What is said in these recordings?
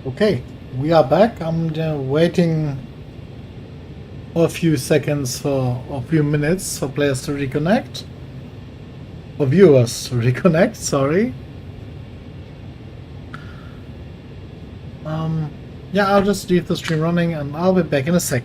Okay, we are back. I'm waiting for a few seconds or a few minutes for players to reconnect. For viewers to reconnect, sorry. Yeah, I'll just leave the stream running and I'll be back in a sec.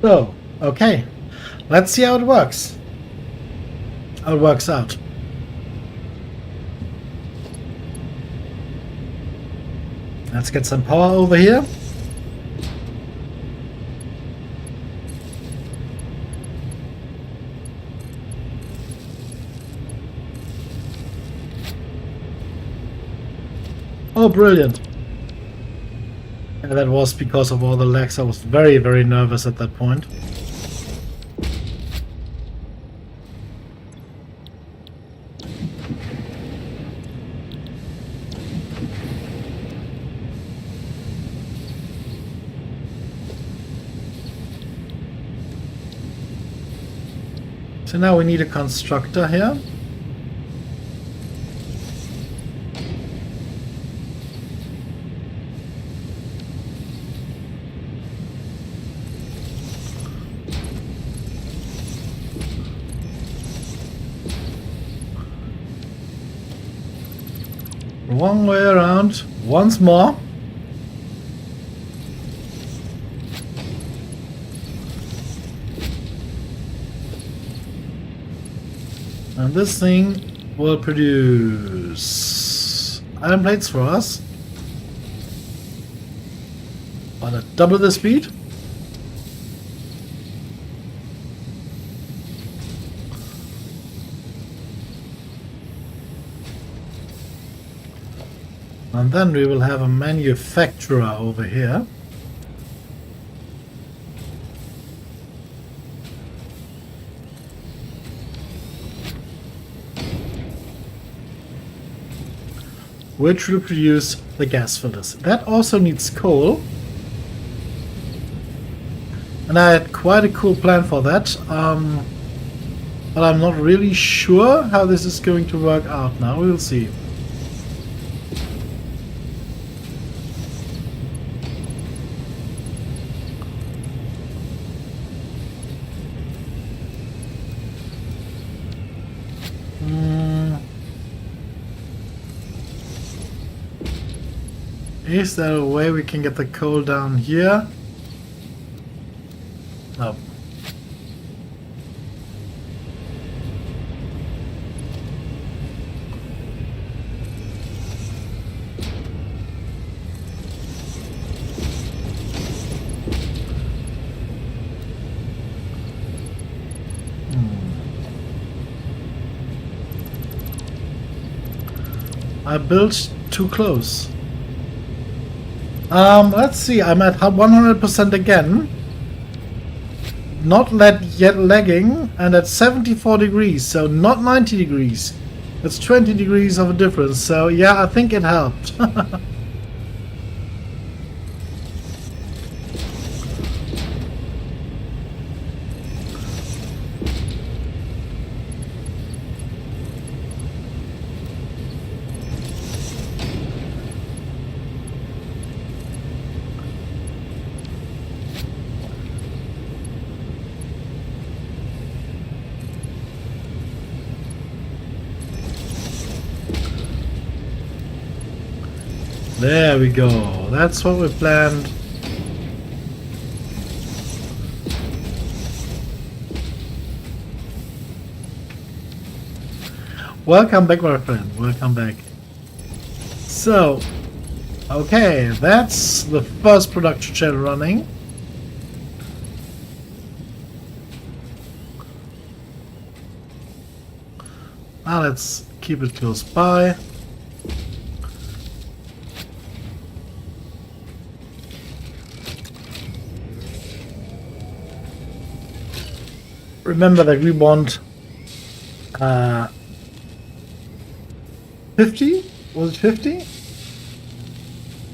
So, okay, let's see how it works. How it works out. Let's get some power over here. Oh, brilliant. And that was because of all the lags. I was very, very nervous at that point. So now we need a constructor here. One way around, once more. And this thing will produce iron plates for us. On at double the speed. And then we will have a manufacturer over here. Which will produce the gas filters. That also needs coal. And I had quite a cool plan for that. But I'm not really sure how this is going to work out now. We'll see. Is there a way we can get the coal down here? No. I built too close. Let's see, I'm at 100% again. Not yet lagging, and at 74 degrees, so not 90 degrees. That's 20 degrees of a difference, so yeah, I think it helped. There we go. That's what we planned. Welcome back, my friend. Welcome back. So, okay, that's the first production channel running. Now let's keep it close by. Remember that we want 50? Was it 50?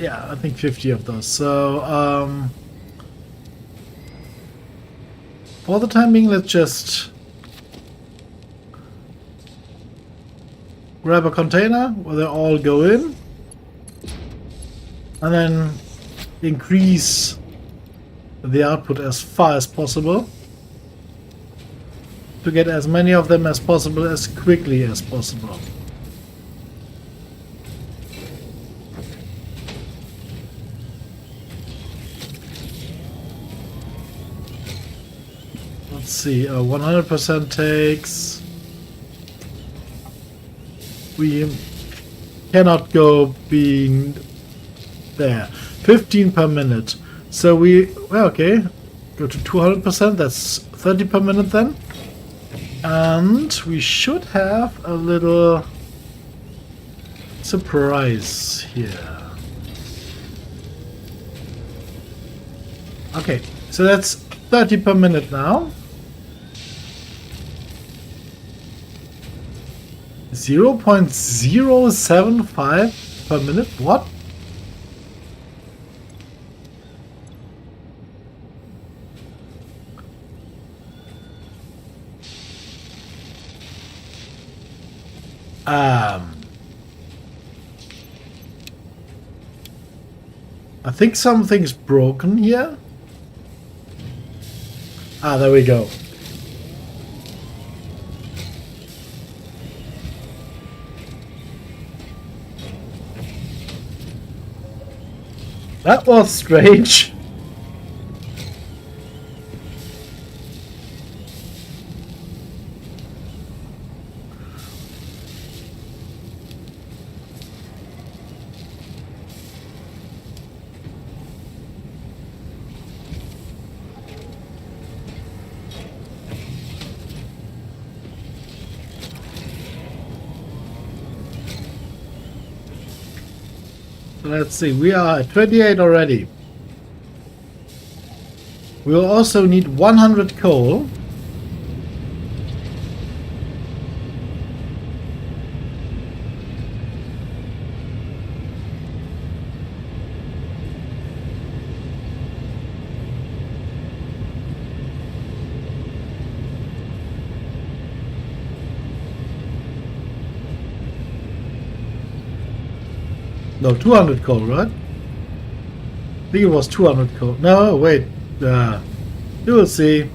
Yeah, I think 50 of those. So, for the time being, let's just grab a container where they all go in, and then increase the output as far as possible to get as many of them as possible as quickly as possible. Let's see, 100% takes... We cannot go being there. 15 per minute. So well, okay, go to 200%, that's 30 per minute then. And we should have a little surprise here. Okay, so that's 30 per minute now. 0.075 per minute? What? I think something's broken here. Ah, there we go. That was strange. Let's see, we are at 28 already. We'll also need 100 coal. No, 200 coal, right? I think it was 200 coal. No, wait. You will see.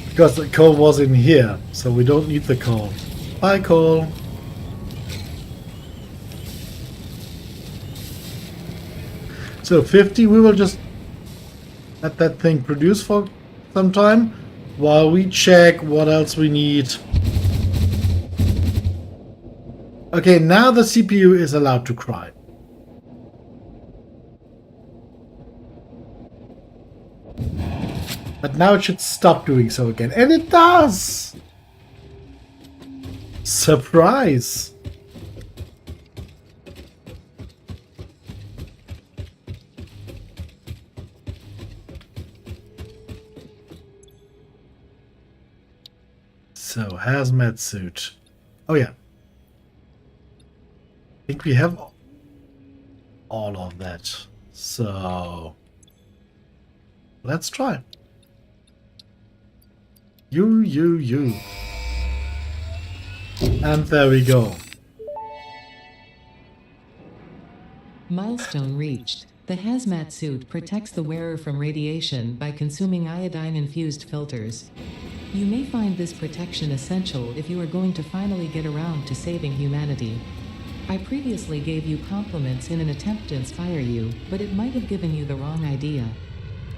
Because the coal was in here, so we don't need the coal. Bye, coal. So 50, we will just let that thing produce for some time while we check what else we need. Okay, now the CPU is allowed to cry. But now it should stop doing so again. And it does! Surprise! So, hazmat suit. Oh yeah. I think we have all of that. So, let's try. You. And there we go. Milestone reached. The hazmat suit protects the wearer from radiation by consuming iodine-infused filters. You may find this protection essential if you are going to finally get around to saving humanity. I previously gave you compliments in an attempt to inspire you, but it might have given you the wrong idea.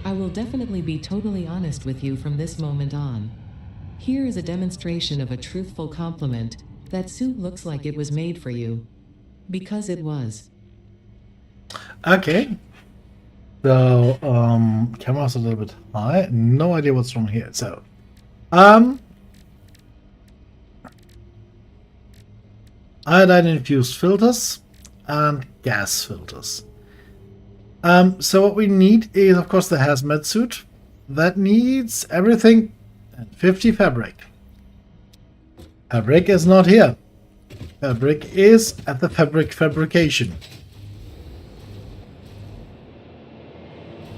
I will definitely be totally honest with you from this moment on. Here is a demonstration of a truthful compliment. That suit looks like it was made for you. Because it was. Okay. So, camera's a little bit high. No idea what's wrong here. So, iodine infused filters and gas filters. So what we need is, of course, the hazmat suit. That needs everything and 50 fabric. Fabric is not here. Fabric is at the fabric fabrication.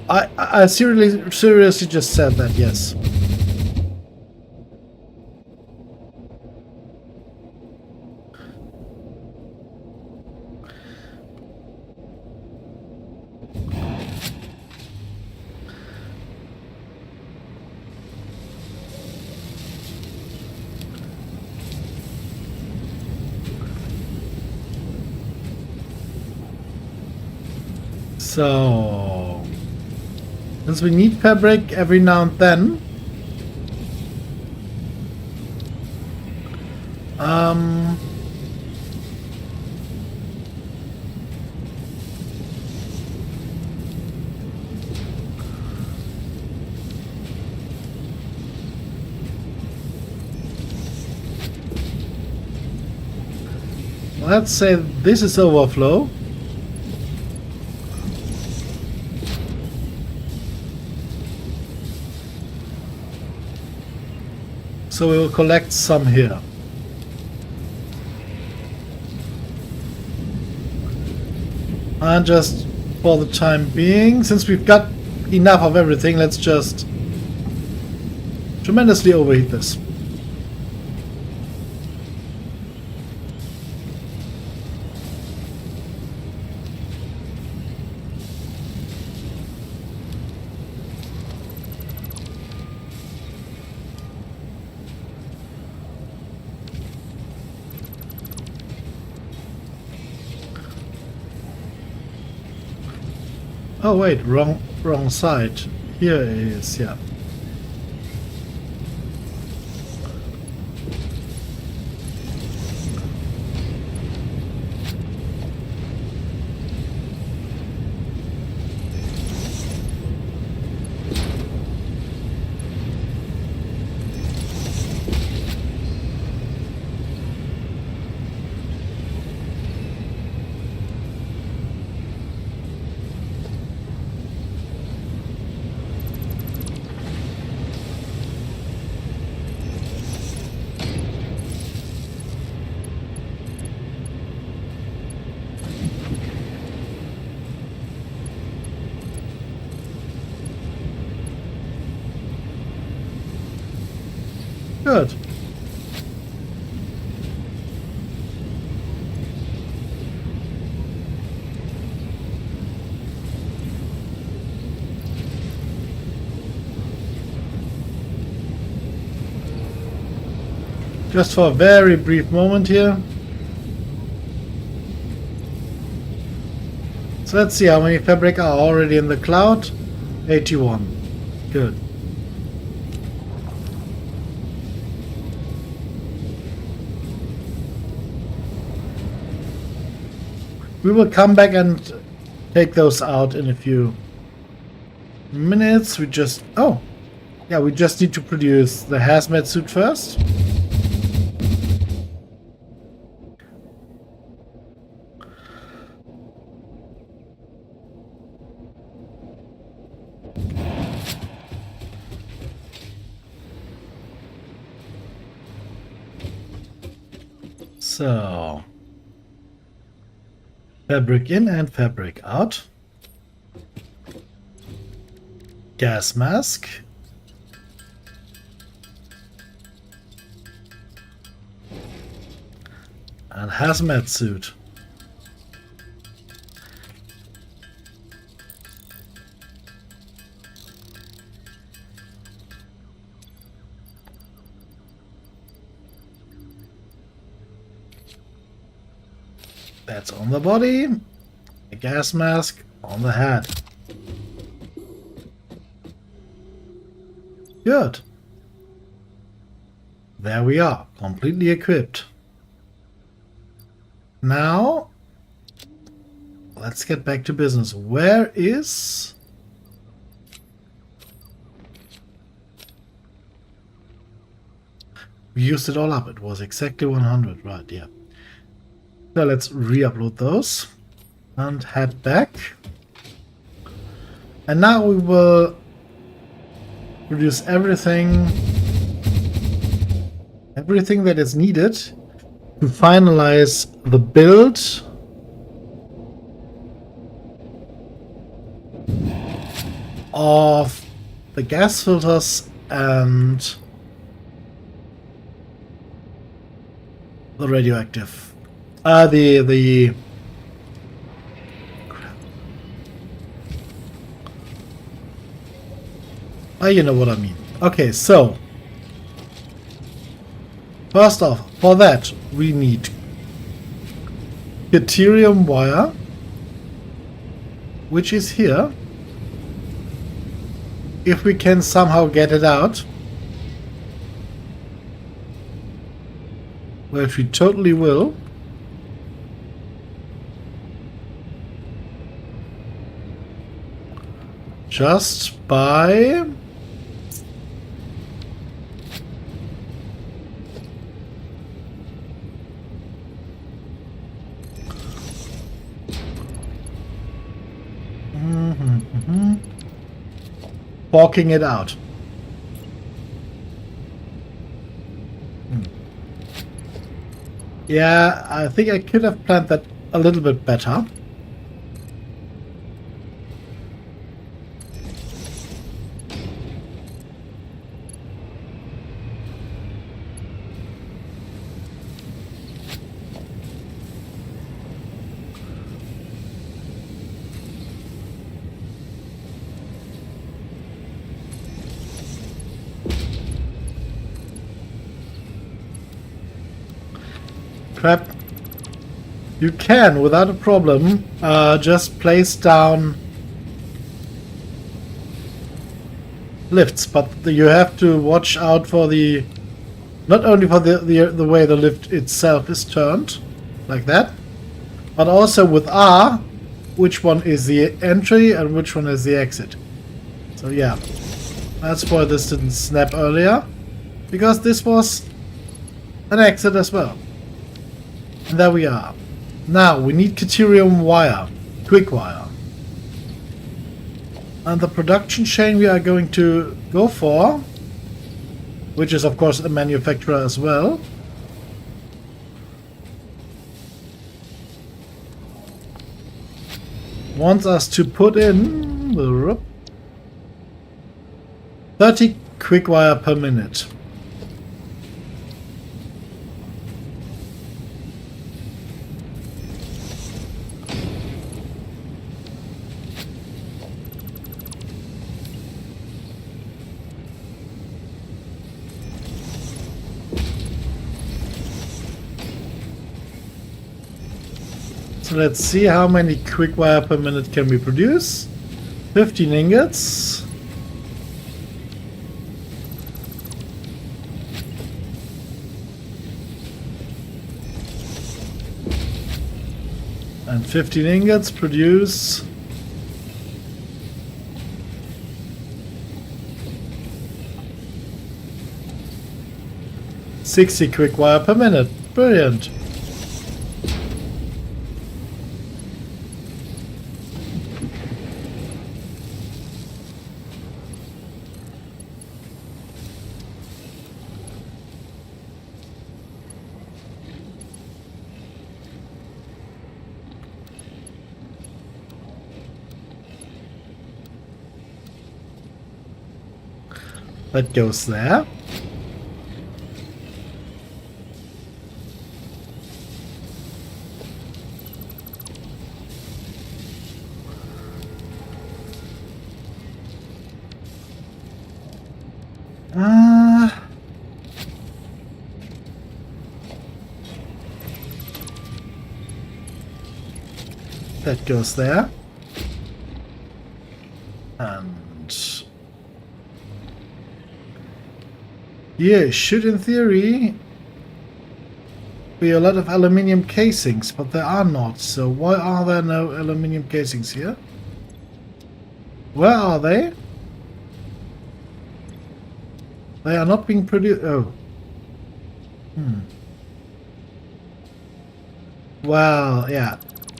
I seriously just said that, yes. So, since we need fabric every now and then, let's say this is overflow. So we will collect some here. And just for the time being, since we've got enough of everything, let's just tremendously overheat this. Oh wait, wrong side. Here it is, yeah. Good. Just for a very brief moment here. So let's see how many fabric are already in the cloud. 81. Good. We will come back and take those out in a few minutes. We just... Oh! Yeah, we just need to produce the hazmat suit first. So... fabric in and fabric out. Gas mask. And hazmat suit. That's on the body. A gas mask on the head. Good. There we are, completely equipped. Now, let's get back to business. Where is... We used it all up. It was exactly 100, right, yeah. So let's re-upload those and head back. And now we will produce everything that is needed to finalize the build of the gas filters and the radioactive. The you know what I mean. Okay, so first off, for that we need deuterium wire, which is here. If we can somehow get it out, which we totally will. Just by walking it out. Yeah, I think I could have planned that a little bit better. Crap. You can, without a problem, just place down lifts, but you have to watch out for the... not only for the way the lift itself is turned, like that, but also with R, which one is the entry and which one is the exit. So yeah, that's why this didn't snap earlier, because this was an exit as well. And there we are. Now we need deuterium wire, quick wire. And the production chain we are going to go for, which is of course a manufacturer as well, wants us to put in 30 quick wire per minute. So let's see how many quick wire per minute can we produce. 15 ingots. And 15 ingots produce 60 quick wire per minute. Brilliant. That goes there. That goes there. And Here should in theory be a lot of aluminium casings, but there are not. So why are there no aluminium casings here? Where are they? They are not being produced. Oh. Well, yeah.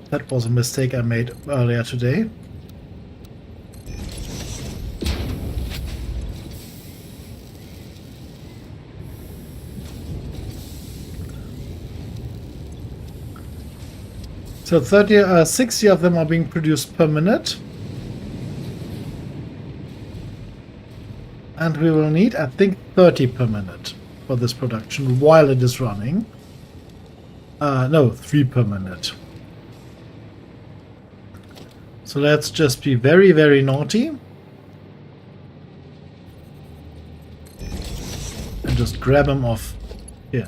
That was a mistake I made earlier today. So 60 of them are being produced per minute. And we will need, I think, 30 per minute for this production while it is running. No, 3 per minute. So let's just be very, very naughty. And just grab them off here.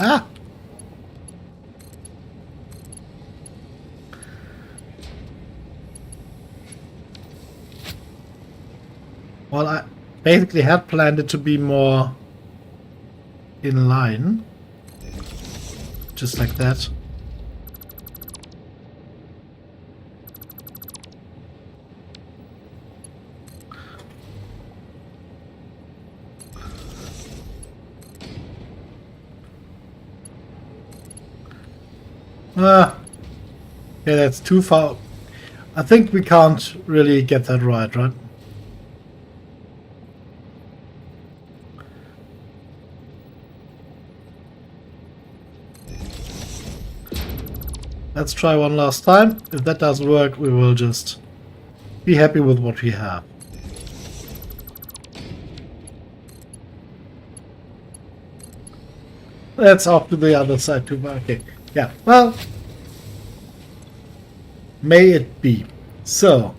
Ah! Well, I basically had planned it to be more in line. Just like that. Yeah, that's too far. I think we can't really get that right? Let's try one last time. If that doesn't work, we will just be happy with what we have. That's off to the other side too. Okay. Yeah, well, may it be. So,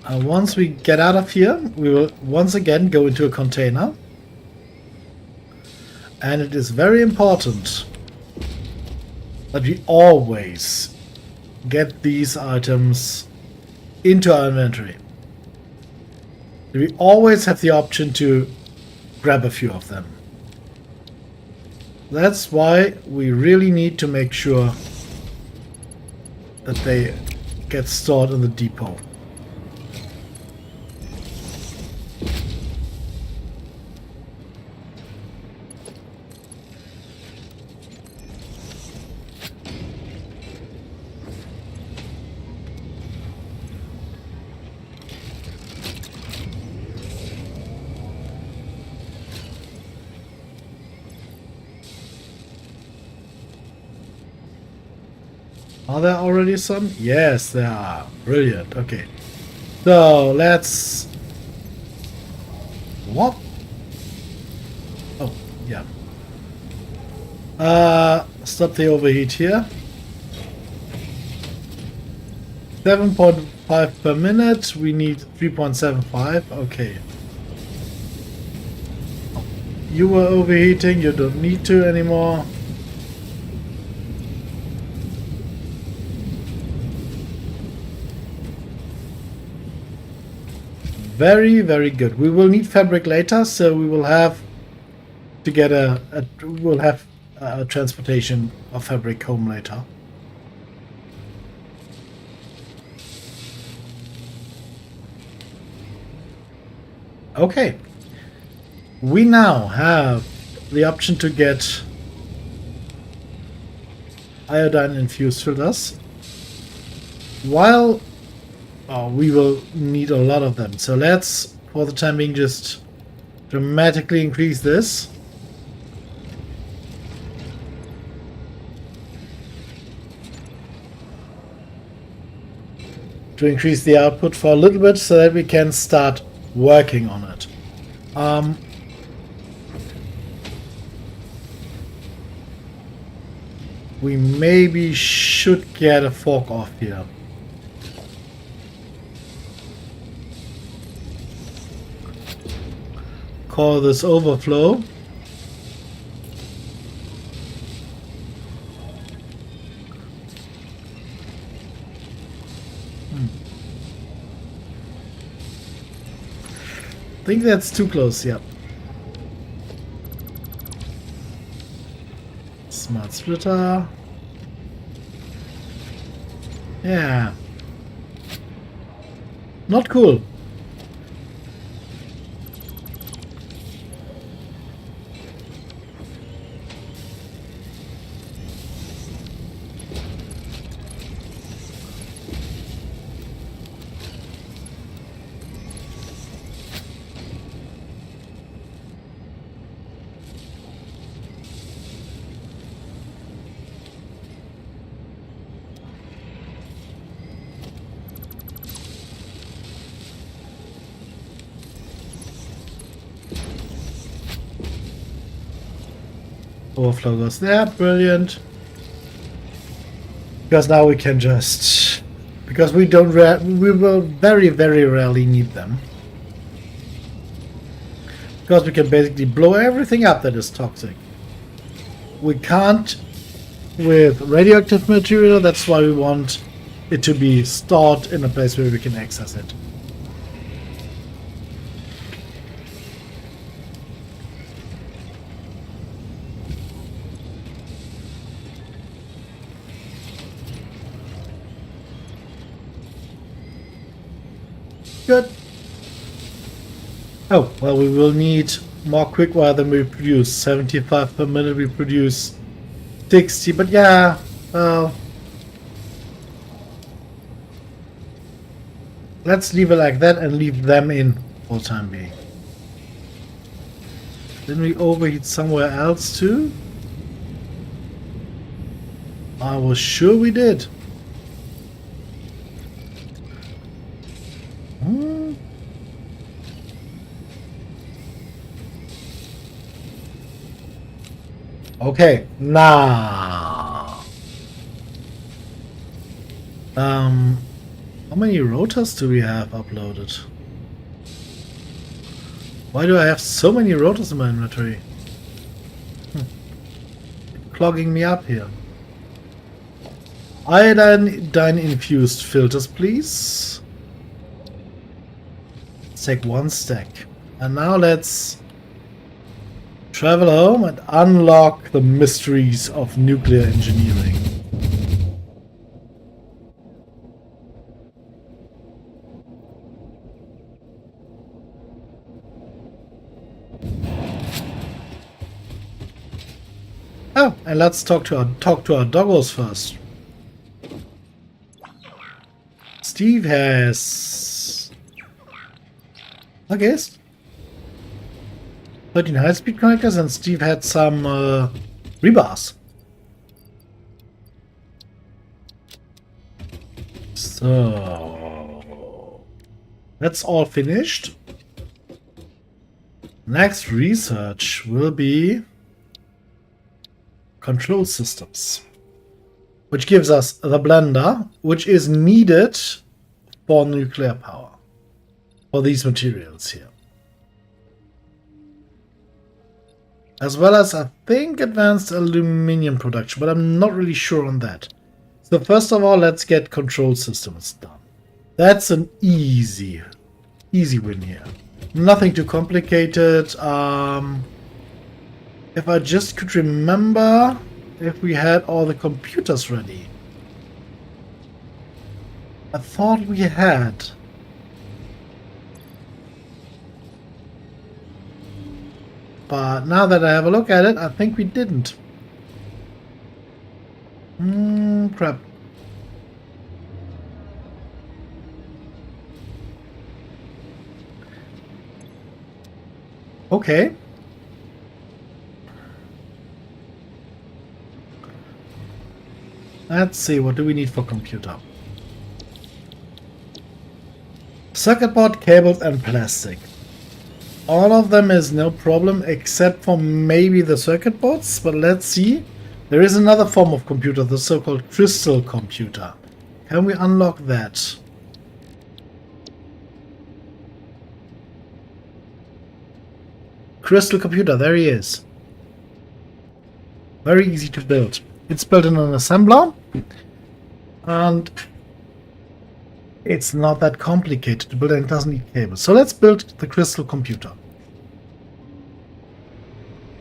once we get out of here, we will once again go into a container. And it is very important that we always get these items into our inventory. We always have the option to grab a few of them. That's why we really need to make sure that they get stored in the depot. Are there already some? Yes, there are. Brilliant. Okay. So, let's... What? Oh, yeah. Stop the overheat here. 7.5 per minute. We need 3.75. Okay. You were overheating. You don't need to anymore. Very, very good. We will need fabric later, so we will have to get a transportation of fabric home later. Okay. We now have the option to get iodine infused filters. While we will need a lot of them. So let's, for the time being, just dramatically increase this. To increase the output for a little bit so that we can start working on it. We maybe should get a fork off here. Call this overflow. think that's too close, yeah. Smart splitter. Yeah. Not cool. Overflow goes there, brilliant. Because now we can just... Because we don't... we will very, very rarely need them. Because we can basically blow everything up that is toxic. We can't with radioactive material, that's why we want it to be stored in a place where we can access it. Good. Oh, well, we will need more quickwire than we produce. 75 per minute, we produce 60, but yeah, let's leave it like that and leave them in for the time being. Didn't we overheat somewhere else too? I was sure we did. Okay, now. How many rotors do we have uploaded? Why do I have so many rotors in my inventory? Clogging me up here. Iodine infused filters, please. Let's take one stack. And now let's travel home and unlock the mysteries of nuclear engineering. Oh, and let's talk to our doggos first. Steve has, I guess, 13 high-speed connectors, and Steve had some rebars. So that's all finished. Next research will be control systems, which gives us the blender, which is needed for nuclear power, for these materials here. As well as, I think, advanced aluminium production, but I'm not really sure on that. So first of all, let's get control systems done. That's an easy win here. Nothing too complicated. If I just could remember if we had all the computers ready. I thought we had. But now that I have a look at it, I think we didn't. Crap. Okay. Let's see, what do we need for computer? Circuit board, cables, and plastic. All of them is no problem except for maybe the circuit boards, but let's see. There is another form of computer, the so-called crystal computer. Can we unlock that? Crystal computer, there he is. Very easy to build. It's built in an assembler, and It's not that complicated to build and it doesn't need cables. So let's build the crystal computer.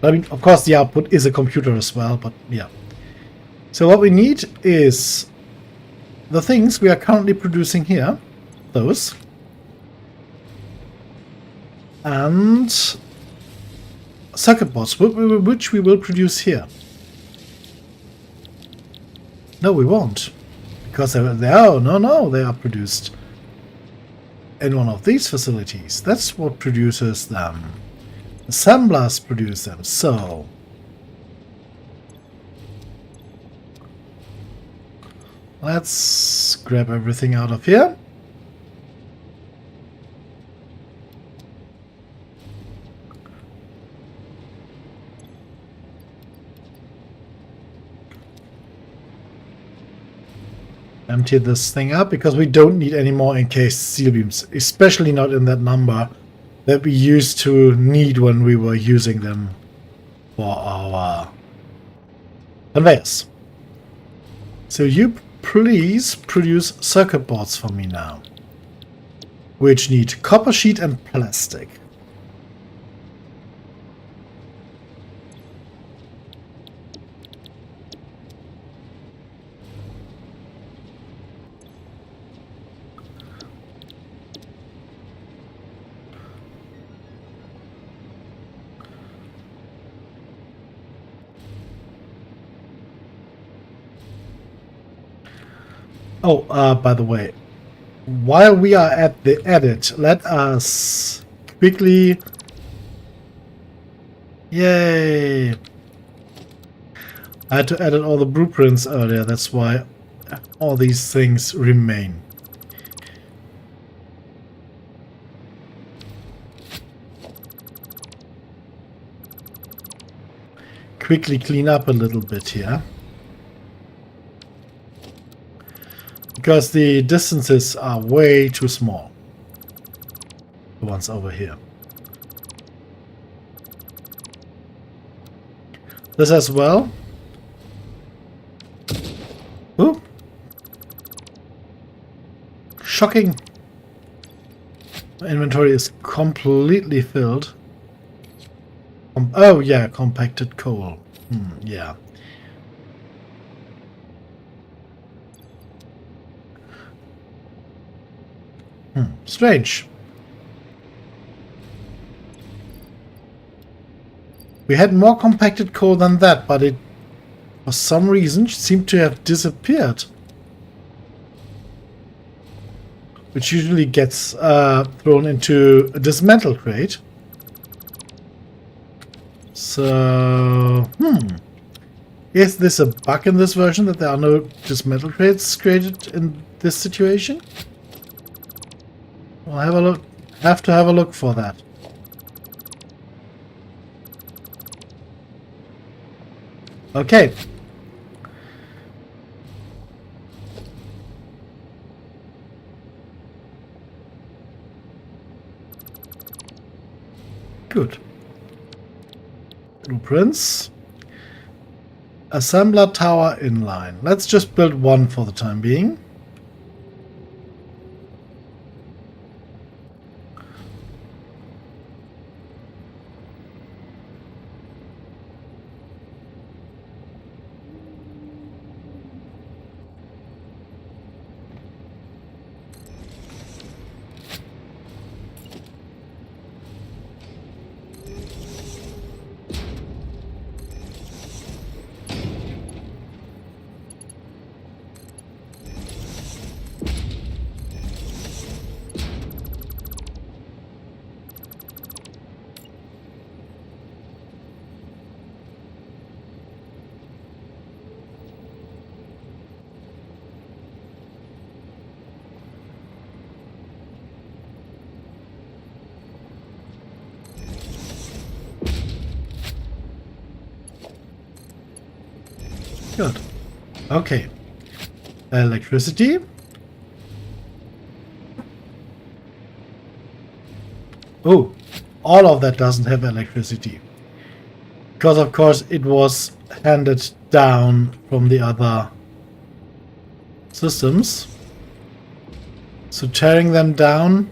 I mean, of course the output is a computer as well, but yeah. So what we need is the things we are currently producing here. Those. And circuit boards, which we will produce here. No, we won't. Because they are produced in one of these facilities. That's what produces them. Assemblers produce them. So let's grab everything out of here. Empty this thing up because we don't need any more encased steel beams, especially not in that number that we used to need when we were using them for our conveyors. So you please produce circuit boards for me now, which need copper sheet and plastic. Oh, by the way, while we are at the edit, let us quickly... Yay! I had to edit all the blueprints earlier, that's why all these things remain. Quickly clean up a little bit here. Because the distances are way too small. The ones over here. This as well. Ooh. Shocking. My inventory is completely filled. Oh yeah, compacted coal. Yeah. Strange. We had more compacted coal than that, but it, for some reason, seemed to have disappeared. Which usually gets thrown into a dismantle crate. So, is this a bug in this version that there are no dismantle crates created in this situation? We'll have a look. Have to have a look for that. Okay. Good. Blueprints. Assembler tower inline. Let's just build one for the time being. Good. Okay. Electricity. Oh, all of that doesn't have electricity. Because of course it was handed down from the other systems. So tearing them down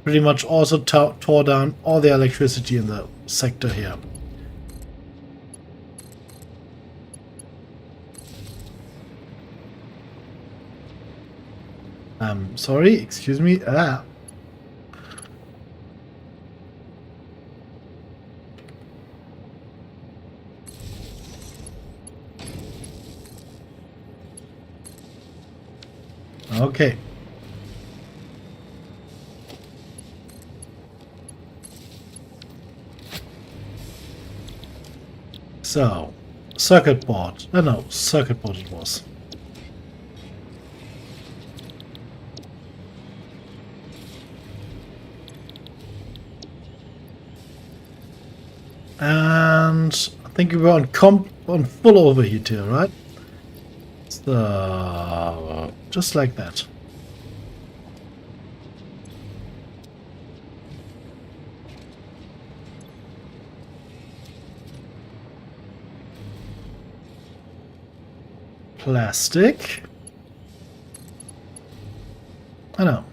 pretty much also tore down all the electricity in the sector here. Sorry, excuse me. Okay. So, circuit board. No, circuit board it was. And I think we were on full overheat here, right? So, just like that. Plastic. I know.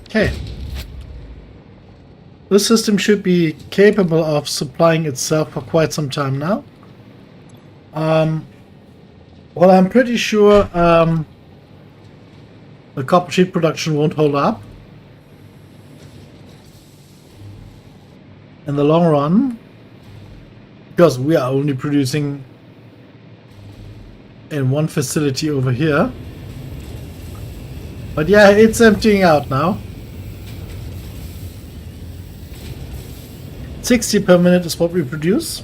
Okay. This system should be capable of supplying itself for quite some time now. Well, I'm pretty sure the copper sheet production won't hold up in the long run, because we are only producing in one facility over here. But yeah, it's emptying out now. 60 per minute is what we produce.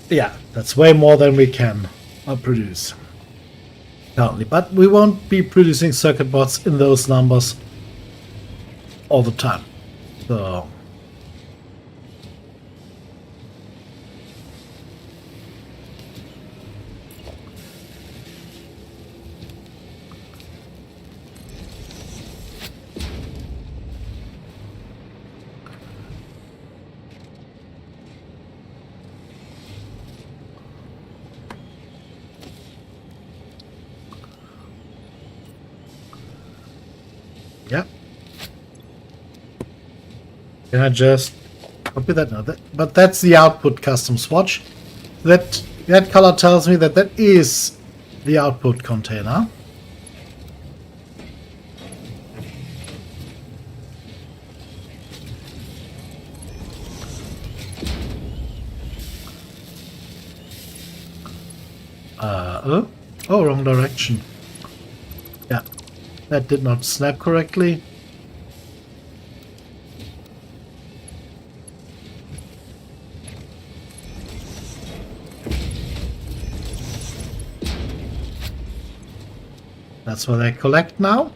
Yeah, that's way more than we can produce currently. But we won't be producing circuit boards in those numbers all the time. So yeah. Can I just copy that now? But that's the output custom swatch. That color tells me that that is the output container. Oh, wrong direction. Yeah, that did not snap correctly. That's where they collect now.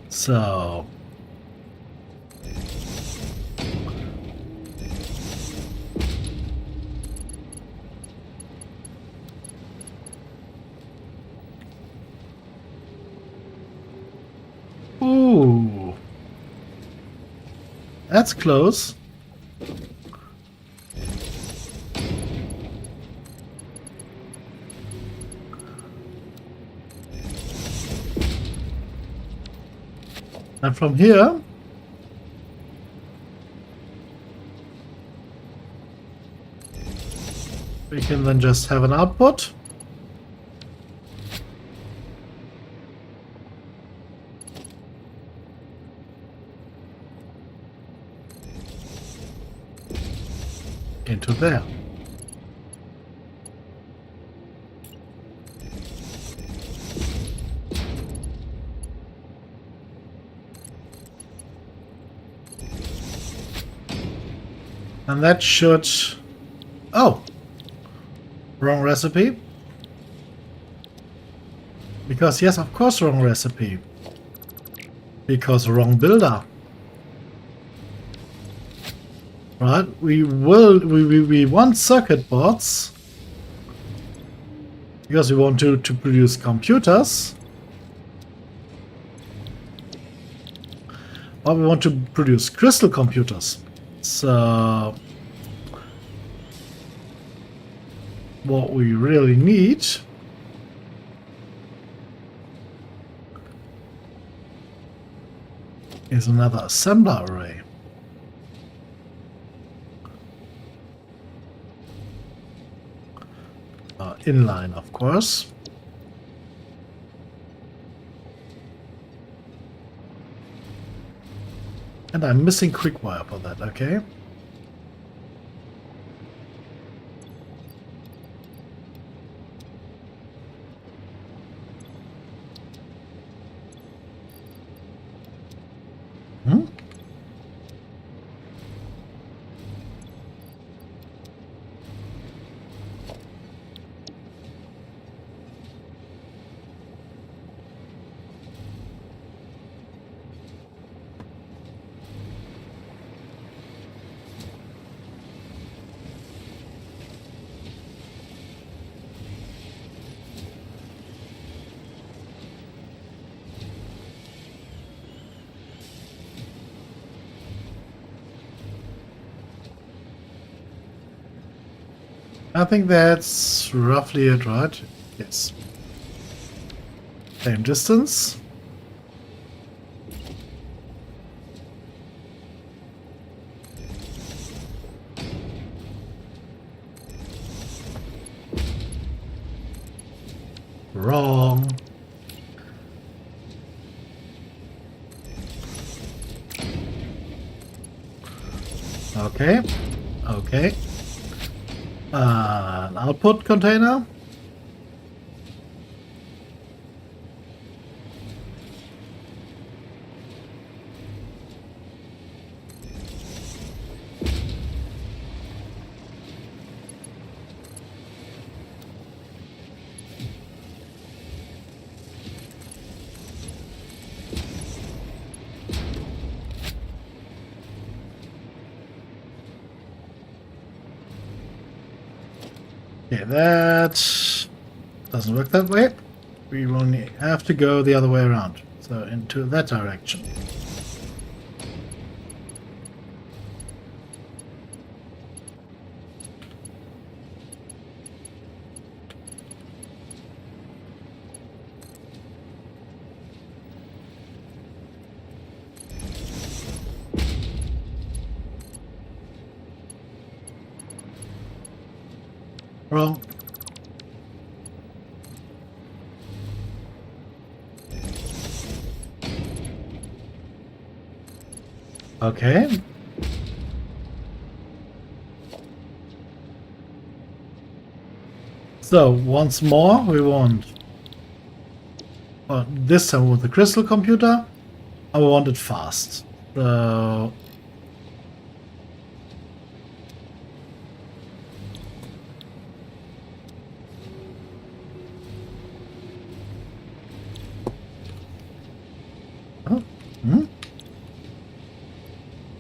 So ooh, that's close. And from here, we can then just have an output. Into there. And that should... Oh! Wrong recipe? Because yes, of course wrong recipe. Because wrong builder. Right? We want circuit boards. Because we want to produce computers. But we want to produce crystal computers. So what we really need is another assembler array. Inline, of course. And I'm missing quick wire for that, okay? Hmm? I think that's roughly it, right? Yes. Same distance. Wrong. Okay. Okay. An output container. Okay, that doesn't work that way. We only have to go the other way around. So into that direction. Wrong. Okay. So once more, we want this time with the crystal computer. I want it fast. So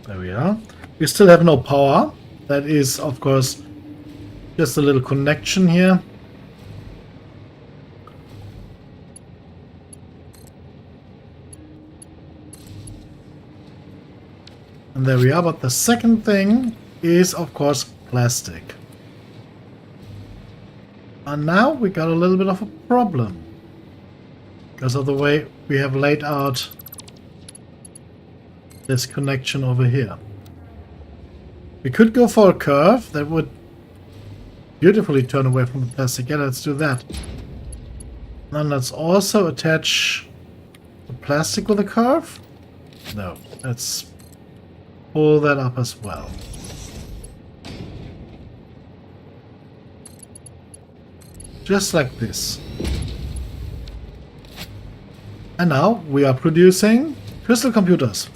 there we are. We still have no power. That is, of course, just a little connection here. And there we are. But the second thing is, of course, plastic. And now we got a little bit of a problem. Because of the way we have laid out this connection over here. We could go for a curve that would beautifully turn away from the plastic. Yeah, let's do that. Then let's also attach the plastic with a curve. No, let's pull that up as well. Just like this. And now we are producing crystal computers.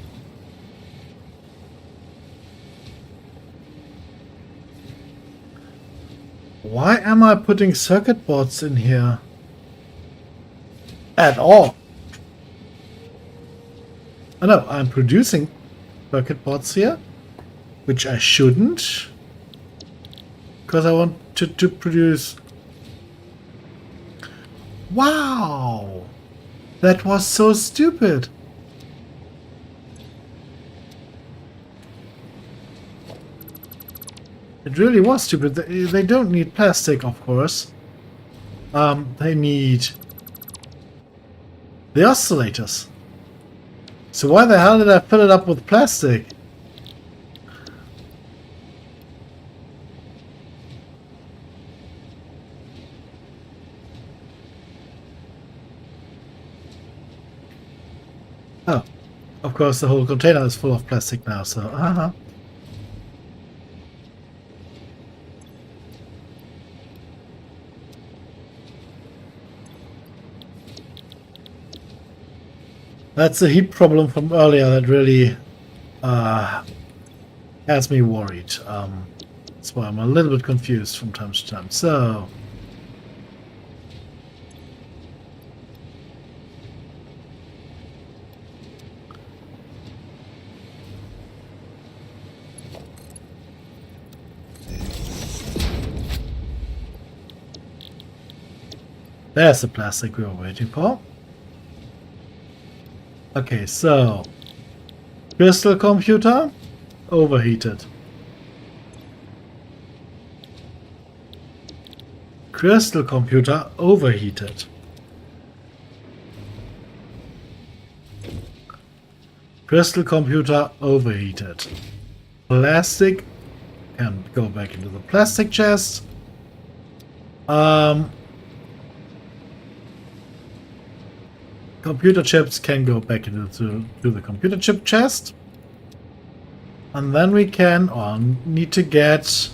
Why am I putting circuit boards in here? At all. Oh no, I'm producing circuit boards here, which I shouldn't. Because I want to produce... Wow! That was so stupid. It really was stupid. They don't need plastic, of course. They need the oscillators. So why the hell did I fill it up with plastic? Oh, of course the whole container is full of plastic now, so That's the heat problem from earlier that really has me worried. That's why I'm a little bit confused from time to time. So... There's the plastic we were waiting for. Okay, so crystal computer overheated. Crystal computer overheated. Crystal computer overheated. Plastic can go back into the plastic chest. Computer chips can go back into the computer chip chest. And then we can, or need to get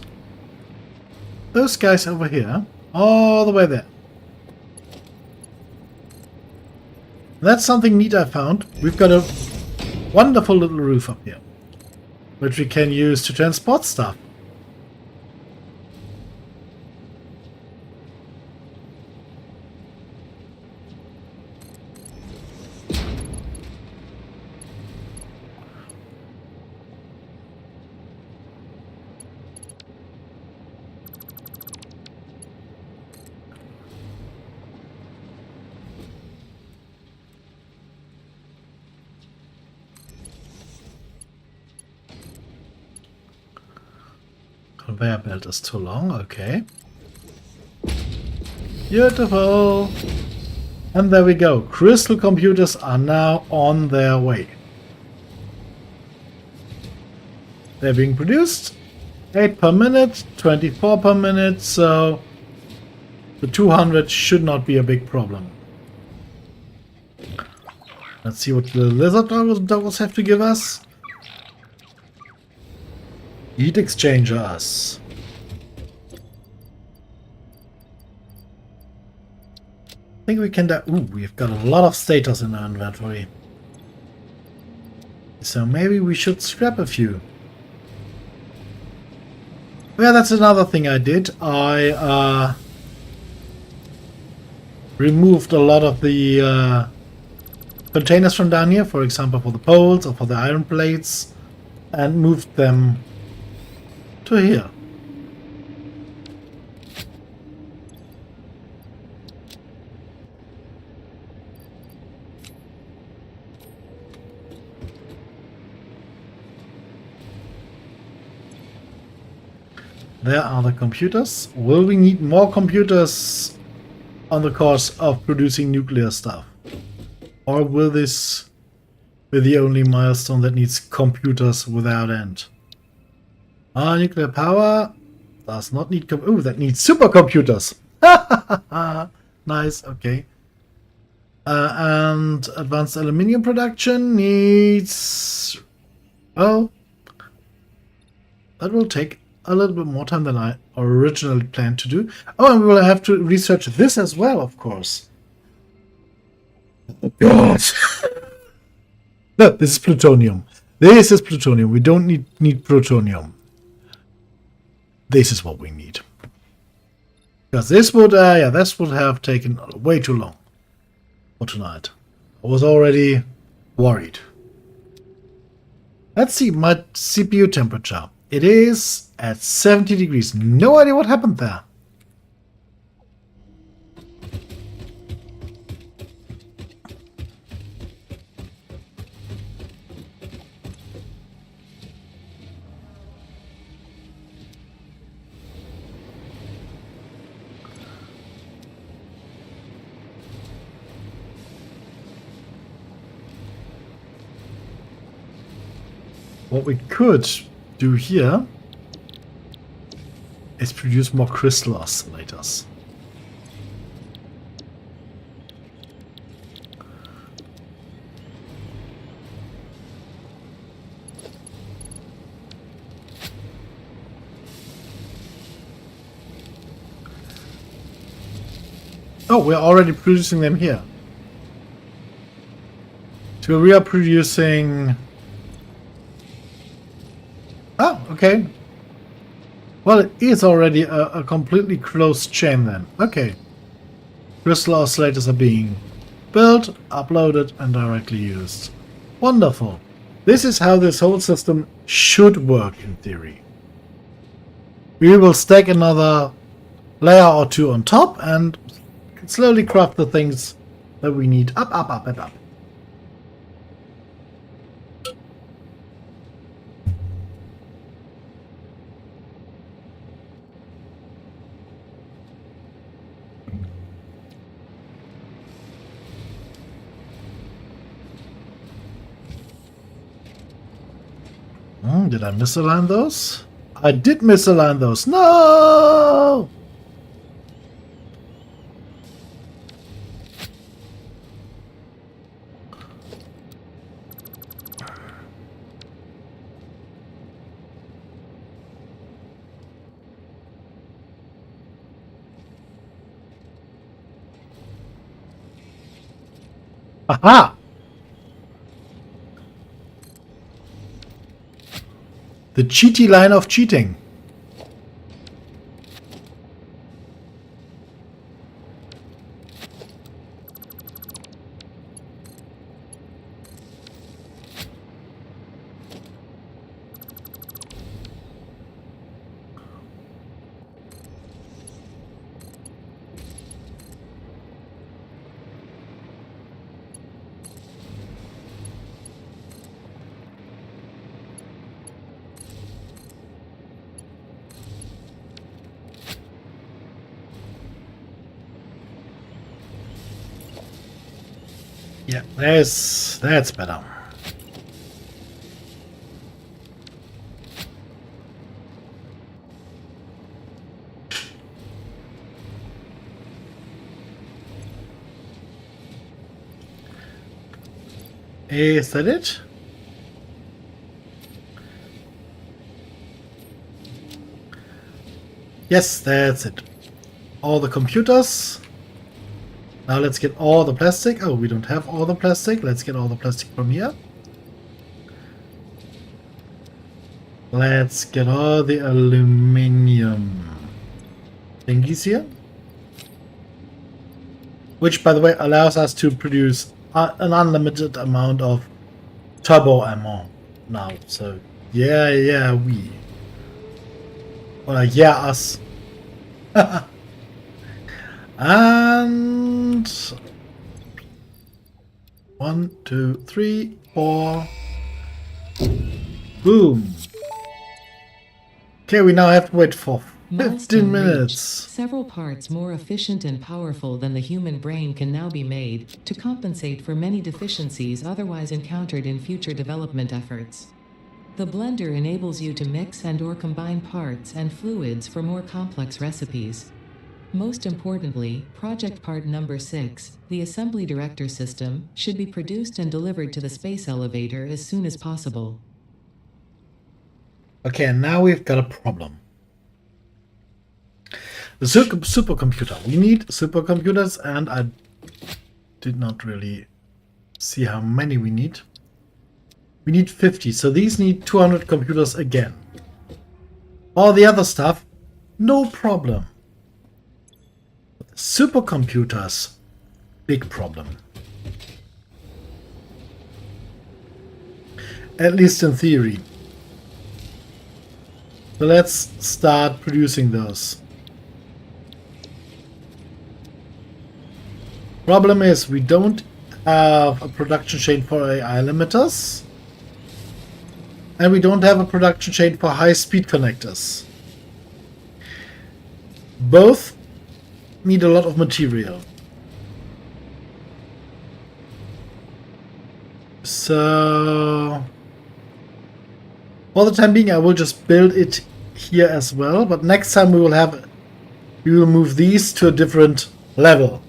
those guys over here, all the way there. That's something neat I found. We've got a wonderful little roof up here, which we can use to transport stuff. Conveyor belt is too long, okay. Beautiful! And there we go. Crystal computers are now on their way. They're being produced. 8 per minute, 24 per minute, so the 200 should not be a big problem. Let's see what the lizard dogs have to give us. Heat exchangers. I think we can do... Ooh, we've got a lot of status in our inventory. So maybe we should scrap a few. Well, that's another thing I did. I removed a lot of the containers from down here, for example, for the poles or for the iron plates, and moved them to here. There are the computers. Will we need more computers on the course of producing nuclear stuff? Or will this be the only milestone that needs computers without end? Nuclear power does not need... Oh, that needs supercomputers! Nice, okay. And advanced aluminium production needs... Oh, that will take a little bit more time than I originally planned to do. Oh, and we will have to research this as well, of course. Oh, God. No, this is plutonium. This is plutonium. We don't need plutonium. This is what we need. Because this would, yeah, this would have taken way too long for tonight. I was already worried. Let's see my CPU temperature. It is at 70 degrees. No idea what happened there. What we could do here is produce more crystal oscillators. Oh, we're already producing them here. So we are producing... Oh, okay. Well, it is already a completely closed chain then. Okay. Crystal oscillators are being built, uploaded, and directly used. Wonderful. This is how this whole system should work in theory. We will stack another layer or two on top and slowly craft the things that we need. Up, up, up, and up. Did I misalign those? I did misalign those. No! Aha! The cheaty line of cheating. Yeah, that's better. Is that it? Yes, that's it. All the computers. Now let's get all the plastic. Oh, we don't have all the plastic. Let's get all the plastic from here. Let's get all the aluminium thingies here. Which, by the way, allows us to produce an unlimited amount of turbo ammo now. So, yeah, we. Or, yeah, us. And 1, 2, 3, 4. Boom. Okay, we now have to wait for 15 Milestone minutes. reached. Several parts more efficient and powerful than the human brain can now be made to compensate for many deficiencies otherwise encountered in future development efforts. The blender enables you to mix and/or combine parts and fluids for more complex recipes. Most importantly, project part number 6, the assembly director system, should be produced and delivered to the space elevator as soon as possible. Okay, and now we've got a problem. The supercomputer. We need supercomputers, and I did not really see how many we need. We need 50, so these need 200 computers again. All the other stuff, no problem. supercomputers, big problem. At least in theory. So let's start producing those. Problem is we don't have a production chain for AI limiters. And we don't have a production chain for high-speed connectors. Both need a lot of material. So for the time being, I will just build it here as well. But next time we will move these to a different level.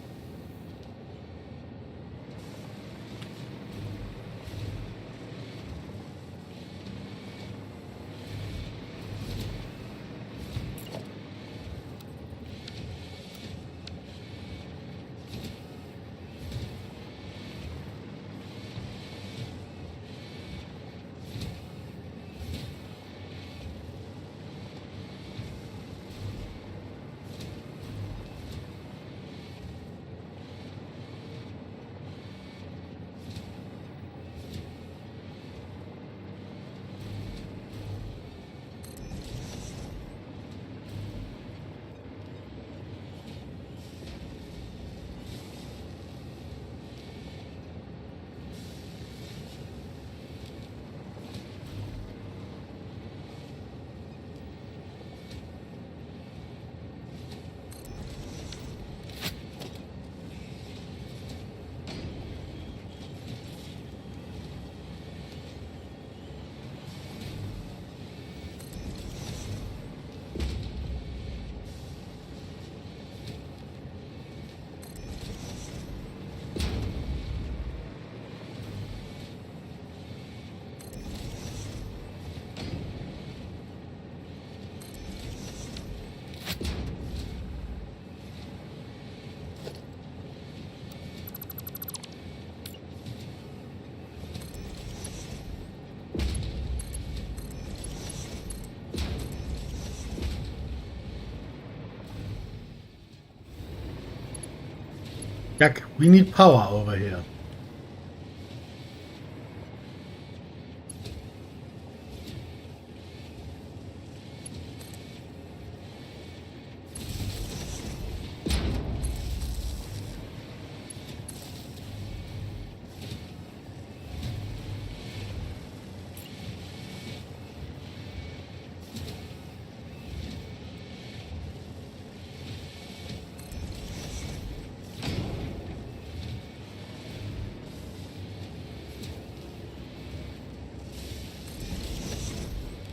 Jack, we need power over here.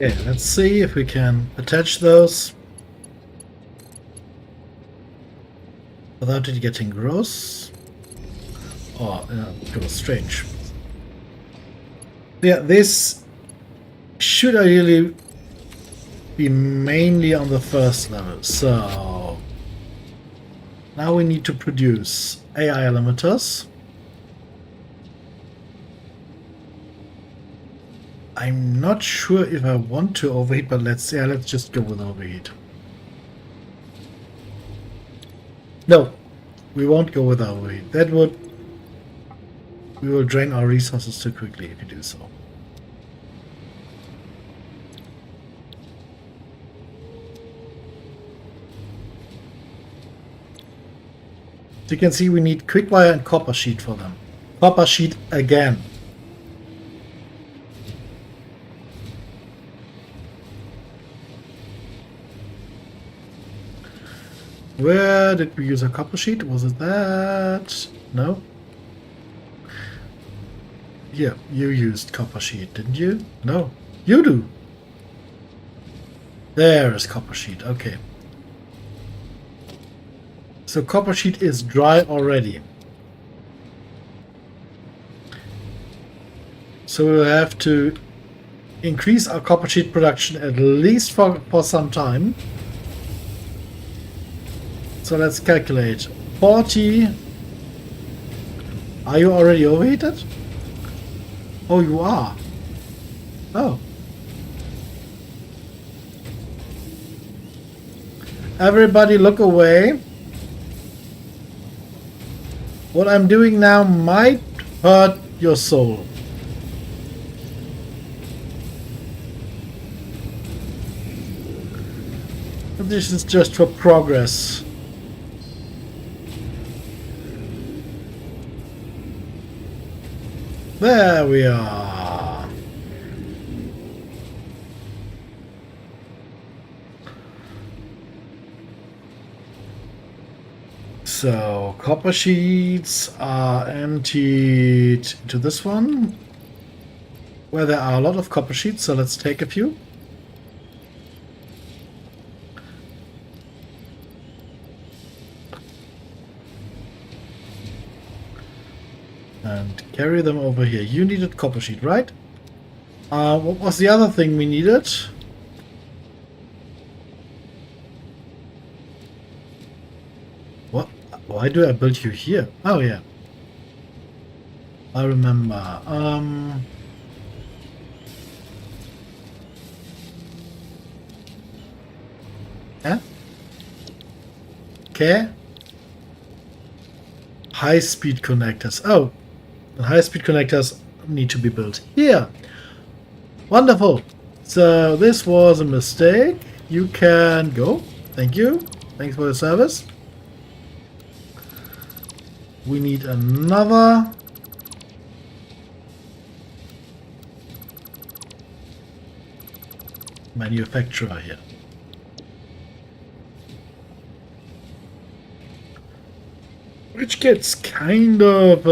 Okay, let's see if we can attach those without it getting gross or gross strange. Yeah, this should ideally be mainly on the first level. So now we need to produce AI limiters. I'm not sure if I want to overheat, but let's just go with overheat. No, we won't go with overheat. We will drain our resources too quickly if you do so. As you can see, we need quick wire and copper sheet for them. Copper sheet again. Where did we use a copper sheet? Was it that? No? Yeah, you used copper sheet, didn't you? No, you do. There is copper sheet, okay. So copper sheet is dry already. So we'll have to increase our copper sheet production at least for some time. So let's calculate. 40. Are you already overheated? Oh, you are. Oh. Everybody look away. What I'm doing now might hurt your soul. But this is just for progress. There we are. So, copper sheets are emptied to this one, where there are a lot of copper sheets, so let's take a few. And carry them over here. You needed copper sheet, right? What was the other thing we needed? What? Why do I build you here? Oh, yeah. I remember. Yeah? Okay. High-speed connectors. Oh, the high-speed connectors need to be built here. Wonderful. So this was a mistake. You can go. Thank you. Thanks for your service. We need another. Manufacturer here. Which gets kind of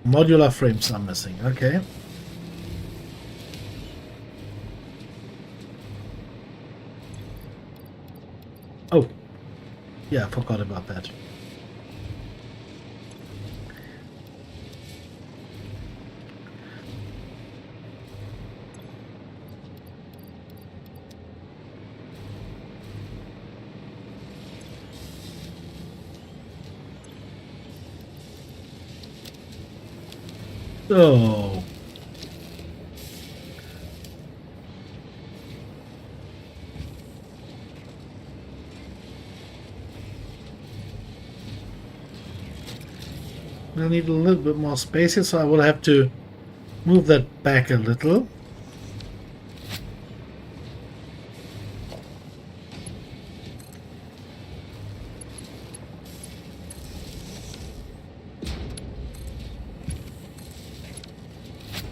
modular frames are missing. Okay. Oh, yeah, I forgot about that. So, we'll need a little bit more space here, so I will have to move that back a little.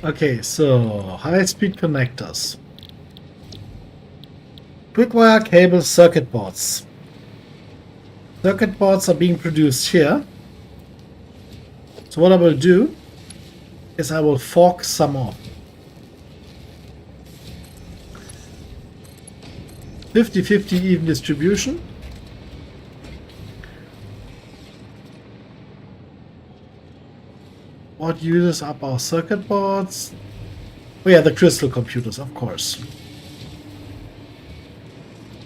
Okay, so high-speed connectors. Quick wire cable circuit boards. Circuit boards are being produced here. So what I will do is I will fork some off. 50-50 even distribution. What uses up our circuit boards? Oh yeah, the crystal computers, of course.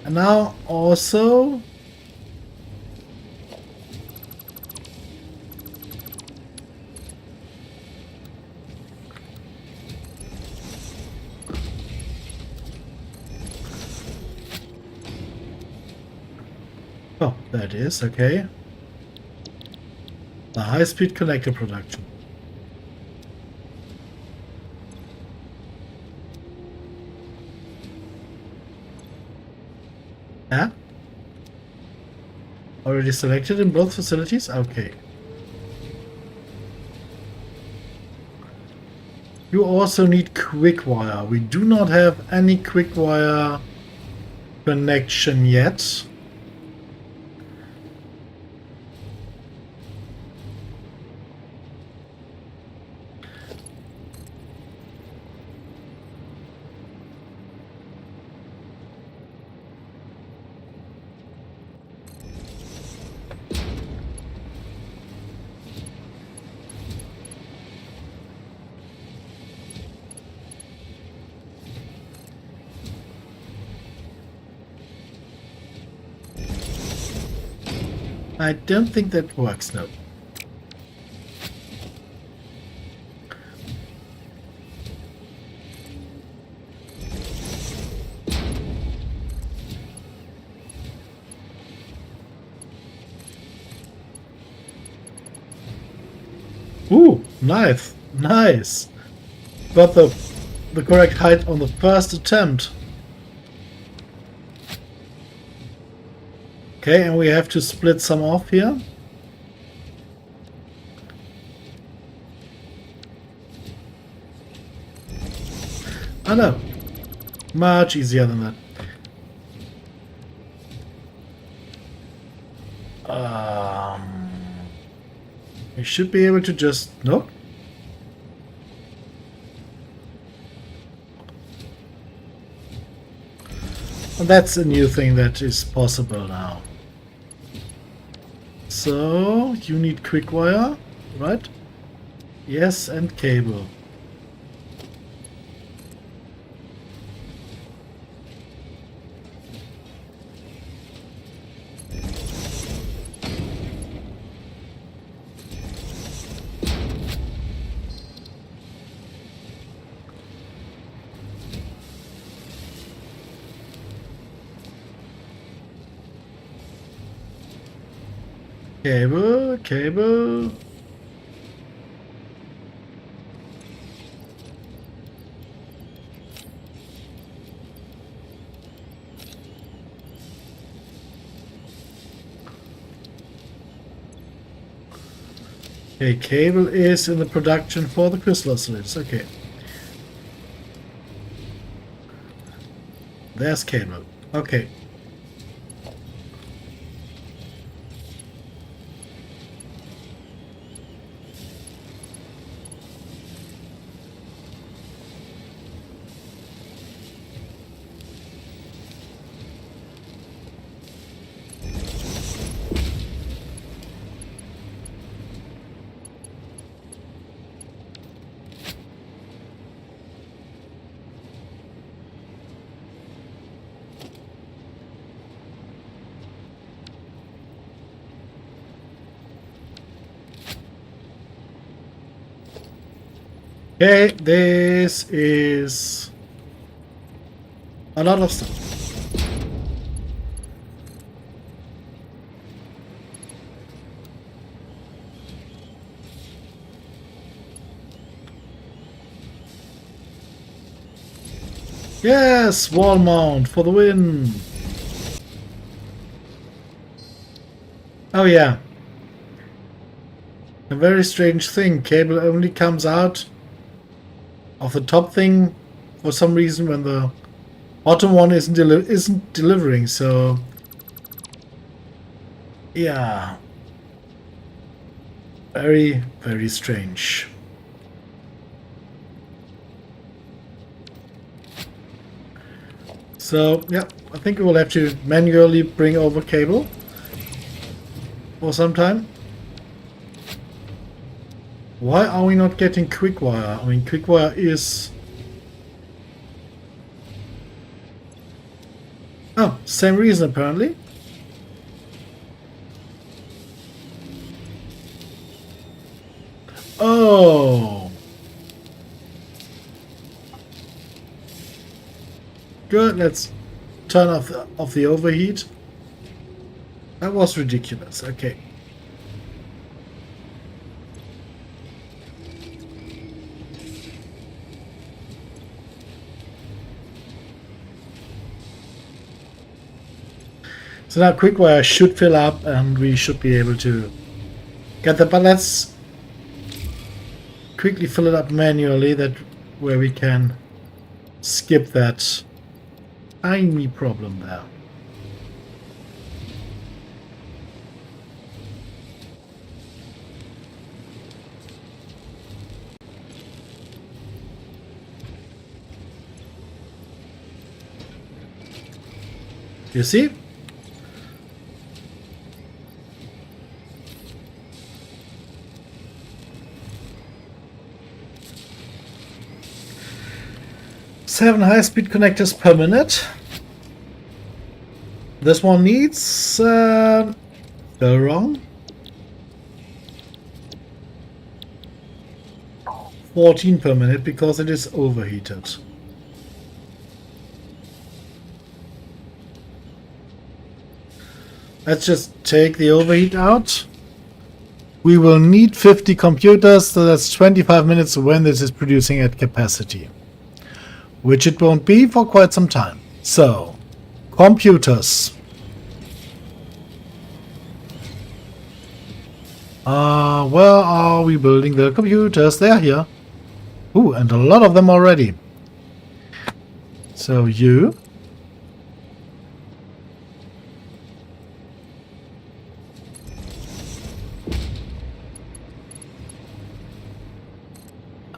And now also oh, there it is, okay. The high-speed connector production. Yeah? Already selected in both facilities? Okay. You also need quick wire. We do not have any quick wire connection yet. I don't think that works, no. Nice, nice. Got the correct height on the first attempt. Okay, and we have to split some off here. Oh no, much easier than that. We should be able to just... Nope. And that's a new thing that is possible now. So, you need quick wire, right? Yes, and cable. Cable, cable. Okay, cable is in the production for the crystal oscillators. Okay. There's cable. Okay. Okay, this is a lot of stuff. Yes, wall mount for the win. Oh yeah. A very strange thing. Cable only comes out of the top thing for some reason when the bottom one isn't delivering. So yeah, very, very strange. So yeah, I think we will have to manually bring over cable for some time. Why are we not getting quick wire? I mean, quick wire is... Oh, same reason apparently. Oh. Good, let's turn off the overheat. That was ridiculous. Okay. So now quick-wire should fill up and we should be able to get that, but let's quickly fill it up manually, that where we can skip that tiny problem there. You see? Seven high-speed connectors per minute. This one needs still wrong. 14 per minute because it is overheated. Let's just take the overheat out. We will need 50 computers, so that's 25 minutes when this is producing at capacity. Which it won't be for quite some time. So, computers. Where are we building the computers? They're here. Ooh, and a lot of them already. So you.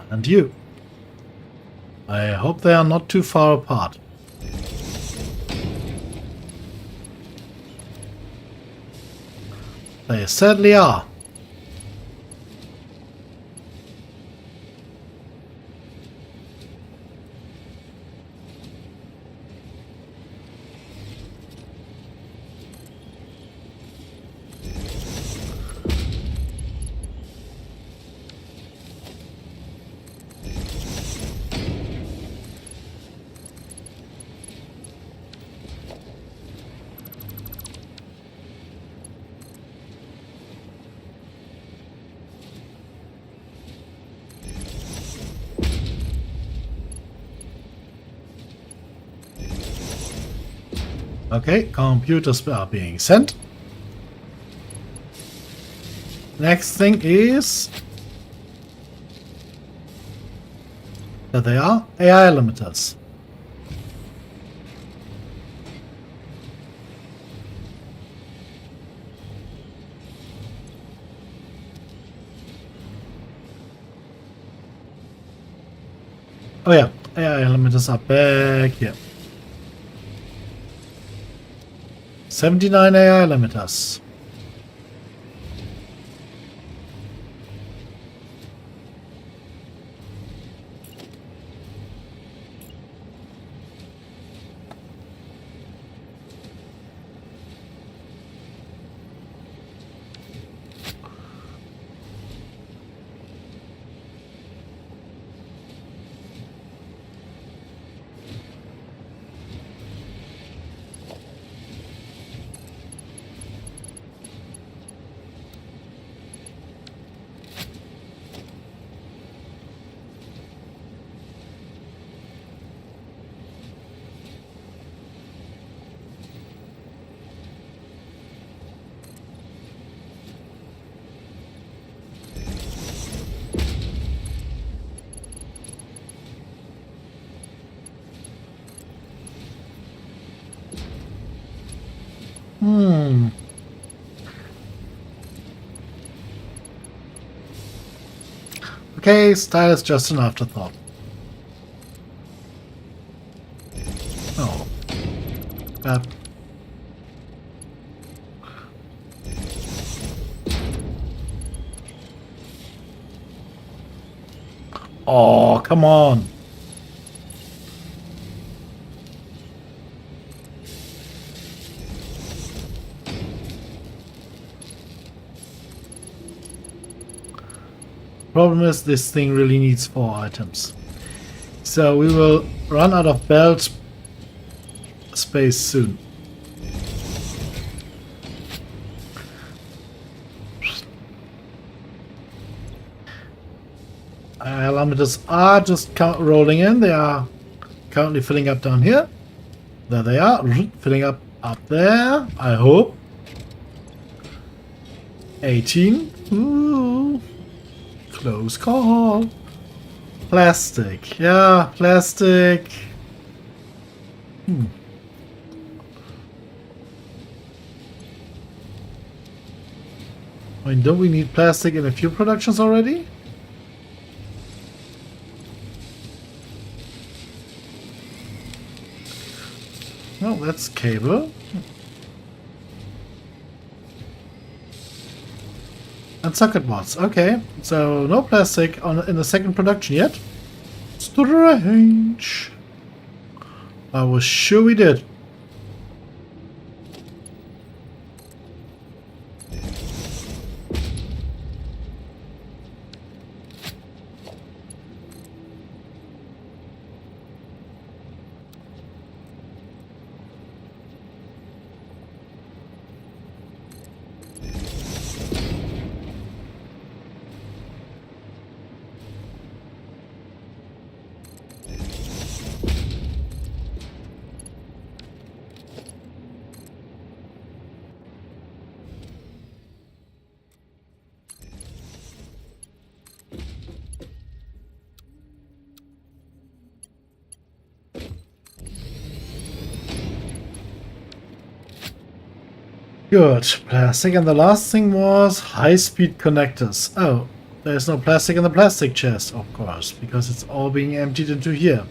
And you. I hope they are not too far apart. They certainly are. Okay, computers are being sent. Next thing is... There they are, AI limiters. Oh yeah, AI limiters are back here. 79 AI limiters. Okay, style is just an afterthought. Oh. Oh, come on. Problem is, this thing really needs 4 items. So we will run out of belt space soon. Kilometers are just rolling in. They are currently filling up down here. There they are, filling up there, I hope. 18. Ooh. Close call. Plastic. Yeah, plastic. I mean, don't we need plastic in a few productions already? No, that's cable. And socket boards. Okay, so no plastic in the second production yet. Strange. I was sure we did. Good. Plastic. And the last thing was high-speed connectors. Oh, there's no plastic in the plastic chest, of course, because it's all being emptied into here.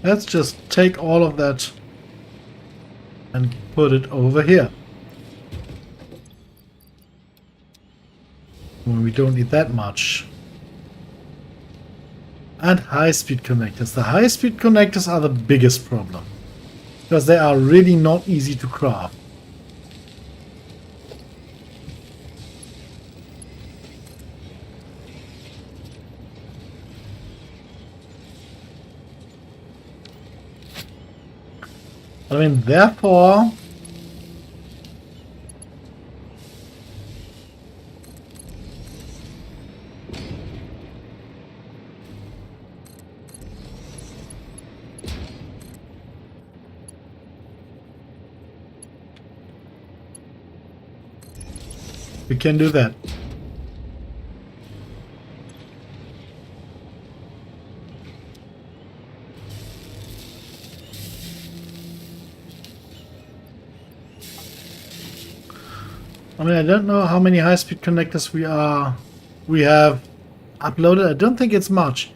Let's just take all of that and put it over here. Well, we don't need that much. And high-speed connectors. The high-speed connectors are the biggest problem, because they are really not easy to craft. I mean, therefore, we can do that. I mean, I don't know how many high-speed connectors we have uploaded. I don't think it's much,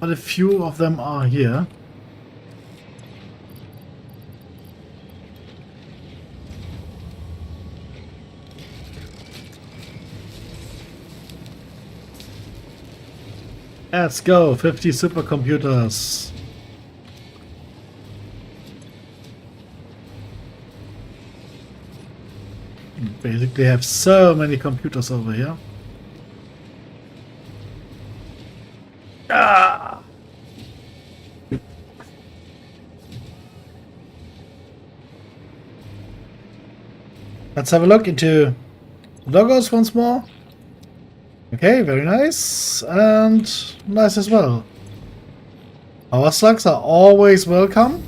but a few of them are here. Let's go, 50 supercomputers. Basically have so many computers over here. Ah! Let's have a look into logos once more. Okay, very nice. And nice as well. Power slugs are always welcome.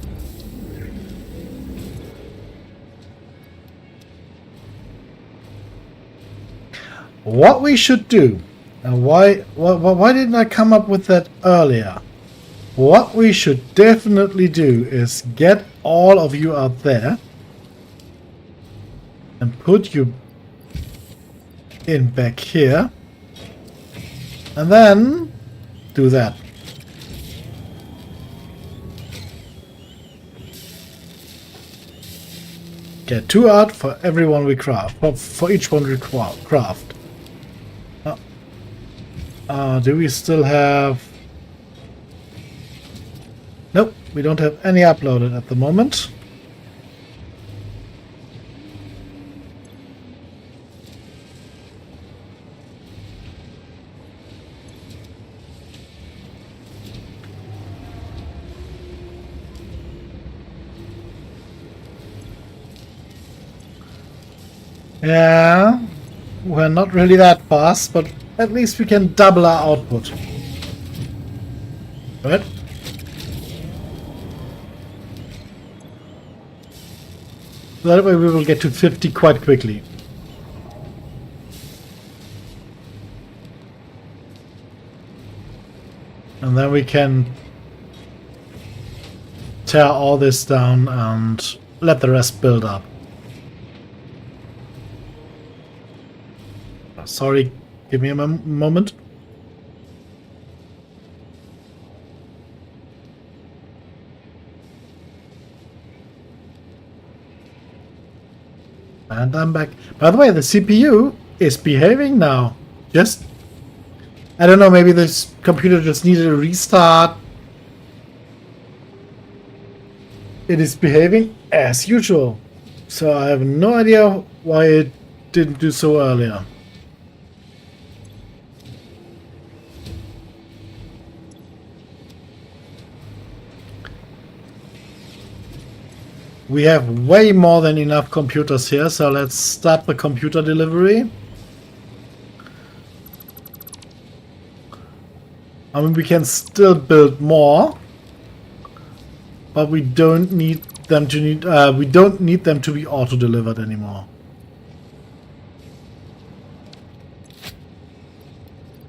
What we should do, and why didn't I come up with that earlier? What we should definitely do is get all of you out there and put you in back here, and then do that. Get 2 out for everyone we craft, for each one we craft. Do we still have... Nope, we don't have any uploaded at the moment. Yeah, we're not really that fast, but at least we can double our output. Right? That way we will get to 50 quite quickly. And then we can tear all this down and let the rest build up. Sorry, give me a moment. And I'm back. By the way, the CPU is behaving now. Just, I don't know, maybe this computer just needed a restart. It is behaving as usual. So I have no idea why it didn't do so earlier. We have way more than enough computers here, so let's start the computer delivery. I mean, we can still build more, but we don't need them to need. We don't need them to be auto-delivered anymore.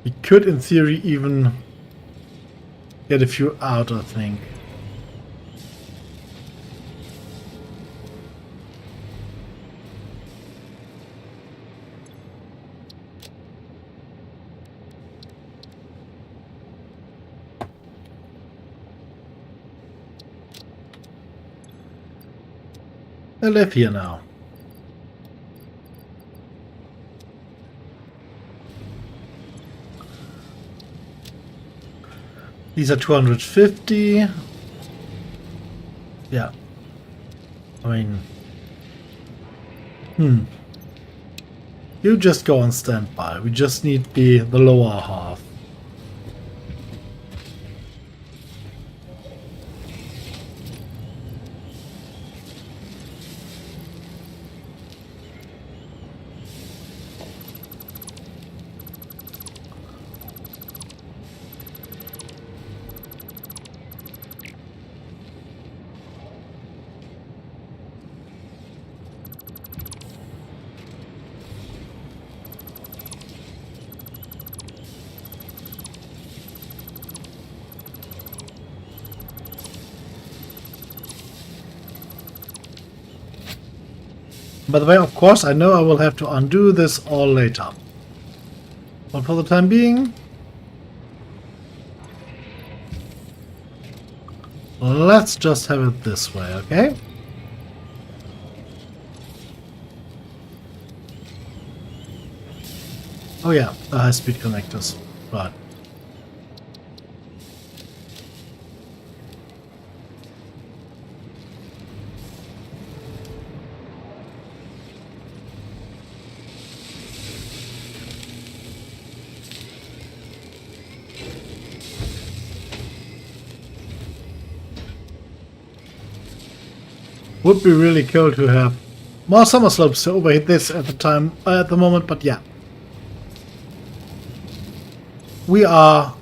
We could, in theory, even get a few out, I think. I live here now. These are 250. Yeah. I mean... You just go on standby. We just need the lower half. By the way, of course, I know I will have to undo this all later. But for the time being, let's just have it this way, okay? Oh yeah, the high-speed connectors. Right. Would be really cool to have more summer slopes to overhit this at the moment, but yeah. We are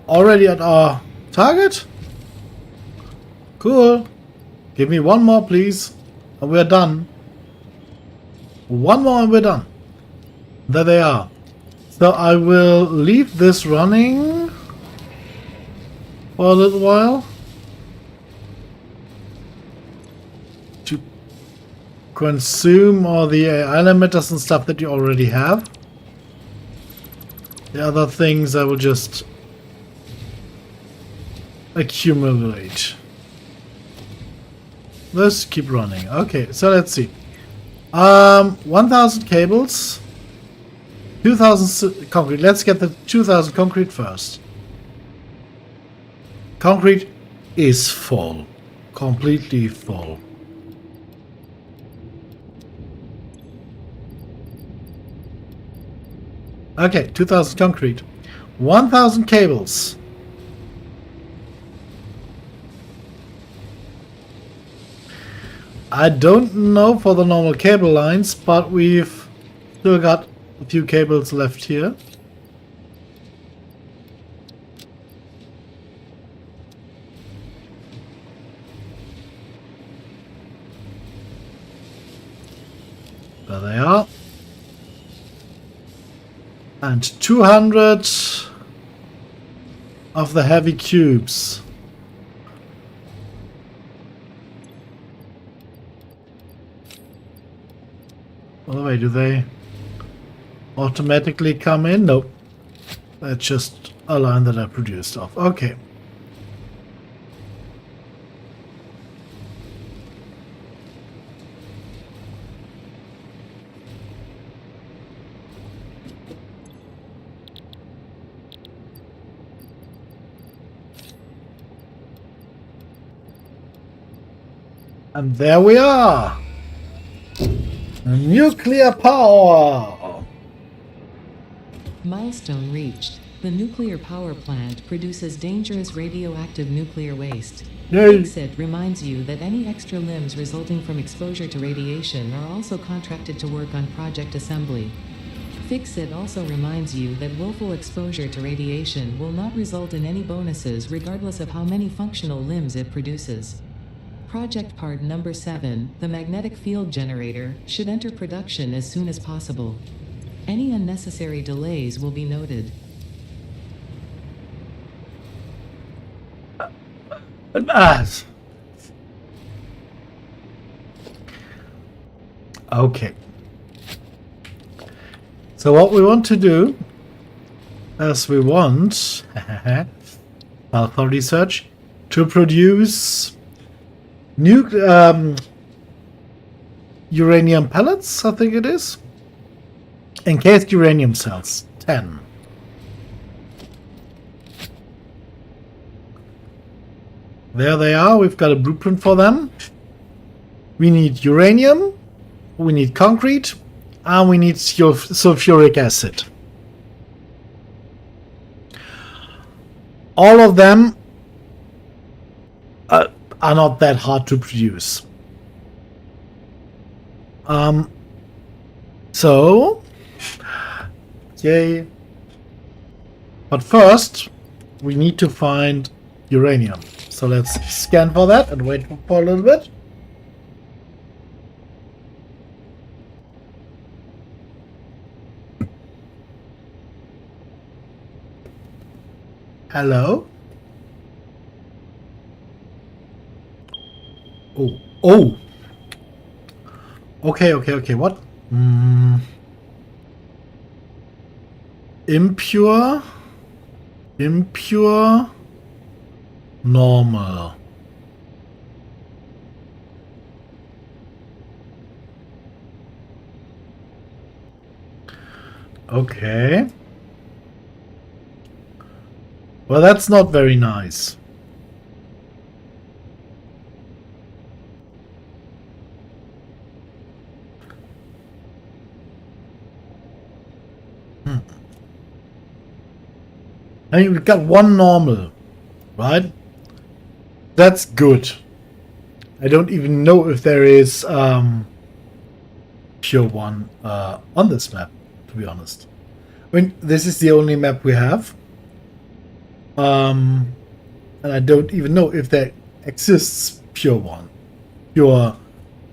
already at our target. Cool. Give me one more, please, and we're done. One more and we're done. There they are. So I will leave this running for a little while to consume all the AI emitters and stuff that you already have. The other things I will just accumulate. Let's keep running. Okay, so let's see. 1,000 cables, 2,000 concrete. Let's get the 2,000 concrete first. Concrete is full, completely full. Okay, 2,000 concrete, 1,000 cables. I don't know for the normal cable lines, but we've still got a few cables left here. There they are. And 200 of the heavy cubes. By the way, do they automatically come in? Nope. That's just a line that I produced off. Okay. And there we are! Nuclear power! Milestone reached. The nuclear power plant produces dangerous radioactive nuclear waste. Yay. Fix-It reminds you that any extra limbs resulting from exposure to radiation are also contracted to work on project assembly. Fix-It also reminds you that willful exposure to radiation will not result in any bonuses regardless of how many functional limbs it produces. project part number 7, the magnetic field generator, should enter production as soon as possible. Any unnecessary delays will be noted. Okay. So what we want to do is we want alpha research to produce uranium pellets, I think it is. Encased uranium cells, 10. There they are, we've got a blueprint for them. We need uranium, we need concrete, and we need sulfuric acid. All of them are not that hard to produce. So, yay. But first, we need to find uranium. So let's scan for that and wait for a little bit. Hello? Oh, oh! Okay, what? Impure, normal. Okay. Well, that's not very nice. I mean, we've got one normal, right? That's good. I don't even know if there is pure one on this map, to be honest. I mean, this is the only map we have. And I don't even know if there exists pure one, pure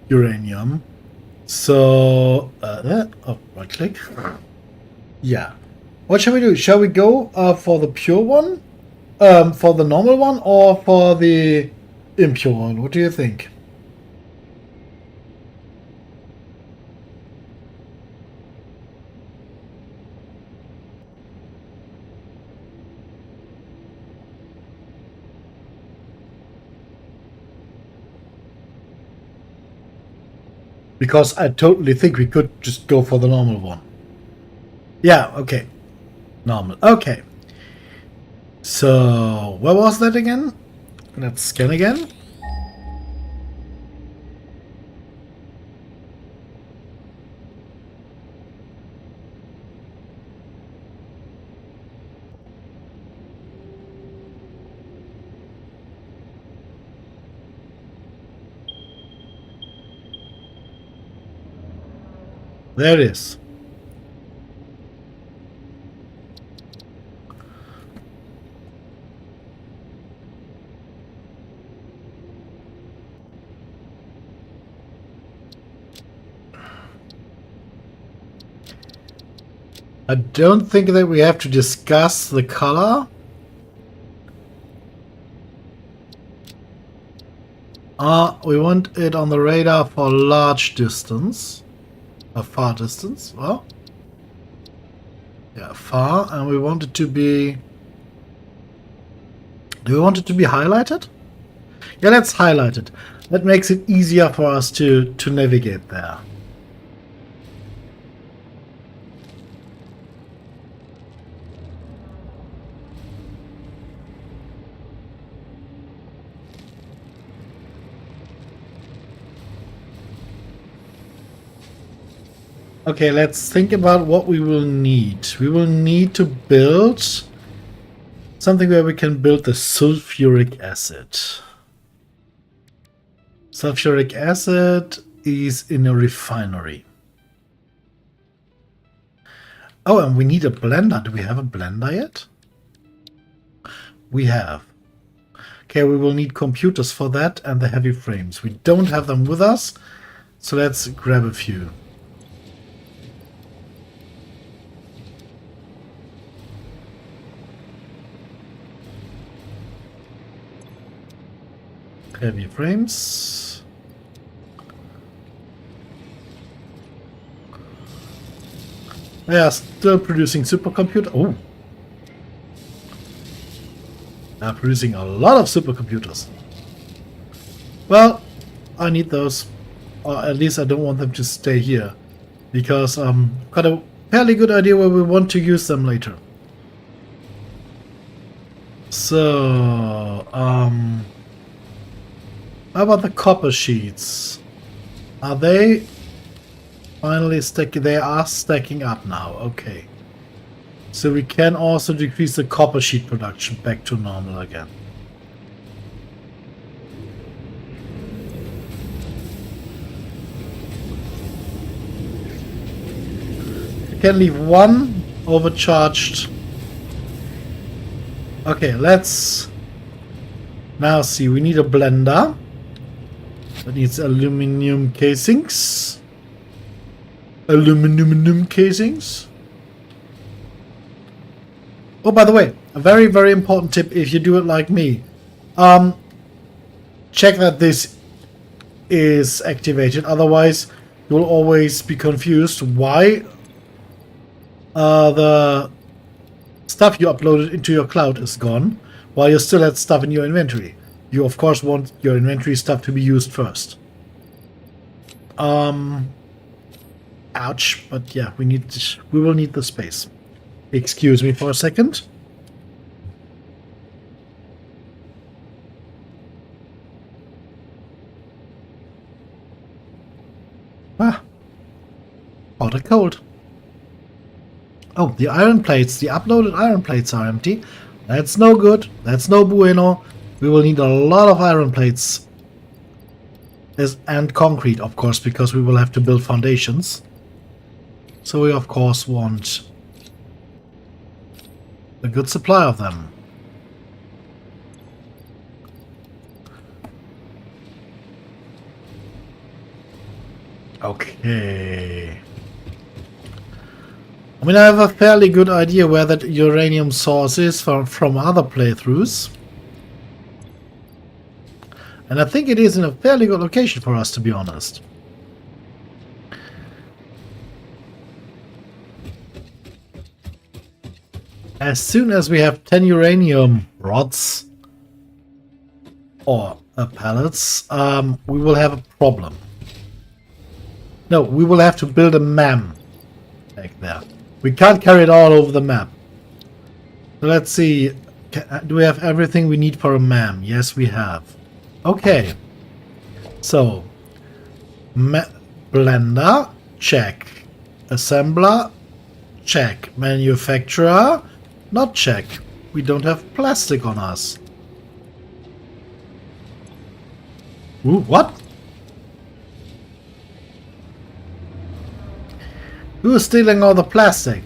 uranium. So, right click. Yeah. What shall we do? Shall we go for the pure one, for the normal one, or for the impure one? What do you think? Because I totally think we could just go for the normal one. Yeah, okay. Normal. Okay. So, where was that again? Let's scan again. There it is. I don't think that we have to discuss the color. We want it on the radar for large distance. A far distance. Well, yeah, far. And we want it to be... Do we want it to be highlighted? Yeah, let's highlight it. That makes it easier for us to navigate there. Okay, let's think about what we will need. We will need to build something where we can build the sulfuric acid. Sulfuric acid is in a refinery. Oh, and we need a blender. Do we have a blender yet? We have. Okay, we will need computers for that and the heavy frames. We don't have them with us, so let's grab a few. Heavy frames. They are still producing supercomputer. Oh, they are producing a lot of supercomputers. Well, I need those, or at least I don't want them to stay here, because got a fairly good idea where we want to use them later. So, how about the copper sheets? Are they finally stacking? They are stacking up now. Okay. So we can also decrease the copper sheet production back to normal again. We can leave one overcharged. Okay, let's now see. We need a blender. That needs aluminum casings. Aluminum casings. Oh, by the way, a very, very important tip if you do it like me. Check that this is activated. Otherwise, you will always be confused why the stuff you uploaded into your cloud is gone while you still had stuff in your inventory. You, of course, want your inventory stuff to be used first. Ouch, but yeah, we will need the space. Excuse me for a second. Ah, hot or cold. Oh, the iron plates, the uploaded iron plates are empty. That's no good. That's no bueno. We will need a lot of iron plates. And concrete, of course, because we will have to build foundations. So we, of course, want a good supply of them. Okay. I mean, I have a fairly good idea where that uranium source is from other playthroughs. And I think it is in a fairly good location for us, to be honest. As soon as we have 10 uranium rods or pellets, we will have a problem. No, we will have to build a MAM back there. We can't carry it all over the map. So let's see. Do we have everything we need for a MAM? Yes, we have. Okay. So, blender, check. Assembler, check. Manufacturer, not check. We don't have plastic on us. Ooh, what? Who is stealing all the plastic?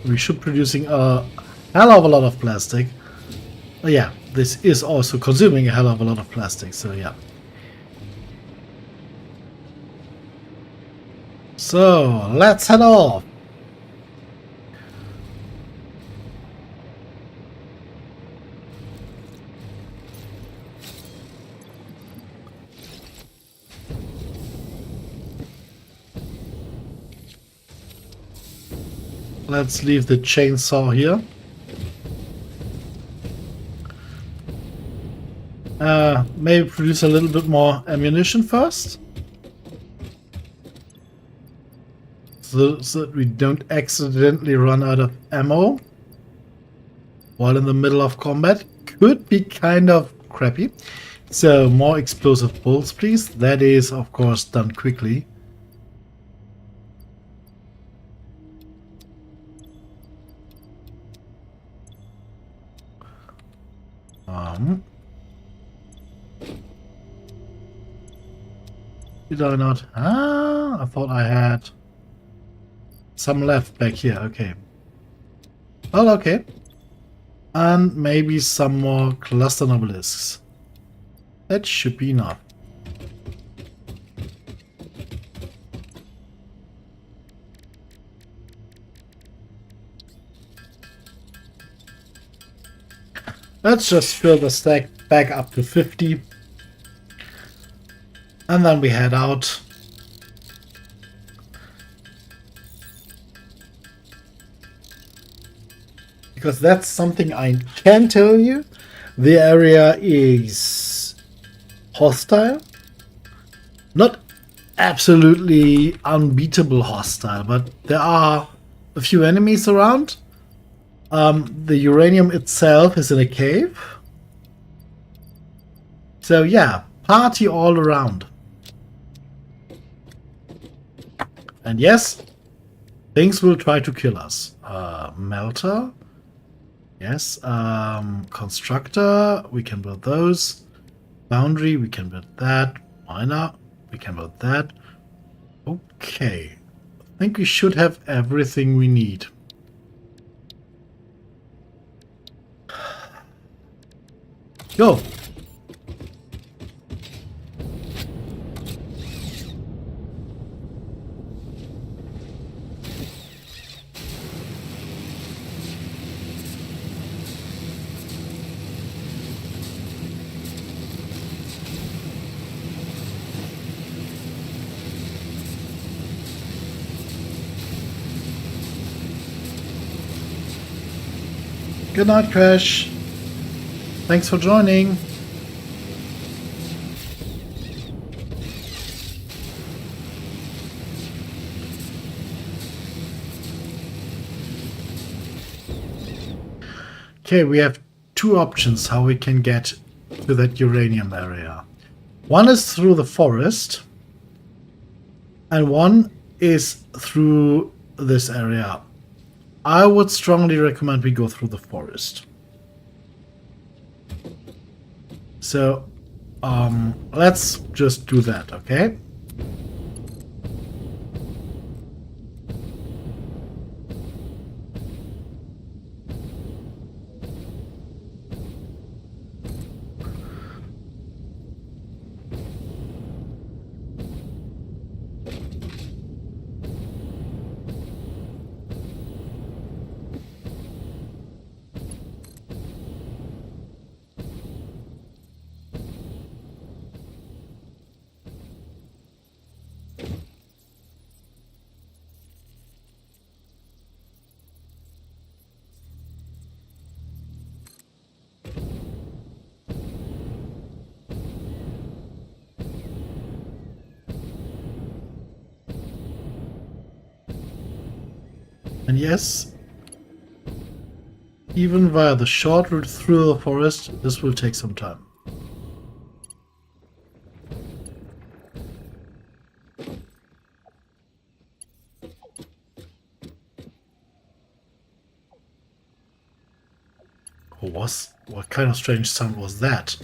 We should be producing a hell of a lot of plastic. Oh yeah, this is also consuming a hell of a lot of plastic, so yeah. So, let's head off. Let's leave the chainsaw here. Maybe produce a little bit more ammunition first. So that we don't accidentally run out of ammo while in the middle of combat. Could be kind of crappy. So more explosive bolts, please. That is, of course, done quickly. Did I not? Ah, I thought I had some left back here. Okay. Well, okay. And maybe some more cluster obelisks. That should be enough. Let's just fill the stack back up to 50. And then we head out. Because that's something I can tell you. The area is hostile. Not absolutely unbeatable hostile, but there are a few enemies around. The uranium itself is in a cave. So yeah, party all around. And yes, things will try to kill us. Melter. Yes. Constructor. We can build those. Boundary. We can build that. Miner. We can build that. Okay. I think we should have everything we need. Go. Good night, Crash. Thanks for joining. Okay, we have two options how we can get to that uranium area. One is through the forest, and one is through this area. I would strongly recommend we go through the forest. So, let's just do that, okay? And yes, even via the short route through the forest, this will take some time. What kind of strange sound was that?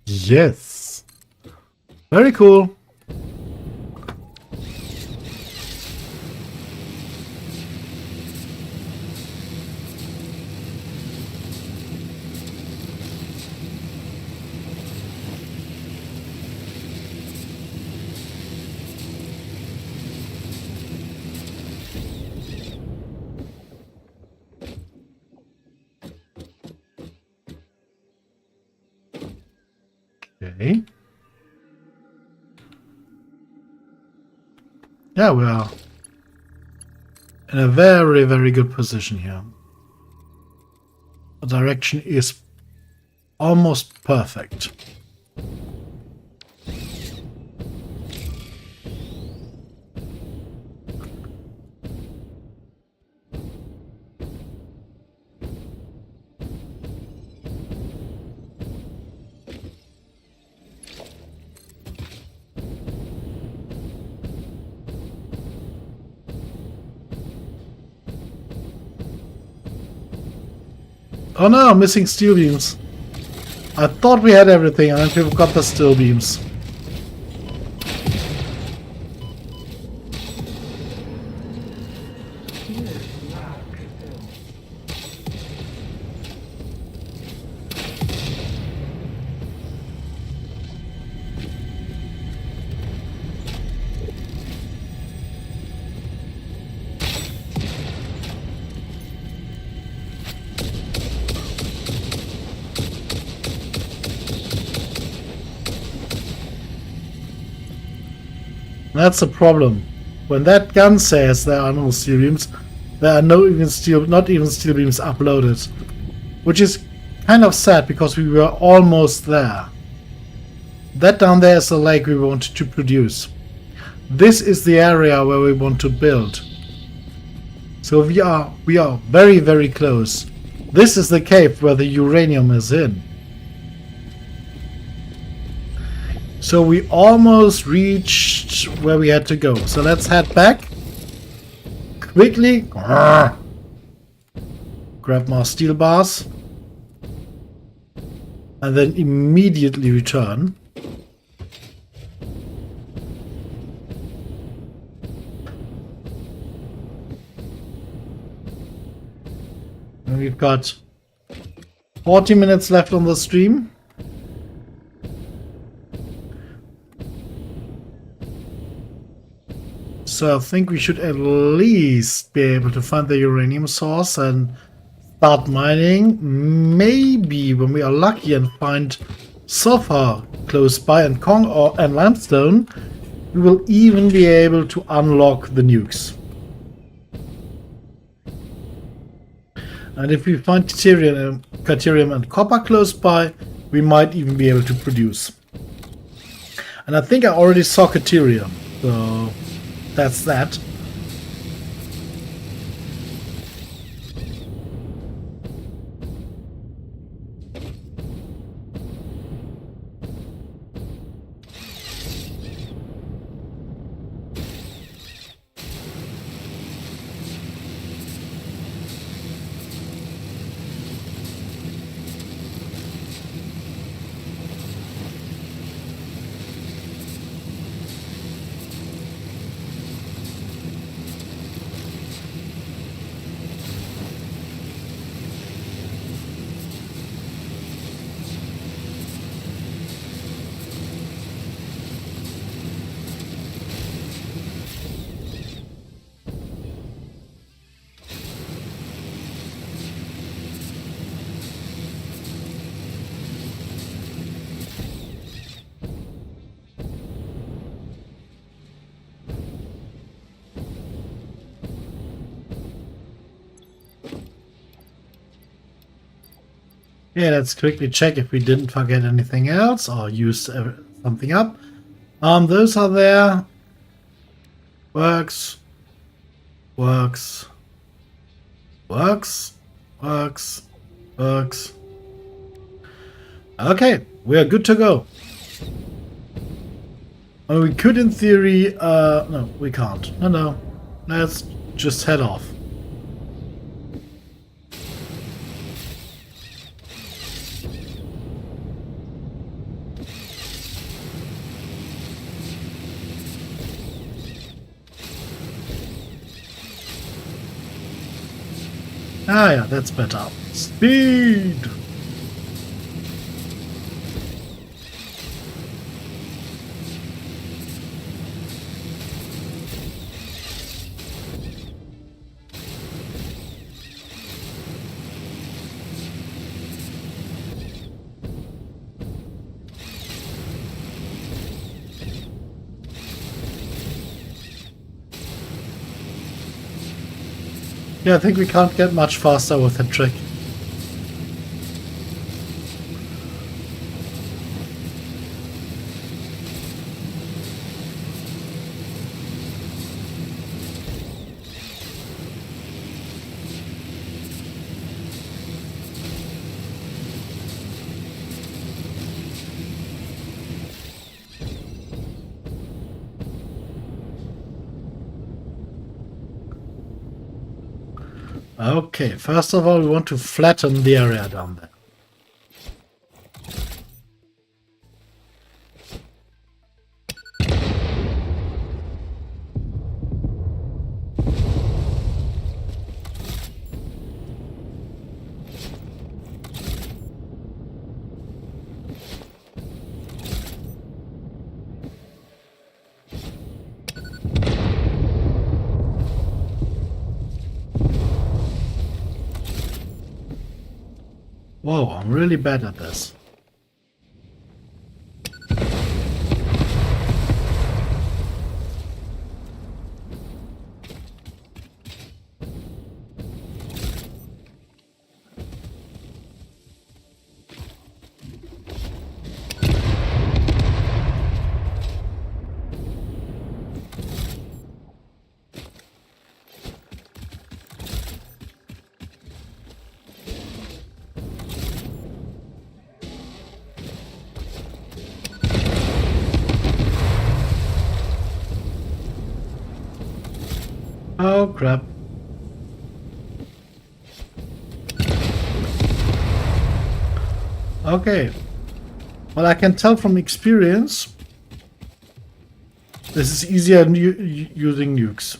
Yes. Very cool. Okay. Yeah, we are in a very, very good position here. The direction is almost perfect. Oh no, missing steel beams. I thought we had everything and then we've got the steel beams. That's the problem. When that gun says there are no steel beams, there are not even steel beams uploaded. Which is kind of sad because we were almost there. That down there is the lake we wanted to produce. This is the area where we want to build. So we are very, very close. This is the cave where the uranium is in. So we almost reached where we had to go. So let's head back. Quickly. Grab more steel bars. And then immediately return. And we've got 40 minutes left on the stream. So I think we should at least be able to find the uranium source and start mining. Maybe when we are lucky and find sulfur close by and and limestone, we will even be able to unlock the nukes. And if we find deuterium and copper close by, we might even be able to produce. And I think I already saw deuterium, so that's that. Yeah, let's quickly check if we didn't forget anything else or use something up. Those are there. Works. Works. Works. Works. Works. Okay, we are good to go. We could in theory, no, we can't. No. Let's just head off. Ah, yeah, that's better. Speed! Yeah, I think we can't get much faster with that trick. Okay, first of all, we want to flatten the area down there. Whoa, I'm really bad at this. Oh crap. Okay. Well, I can tell from experience this is easier than using nukes.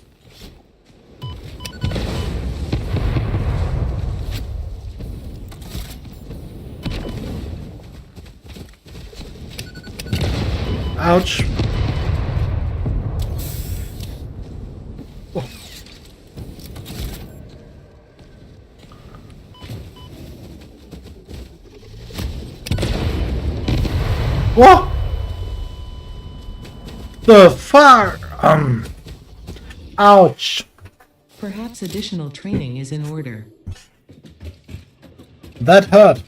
Ouch. Oh. What? The fuck? Ouch. Perhaps additional training is in order. That hurt.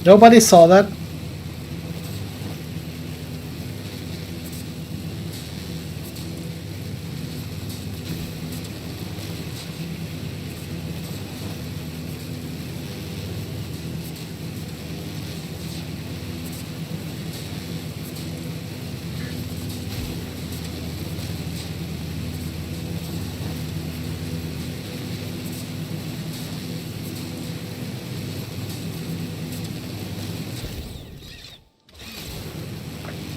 Nobody saw that.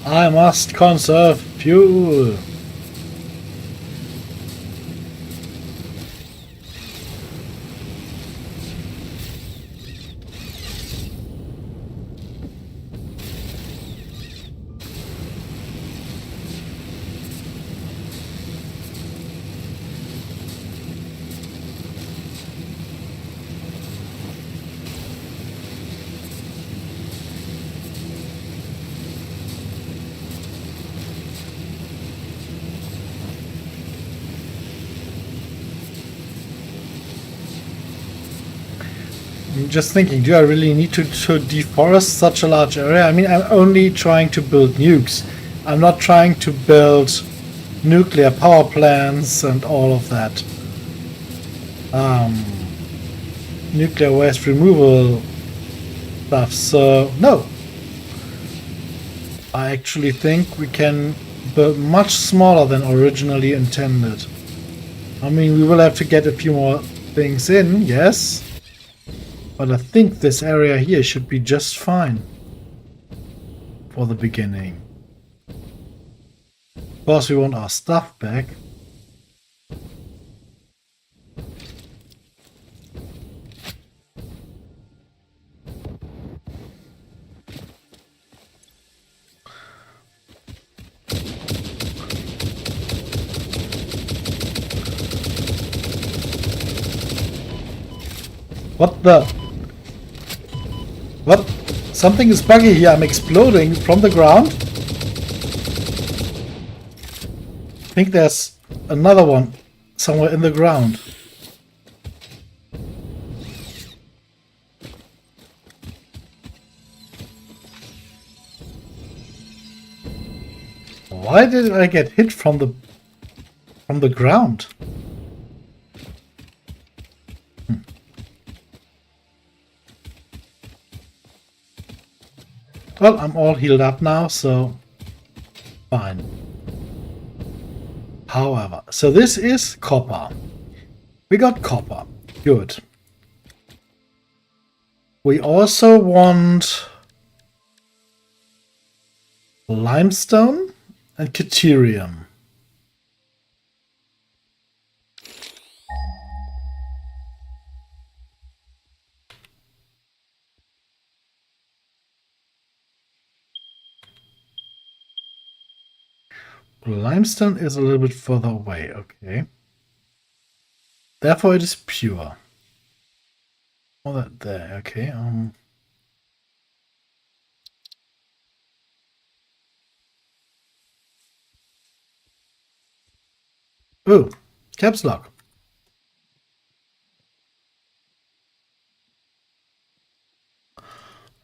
I must conserve fuel. I'm just thinking, do I really need to deforest such a large area? I mean, I'm only trying to build nukes. I'm not trying to build nuclear power plants and all of that. Nuclear waste removal stuff. So, no. I actually think we can build much smaller than originally intended. I mean, we will have to get a few more things in, yes. But I think this area here should be just fine for the beginning. Of course, we want our stuff back. What the? What? Something is buggy here. I'm exploding from the ground. I think there's another one somewhere in the ground. Why did I get hit from the ground? Well, I'm all healed up now, so fine. However, so this is copper. We got copper. Good. We also want limestone and caterium. Limestone is a little bit further away, okay. Therefore it is pure. Oh, that there, okay. Oh, caps lock.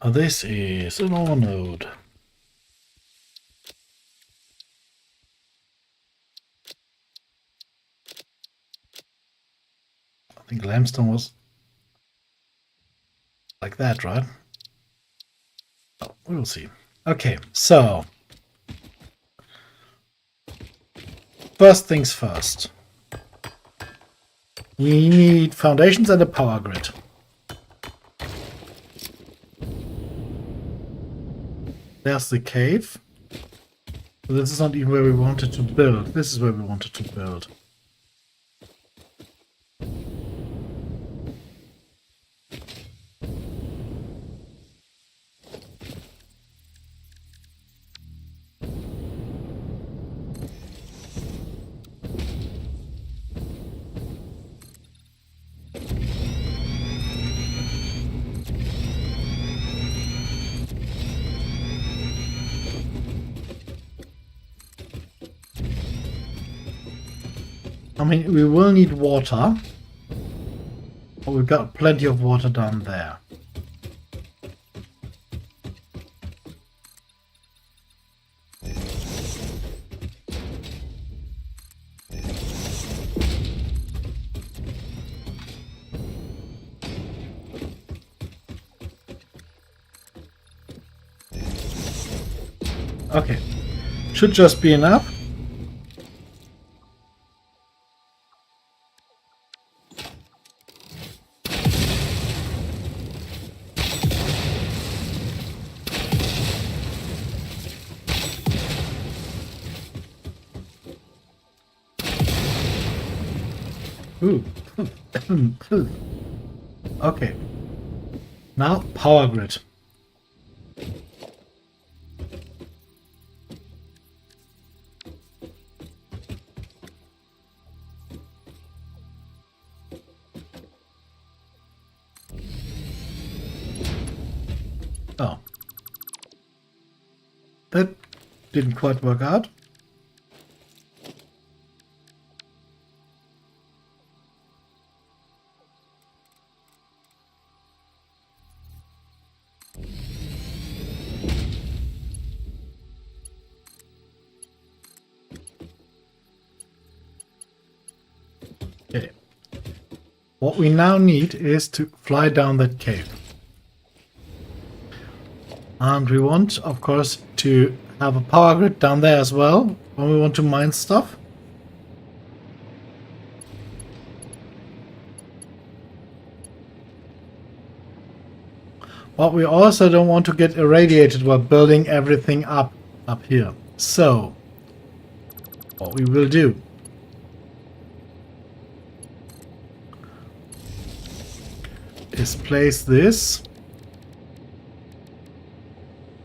This is an ore node. I think limestone was like that, right? Oh, we'll see. Okay, so first things first. We need foundations and a power grid. There's the cave. But this is not even where we wanted to build. This is where we wanted to build. I mean, we will need water. But we've got plenty of water down there. Okay. Should just be enough. Ooh. Okay. Now, power grid. Oh. That didn't quite work out. Okay. What we now need is to fly down that cave. And we want, of course, to have a power grid down there as well when we want to mine stuff. But we also don't want to get irradiated while building everything up here. So, what we will do is place this.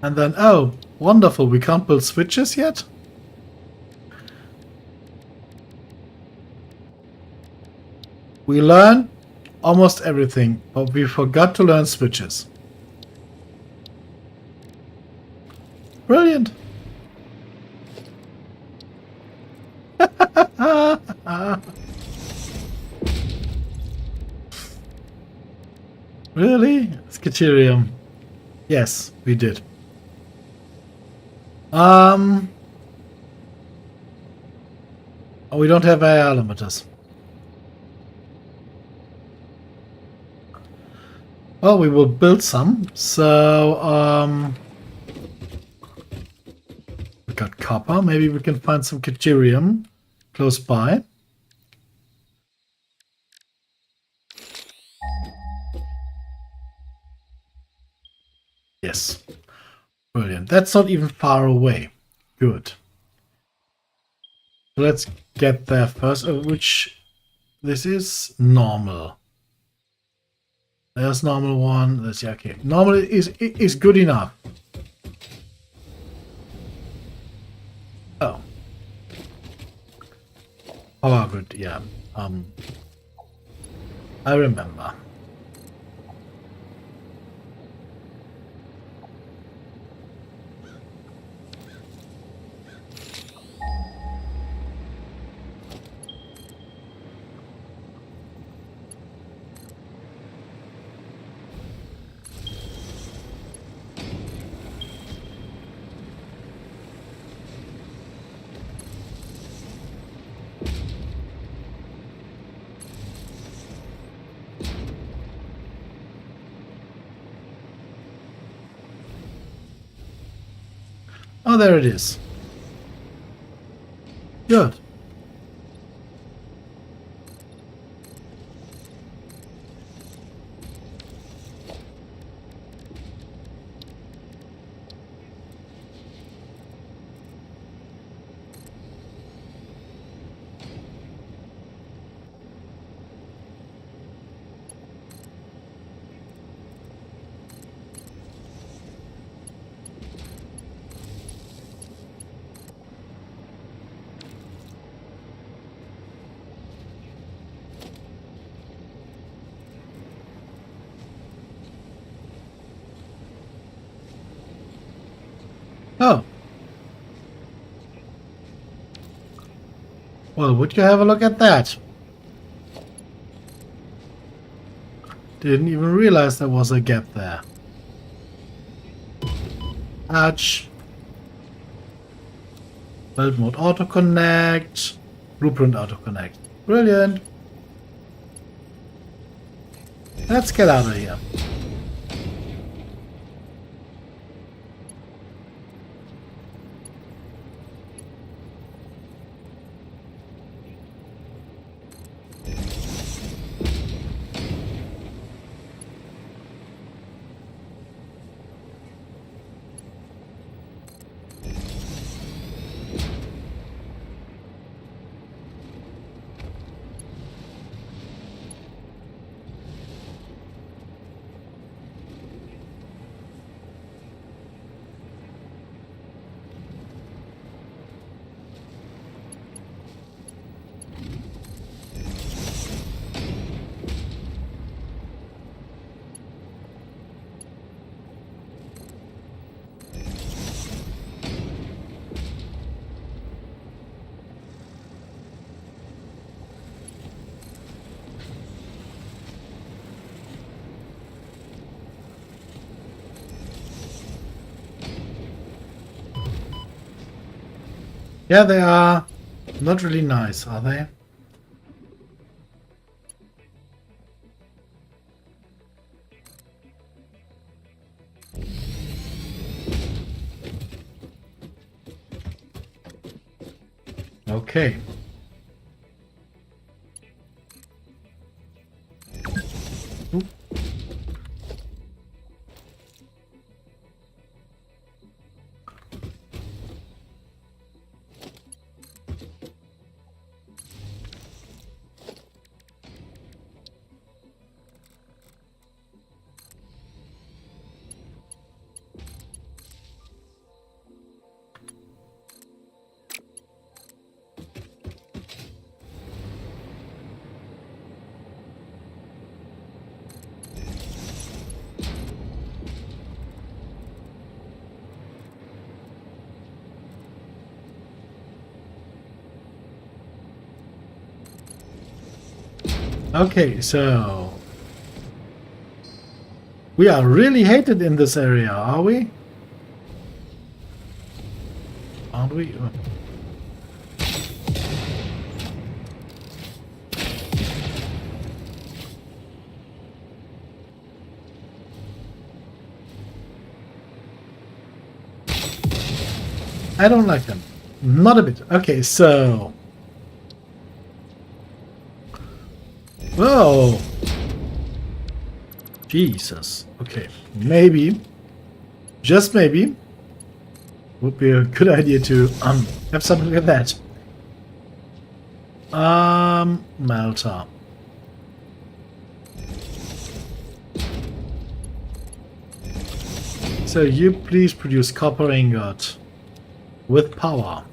And then, oh, wonderful, we can't build switches yet? We learned almost everything, but we forgot to learn switches. Brilliant. Really? Skaterium. Yes, we did. Oh, we don't have air elevators. Well, we will build some. So, copper. Maybe we can find some deuterium close by. Yes. Brilliant. That's not even far away. Good. Let's get there first. Which this is normal. There's normal one. Let's see. Okay. Normal is good enough. Oh. Power grid, yeah. I remember. Oh, there it is. Good. Oh. Well, would you have a look at that? Didn't even realize there was a gap there. Ouch. Build mode auto connect. Blueprint auto connect. Brilliant. Let's get out of here. Yeah, they are not really nice, are they? Okay. Oop. Okay, so we are really hated in this area, are we? Aren't we? I don't like them. Not a bit. Okay, so... Whoa! Jesus. Okay, maybe, just maybe, would be a good idea to have something like that. Melter. So you please produce copper ingot with power.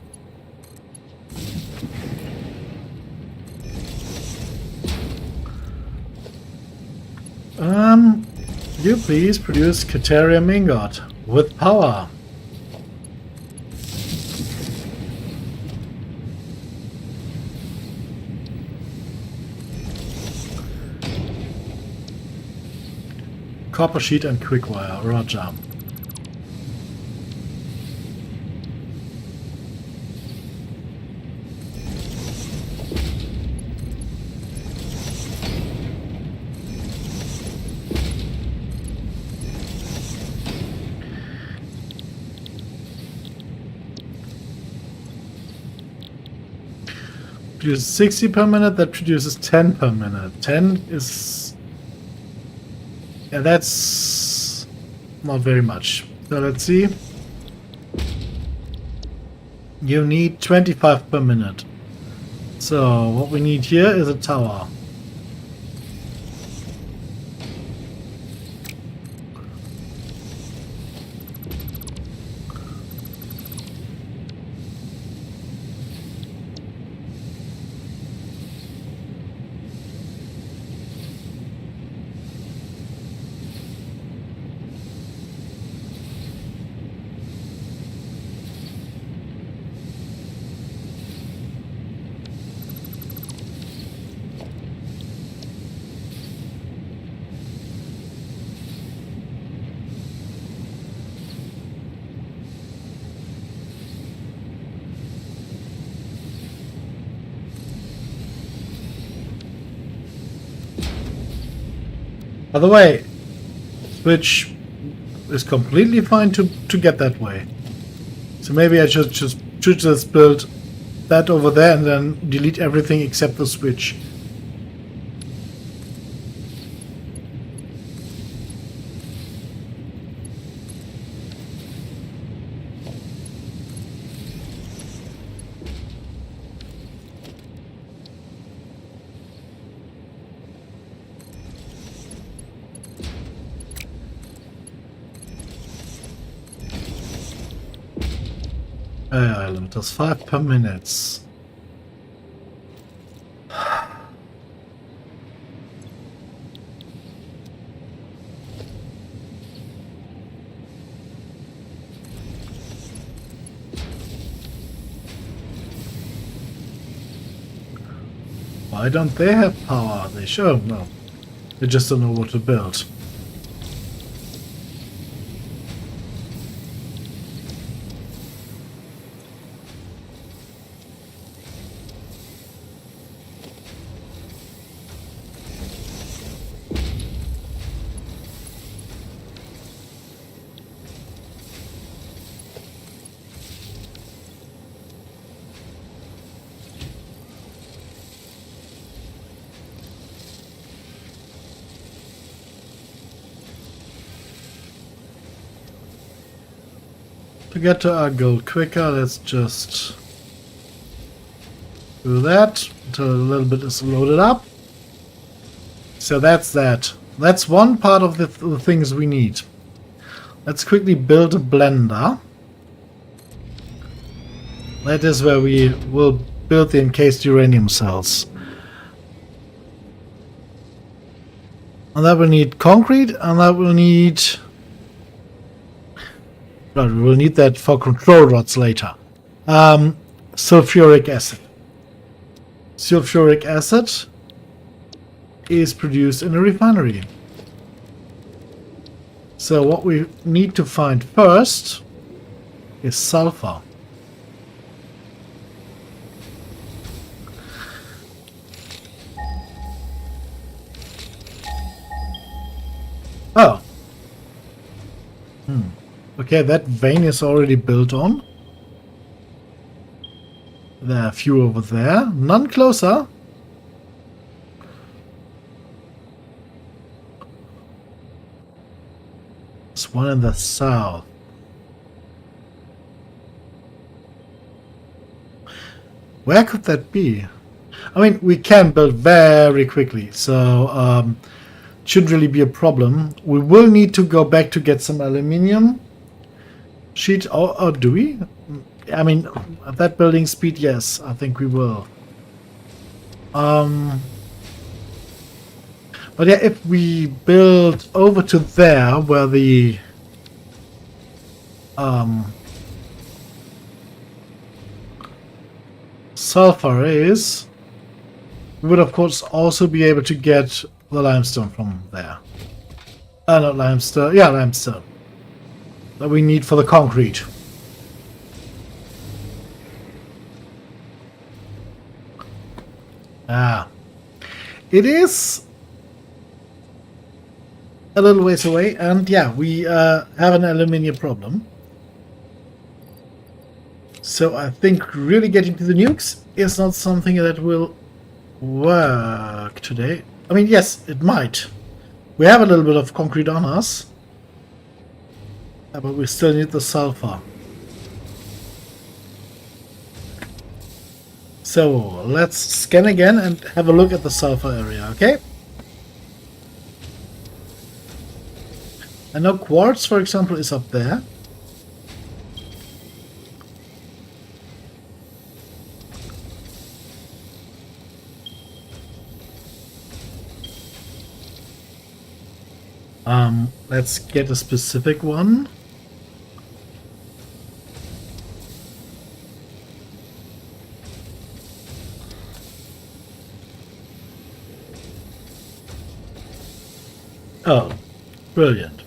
You please produce Caterium ingot with power. Copper sheet and quickwire, roger. Produces 60 per minute, that produces 10 per minute. 10 is... yeah, that's not very much. So let's see. You need 25 per minute. So what we need here is a tower. By the way, switch is completely fine to get that way. So maybe I should just build that over there and then delete everything except the switch. Island does 5 per minute. Why don't they have power? They should. No. They just don't know what to build. To get to our goal quicker, let's just do that until a little bit is loaded up. So that's that. That's one part of the things we need. Let's quickly build a blender. That is where we will build the encased uranium cells. And that will need concrete, and that will need... well, we will need that for control rods later. Sulfuric acid. Sulfuric acid is produced in a refinery. So what we need to find first is sulfur. Oh. Okay, that vein is already built on. There are a few over there. None closer. There's one in the south. Where could that be? I mean, we can build very quickly, so shouldn't really be a problem. We will need to go back to get some aluminium sheet. Oh, do we? I mean, at that building speed, yes, I think we will. But yeah, if we build over to there, where the sulfur is, we would of course also be able to get the limestone from there. Not limestone, yeah, limestone. That we need for the concrete. It is a little ways away, and yeah, we have an aluminium problem. So I think really getting to the nukes is not something that will work today. I mean, yes, it might. We have a little bit of concrete on us, but we still need the sulfur. So let's scan again and have a look at the sulfur area, okay? I know quartz, for example, is up there. Let's get a specific one. Oh, brilliant.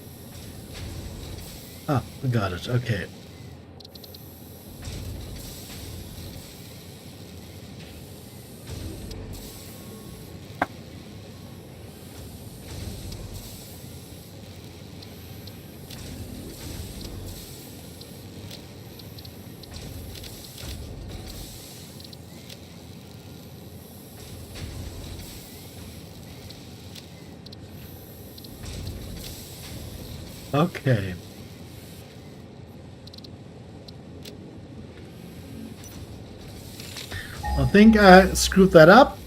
Ah, I got it. Okay. Okay. I think I screwed that up.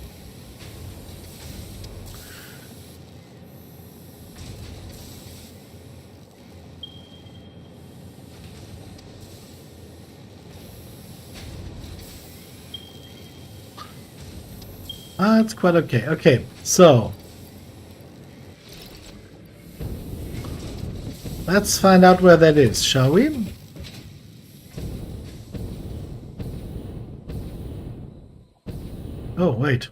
It's quite okay. Okay, so let's find out where that is, shall we? Oh, wait.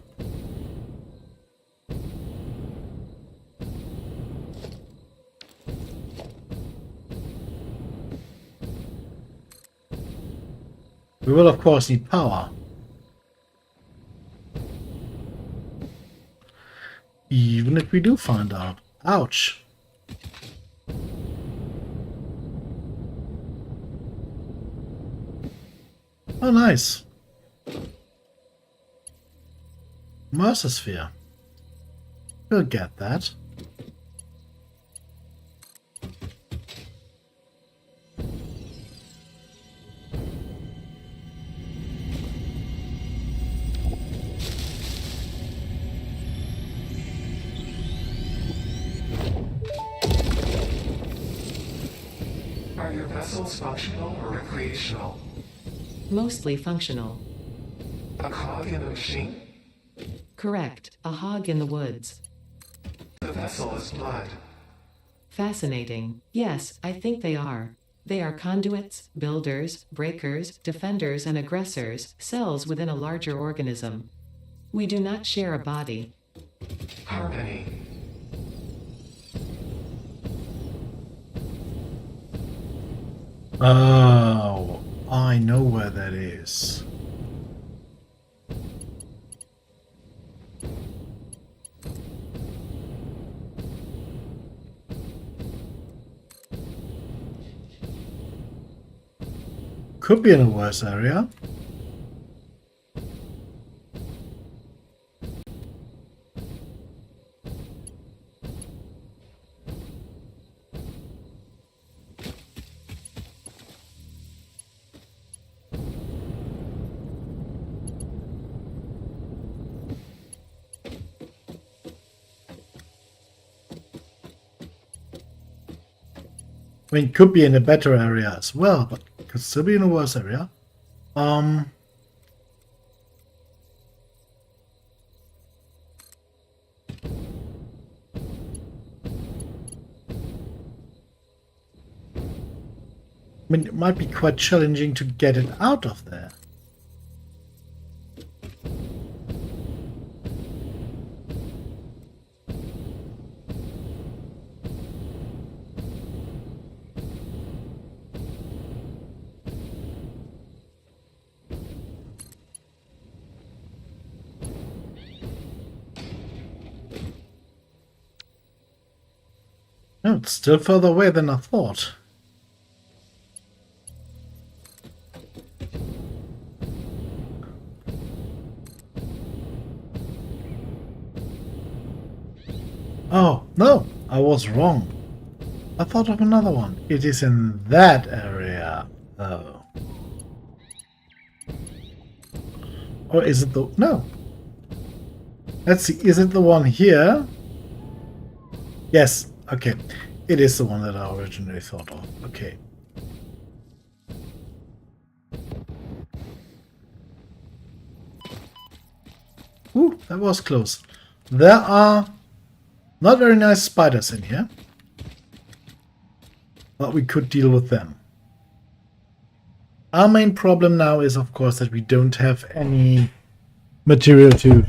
We will, of course, need power. Even if we do find out. Ouch. Oh, nice. Mercer. We'll get that. Are your vessels functional or recreational? Mostly functional. A cog in the machine? Correct, a hog in the woods. The vessel is blood. Fascinating. Yes, I think they are. They are conduits, builders, breakers, defenders, and aggressors, cells within a larger organism. We do not share a body. Harmony. Oh, I know where that is. Could be in a worse area. I mean, could be in a better area as well, but could still be in a worse area. I mean, it might be quite challenging to get it out of there. No, it's still further away than I thought. Oh, no, I was wrong. I thought of another one. It is in that area. Oh. Or is it the... No. Let's see. Is it the one here? Yes. Okay. It is the one that I originally thought of. Okay. Ooh, that was close. There are not very nice spiders in here, but we could deal with them. Our main problem now is, of course, that we don't have any material to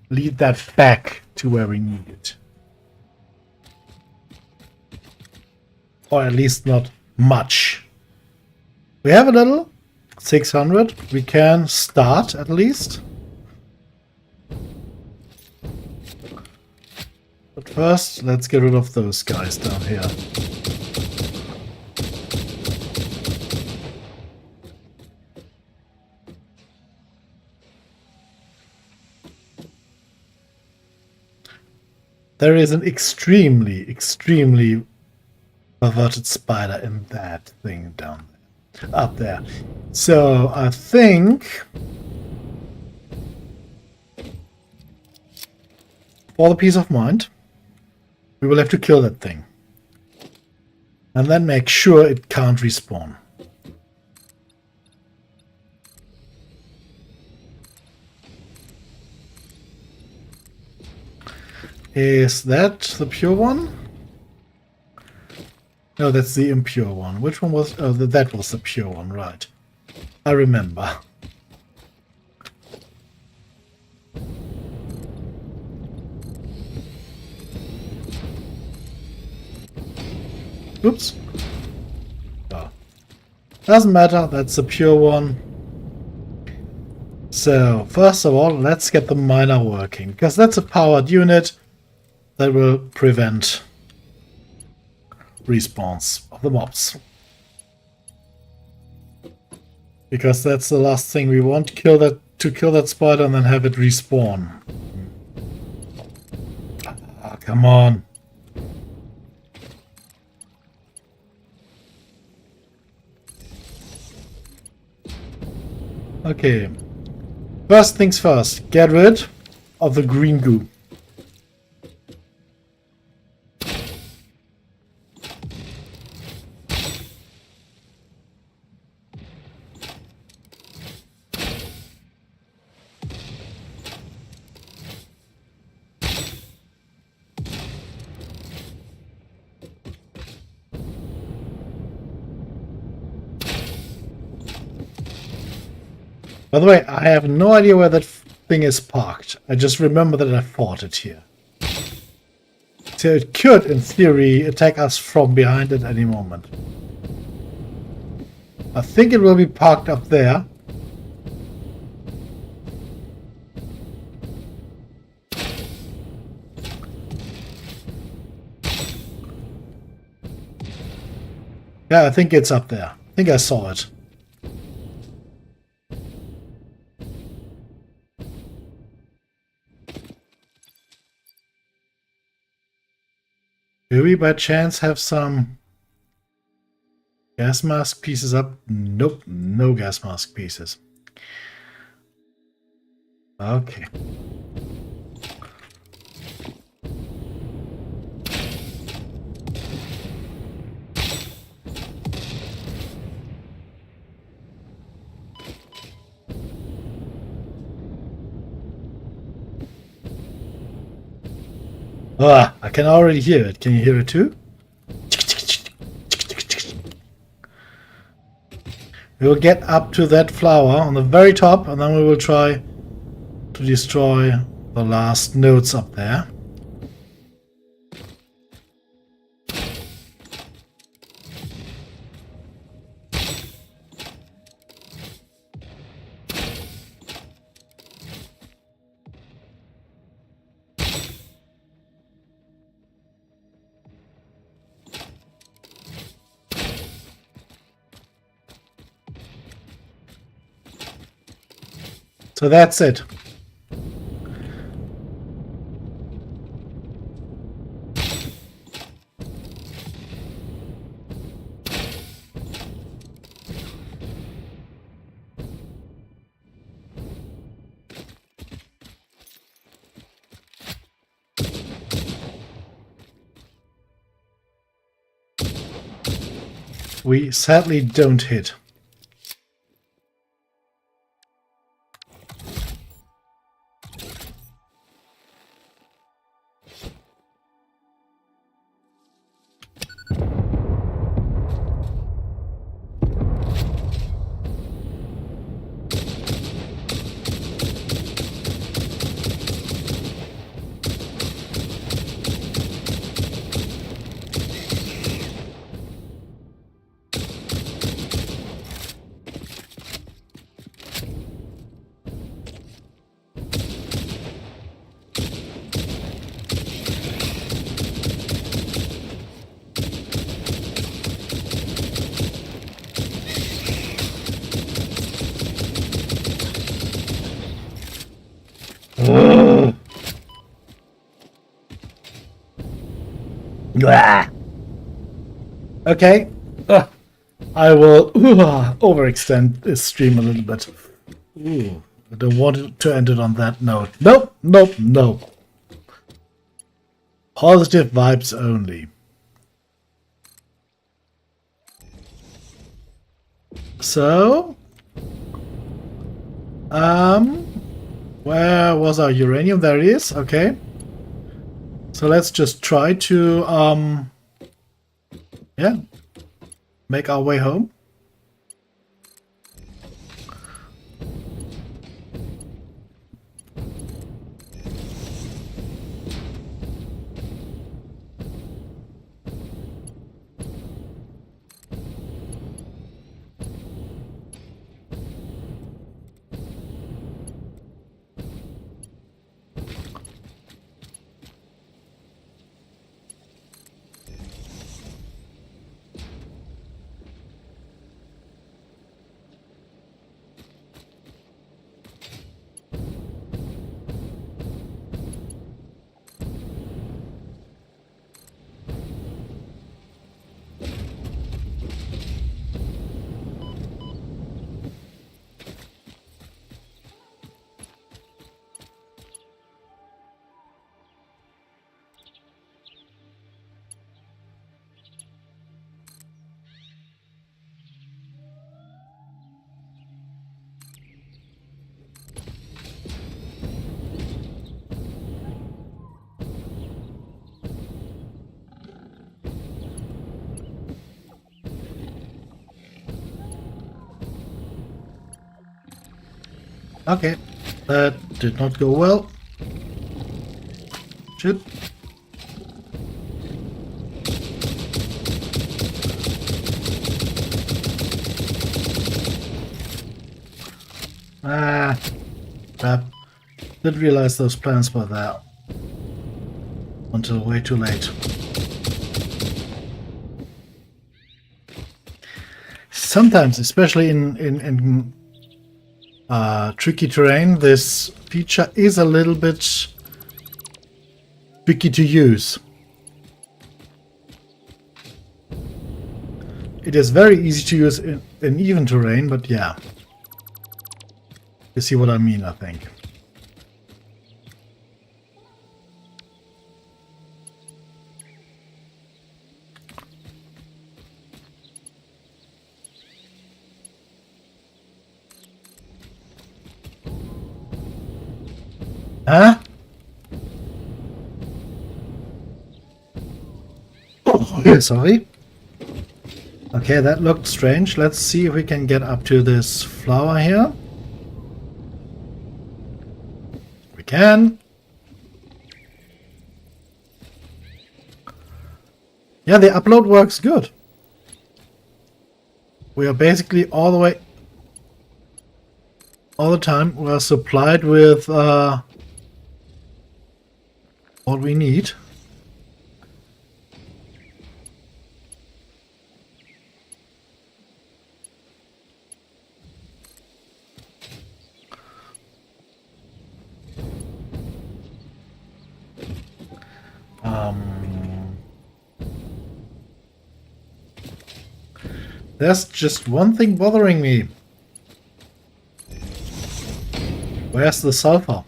lead that back to where we need it. Or at least not much. We have a little, 600. We can start at least. But first, let's get rid of those guys down here. There is an extremely, extremely perverted spider in that thing down there, up there. So I think for the peace of mind, we will have to kill that thing. And then make sure it can't respawn. Is that the pure one? No, that's the impure one. Which one was... Oh, that was the pure one, right. I remember. Oops. Oh. Doesn't matter, that's the pure one. So, first of all, let's get the miner working, because that's a powered unit that will prevent respawns of the mobs. Because that's the last thing we want, to kill that spider and then have it respawn. Ah, come on. Okay. First things first, get rid of the green goo. By the way, I have no idea where that thing is parked. I just remember that I fought it here. So it could, in theory, attack us from behind at any moment. I think it will be parked up there. Yeah, I think it's up there. I think I saw it. Do we by chance have some gas mask pieces up? Nope, no gas mask pieces. Okay. Ah, I can already hear it. Can you hear it too? We will get up to that flower on the very top, and then we will try to destroy the last nodes up there. So that's it. We sadly don't hit. Okay. I will overextend this stream a little bit. Ooh, I don't want it to end it on that note. Nope, nope, nope. Positive vibes only. So, where was our uranium? There it is. Okay. So let's just try to, yeah, make our way home. Okay, that did not go well. Shit. Ah, crap. Didn't realize those plans were there until way too late. Sometimes, especially in tricky terrain, this feature is a little bit tricky to use. It is very easy to use in even terrain, but yeah. You see what I mean, I think. Huh? Sorry. Okay, that looked strange. Let's see if we can get up to this flower here. We can. Yeah, the upload works good. We are basically all the time we are supplied with what we need. There's just one thing bothering me. Where's the sulfur?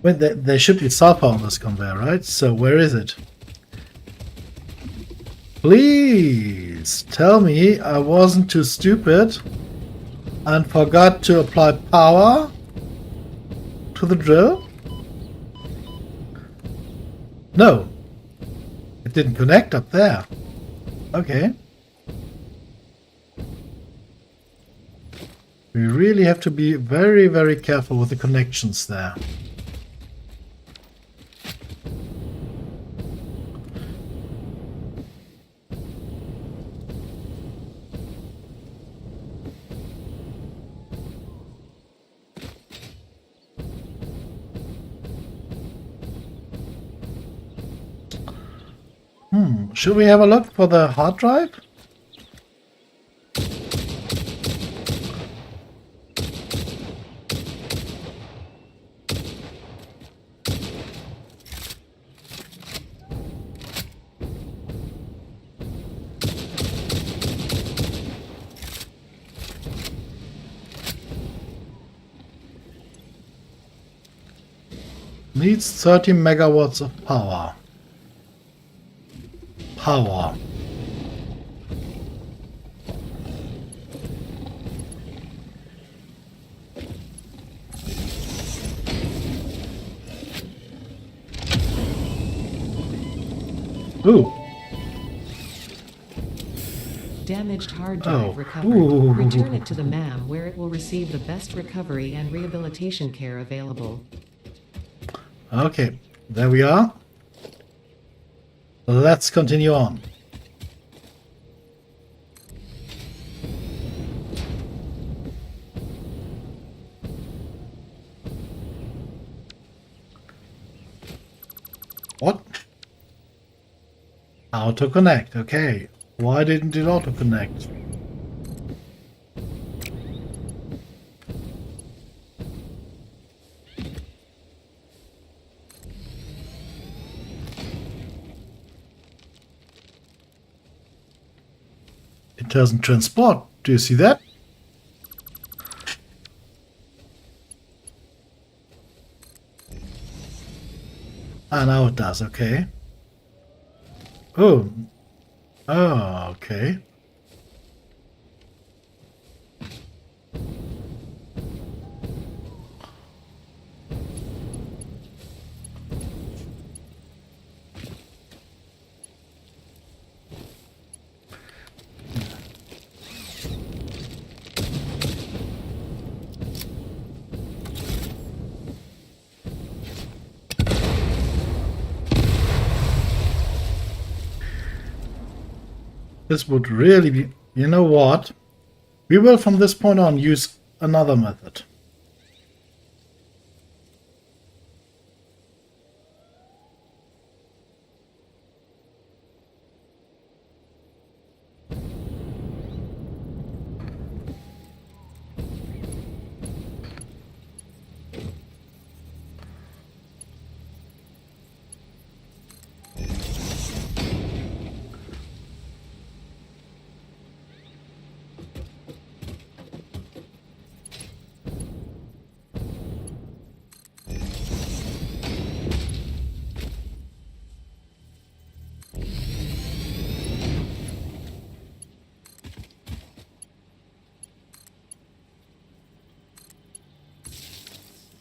Wait, there should be sulfur on this conveyor, right? So where is it? Please tell me I wasn't too stupid and forgot to apply power to the drill? No. It didn't connect up there. Okay. We really have to be very, very careful with the connections there. Should we have a look for the hard drive? Needs 30 megawatts of power. Ooh. Damaged hard drive recovered. Ooh. Return it to the MAM where it will receive the best recovery and rehabilitation care available. Okay, there we are. Let's continue on. What? Auto connect, okay. Why didn't it auto connect? It doesn't transport. Do you see that? Ah, now it does, okay. Oh. Oh, okay. This would really be... You know what? We will from this point on use another method.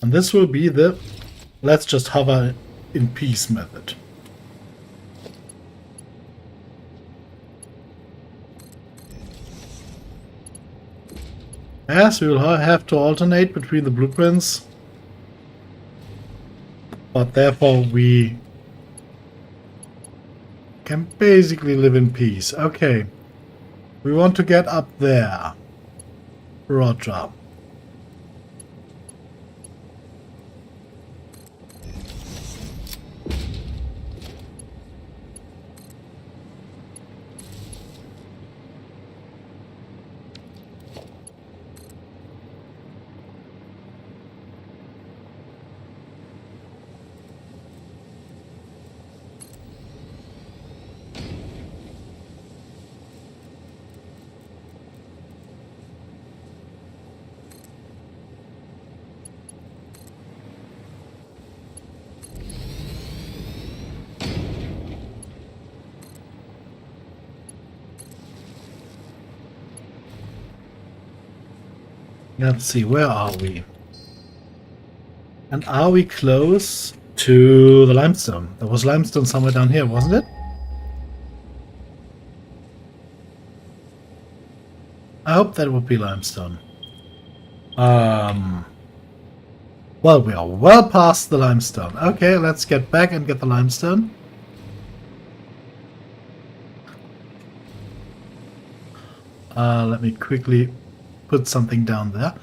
And this will be the let's just hover in peace method. Yes, we will have to alternate between the blueprints. But therefore we can basically live in peace. Okay. We want to get up there. Roger. Let's see, where are we? And are we close to the limestone? There was limestone somewhere down here, wasn't it? I hope that would be limestone. Well, we are well past the limestone. Okay, let's get back and get the limestone. Let me quickly put something down there.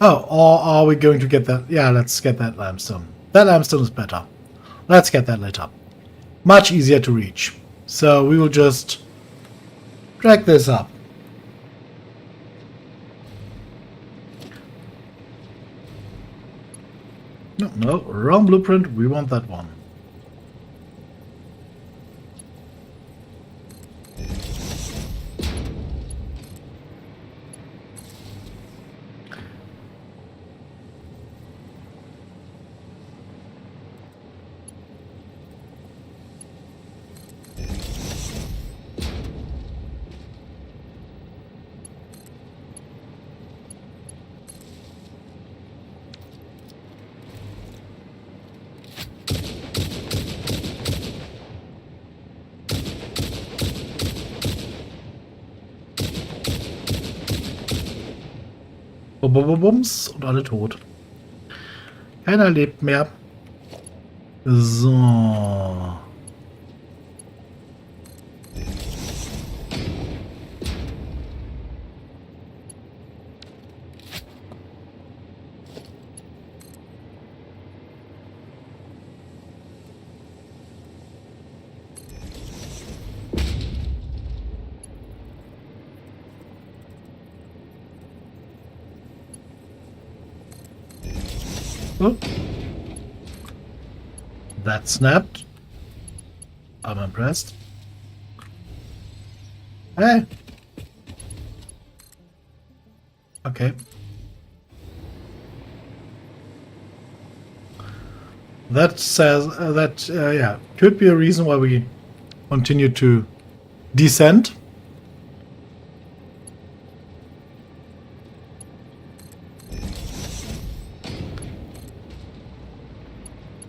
Oh, or are we going to get that? Yeah, let's get that limestone. That limestone is better. Let's get that lit up. Much easier to reach. So we will just drag this up. No, wrong blueprint. We want that one. Bums und alle tot. Keiner lebt mehr. So. Oh. That snapped. I'm impressed. Hey. Okay. That says yeah, could be a reason why we continue to descend.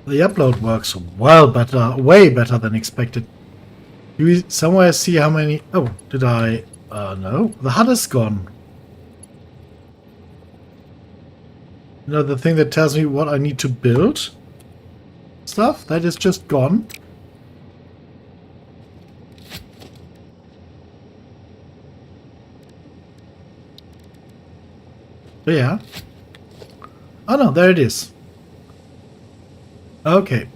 The upload works well better, way better than expected. Do we somewhere see how many? Oh, did I? No, the HUD is gone. You know, the thing that tells me what I need to build stuff, that is just gone. Yeah. Oh no, there it is. Okay.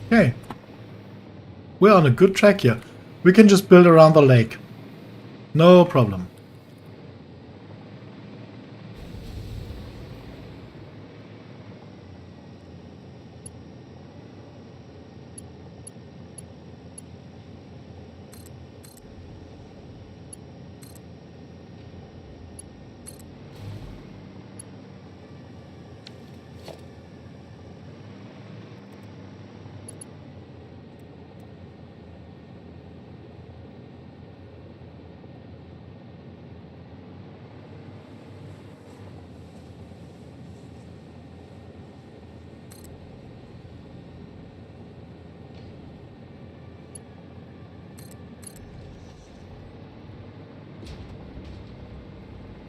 Okay. We're on a good track here. We can just build around the lake. No problem.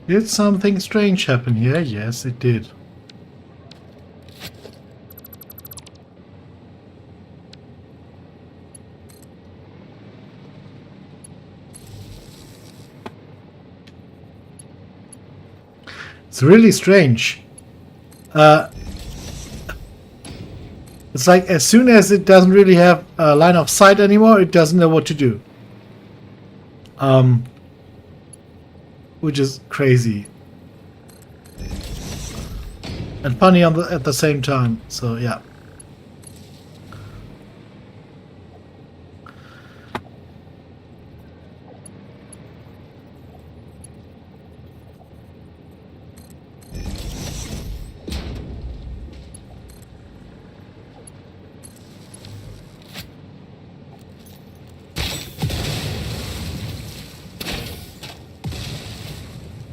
Did something strange happen here? Yes, it did. It's really strange. It's like as soon as it doesn't really have a line of sight anymore, it doesn't know what to do. Which is crazy. And funny at the same time. So yeah.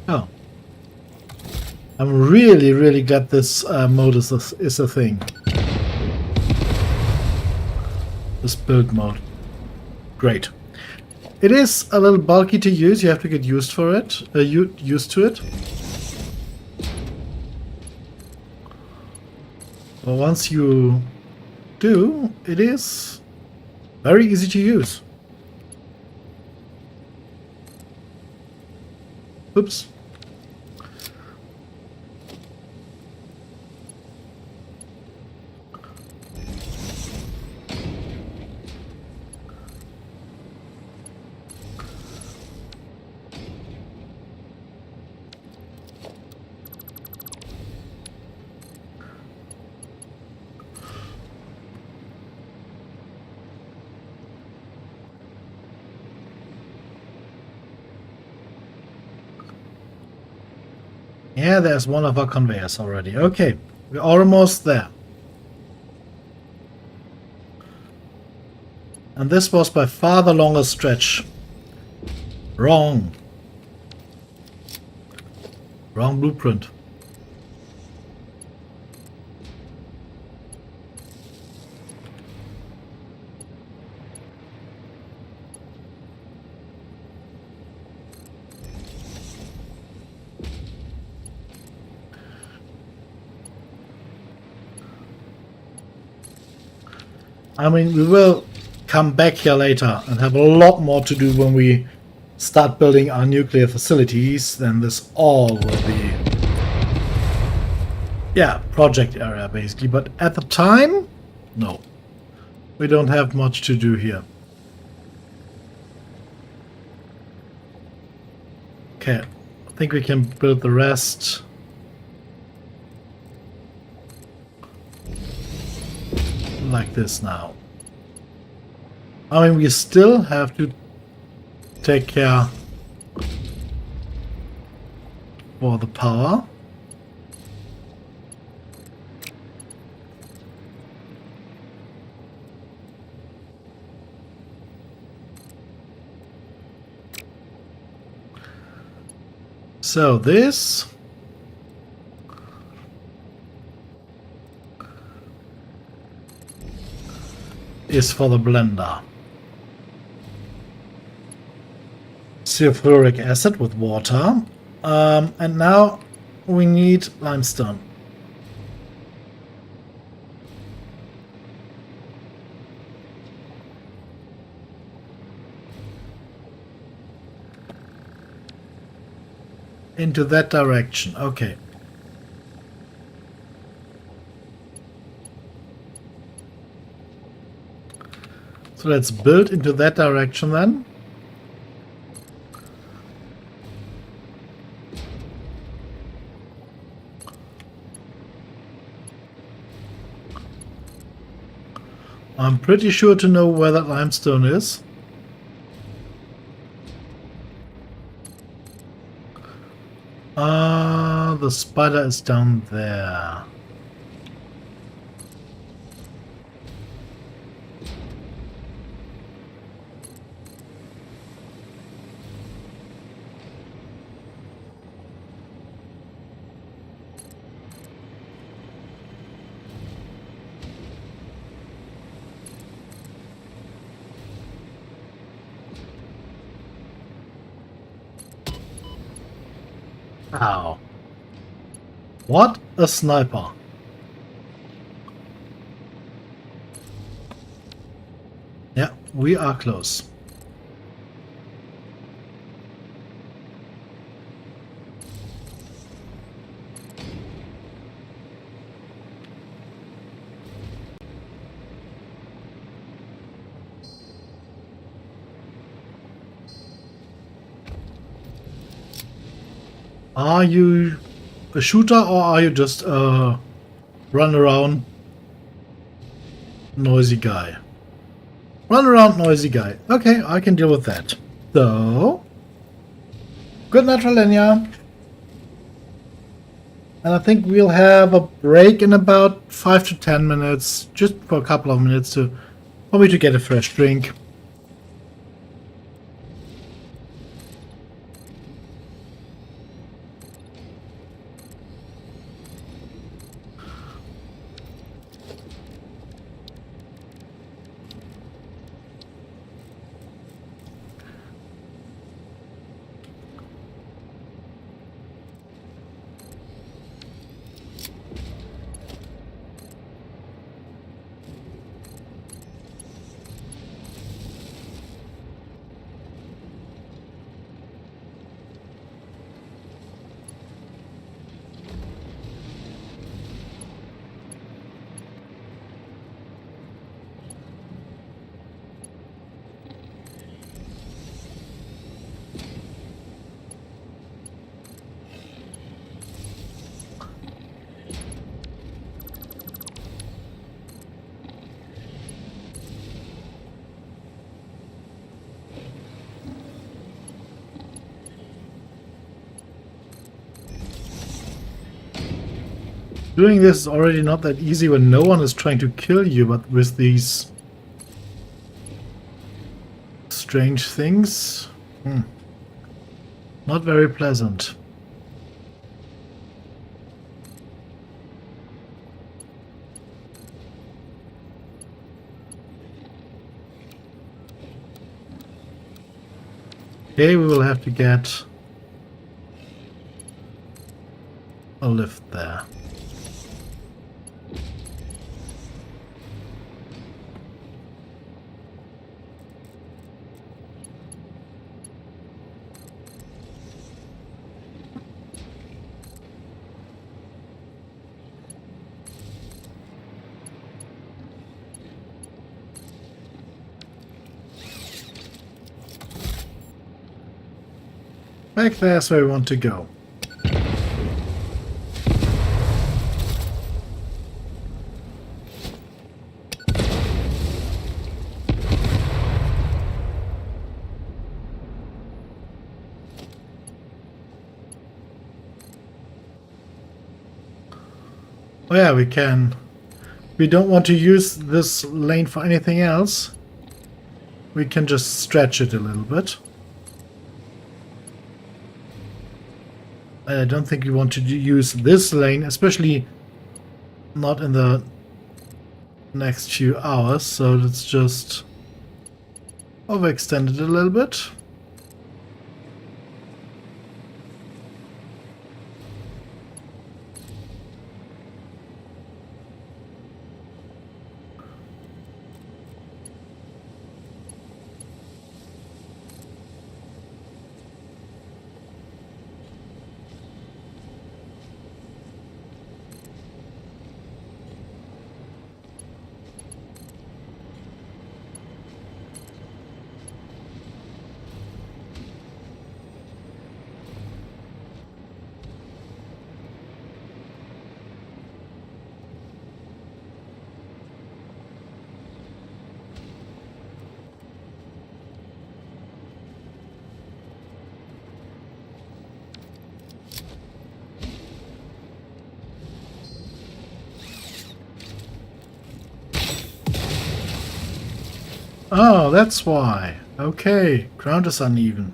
Oh. I'm really glad this mode is a thing. This build mode. Great. It is a little bulky to use. You have to get used for it. Used to it. But once you do, it is very easy to use. Oops. Yeah, there's one of our conveyors already. Okay, we're almost there. And this was by far the longest stretch. Wrong. Wrong blueprint. I mean, we will come back here later and have a lot more to do when we start building our nuclear facilities. Then this all will be, yeah, project area basically. But at the time, no, we don't have much to do here. Okay, I think we can build the rest. Like this now. I mean, we still have to take care for the power. So this is for the blender. Sulfuric acid with water. And now we need limestone. Into that direction. Okay. So let's build into that direction then. I'm pretty sure to know where that limestone is. The spider is down there. Ow. What a sniper. Yeah, we are close. Are you a shooter or are you just a run around noisy guy? Run around noisy guy. Okay, I can deal with that. So, good night, Trelenia. And I think we'll have a break in about 5 to 10 minutes, just for a couple of minutes for me to get a fresh drink. Doing this is already not that easy when no one is trying to kill you, but with these strange things, not very pleasant. Okay, we will have to get a lift there. Back there's where we want to go. Oh yeah, we can. We don't want to use this lane for anything else. We can just stretch it a little bit. I don't think we want to use this lane, especially not in the next few hours, so let's just overextend it a little bit. Oh, that's why. Okay, ground is uneven.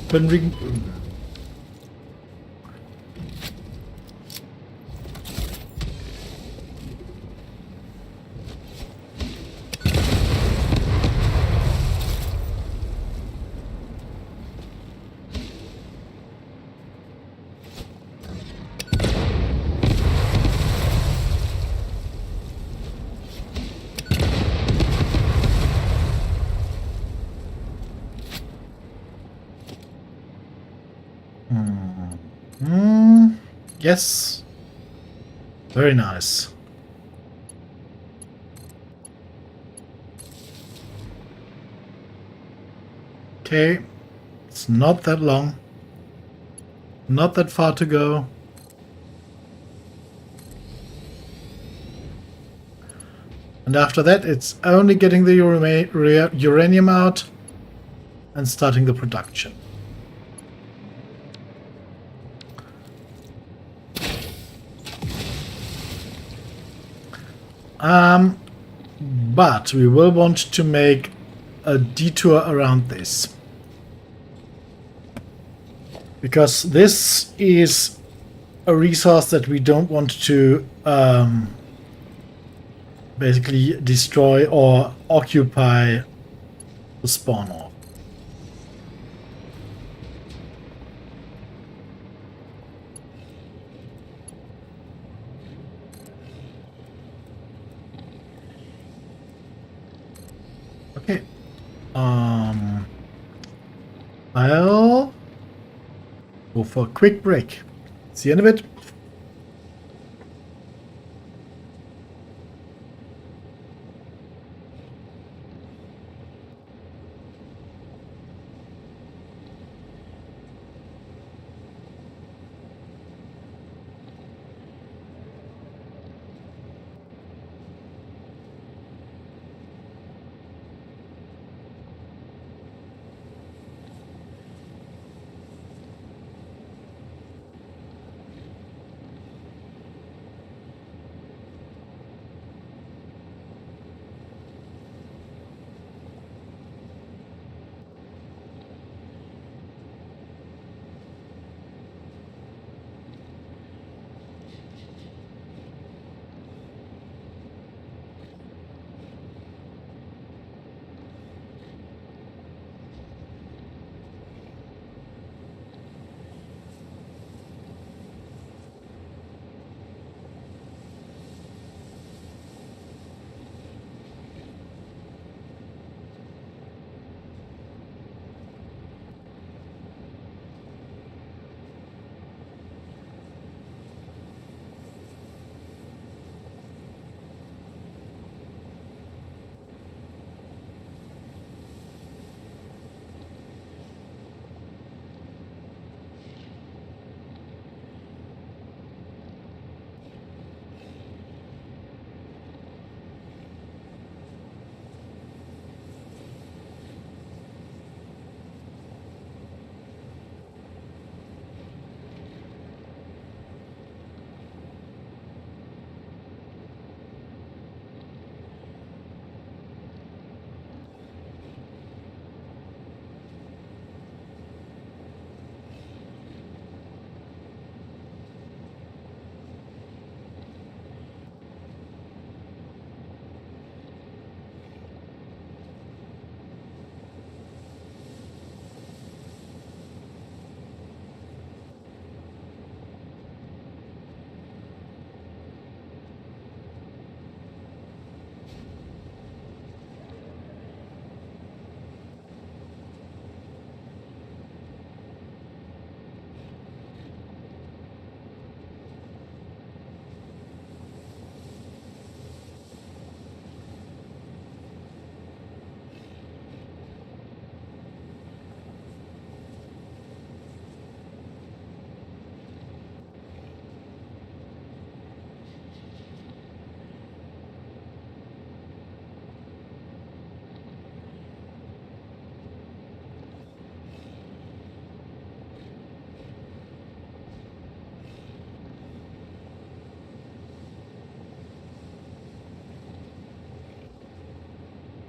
When we... Yes. Very nice. Okay. It's not that long. Not that far to go. And after that, it's only getting the uranium out and starting the production. But we will want to make a detour around this. Because this is a resource that we don't want to basically destroy or occupy the spawn of. Okay. I'll go for a quick break. See you in a bit.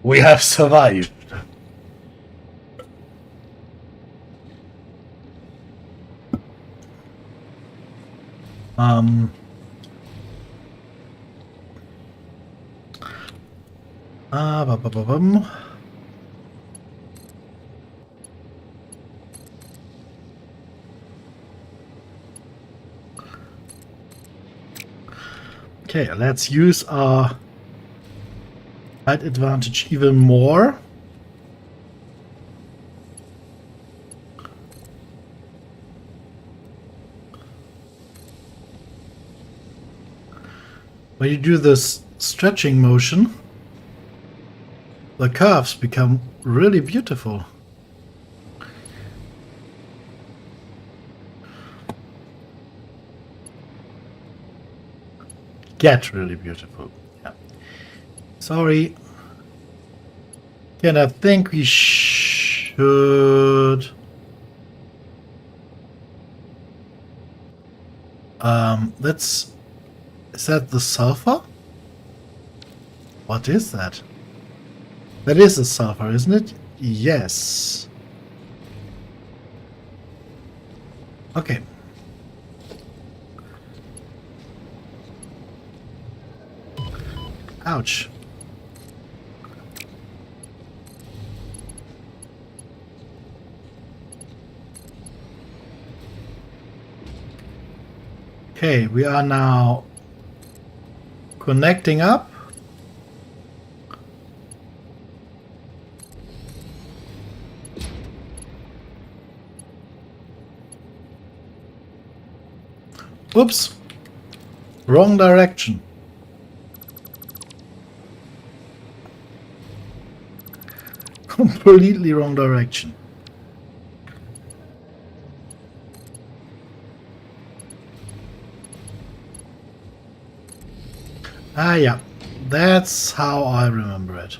We have survived. Ba-ba-ba-bum. Okay, let's use our height advantage even more. when you do this stretching motion, the curves become really beautiful. Get really beautiful. Yeah. Sorry. And I think we should. Let's. Is that the sulfur? What is that? That is the sulfur, isn't it? Yes. Okay. Ouch. Okay, we are now connecting up. Oops. Wrong direction. Completely wrong direction. Ah, yeah. That's how I remember it.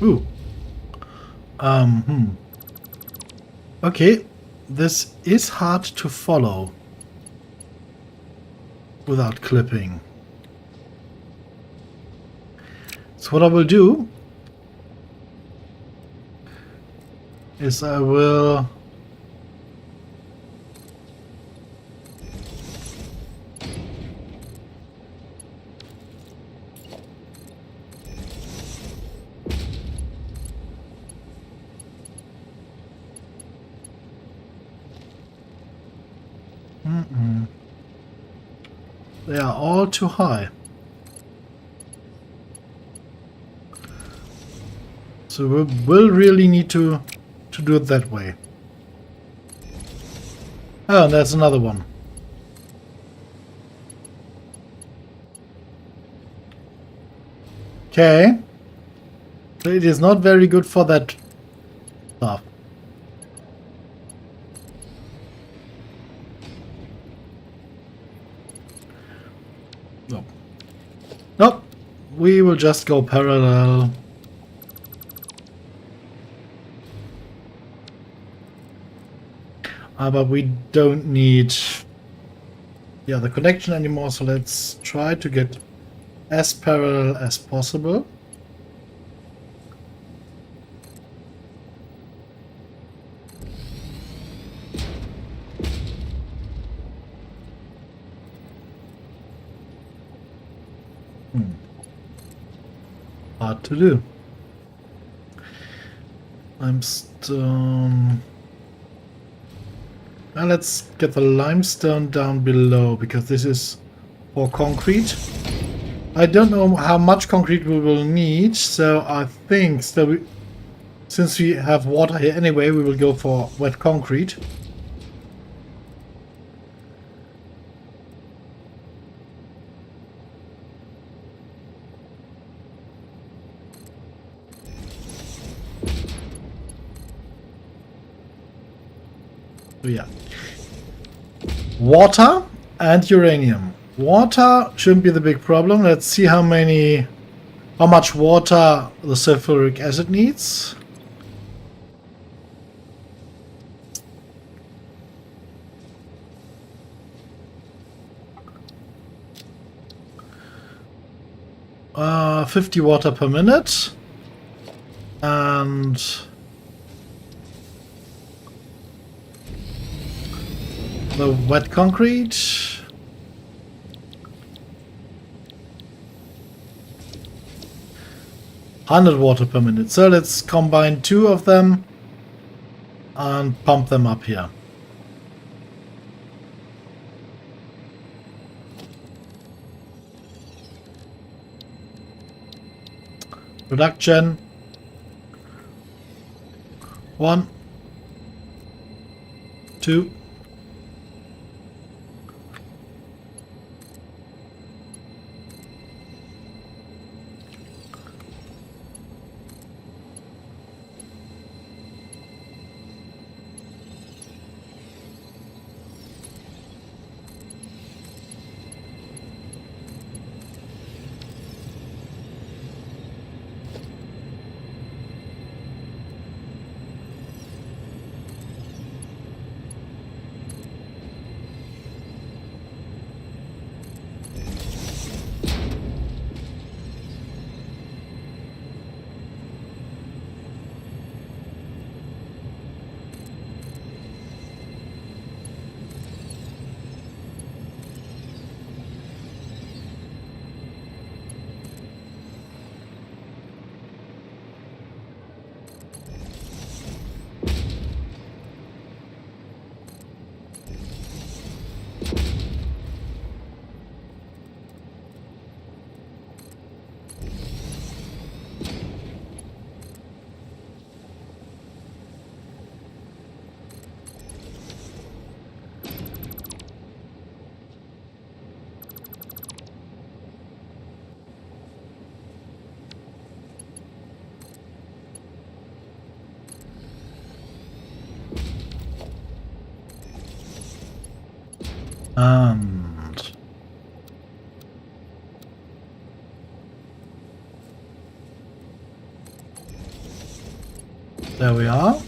Ooh. Okay. This is hard to follow without clipping. So what I will do is I will They are all too high. So we will really need to do it that way. Oh, and there's another one. Okay. So it is not very good for that stuff. No. Nope. We will just go parallel. But we don't need the connection anymore, so let's try to get as parallel as possible. Hard to do. Limestone. Now let's get the limestone down below, because this is for concrete. I don't know how much concrete we will need, so I think since we have water here anyway, we will go for wet concrete. So yeah. Water and uranium. Water shouldn't be the big problem. Let's see how much water the sulfuric acid needs. Uh, 50 water per minute. And the wet concrete. 100 water per minute. So let's combine two of them and pump them up here. Production. 1, 2, And there we are.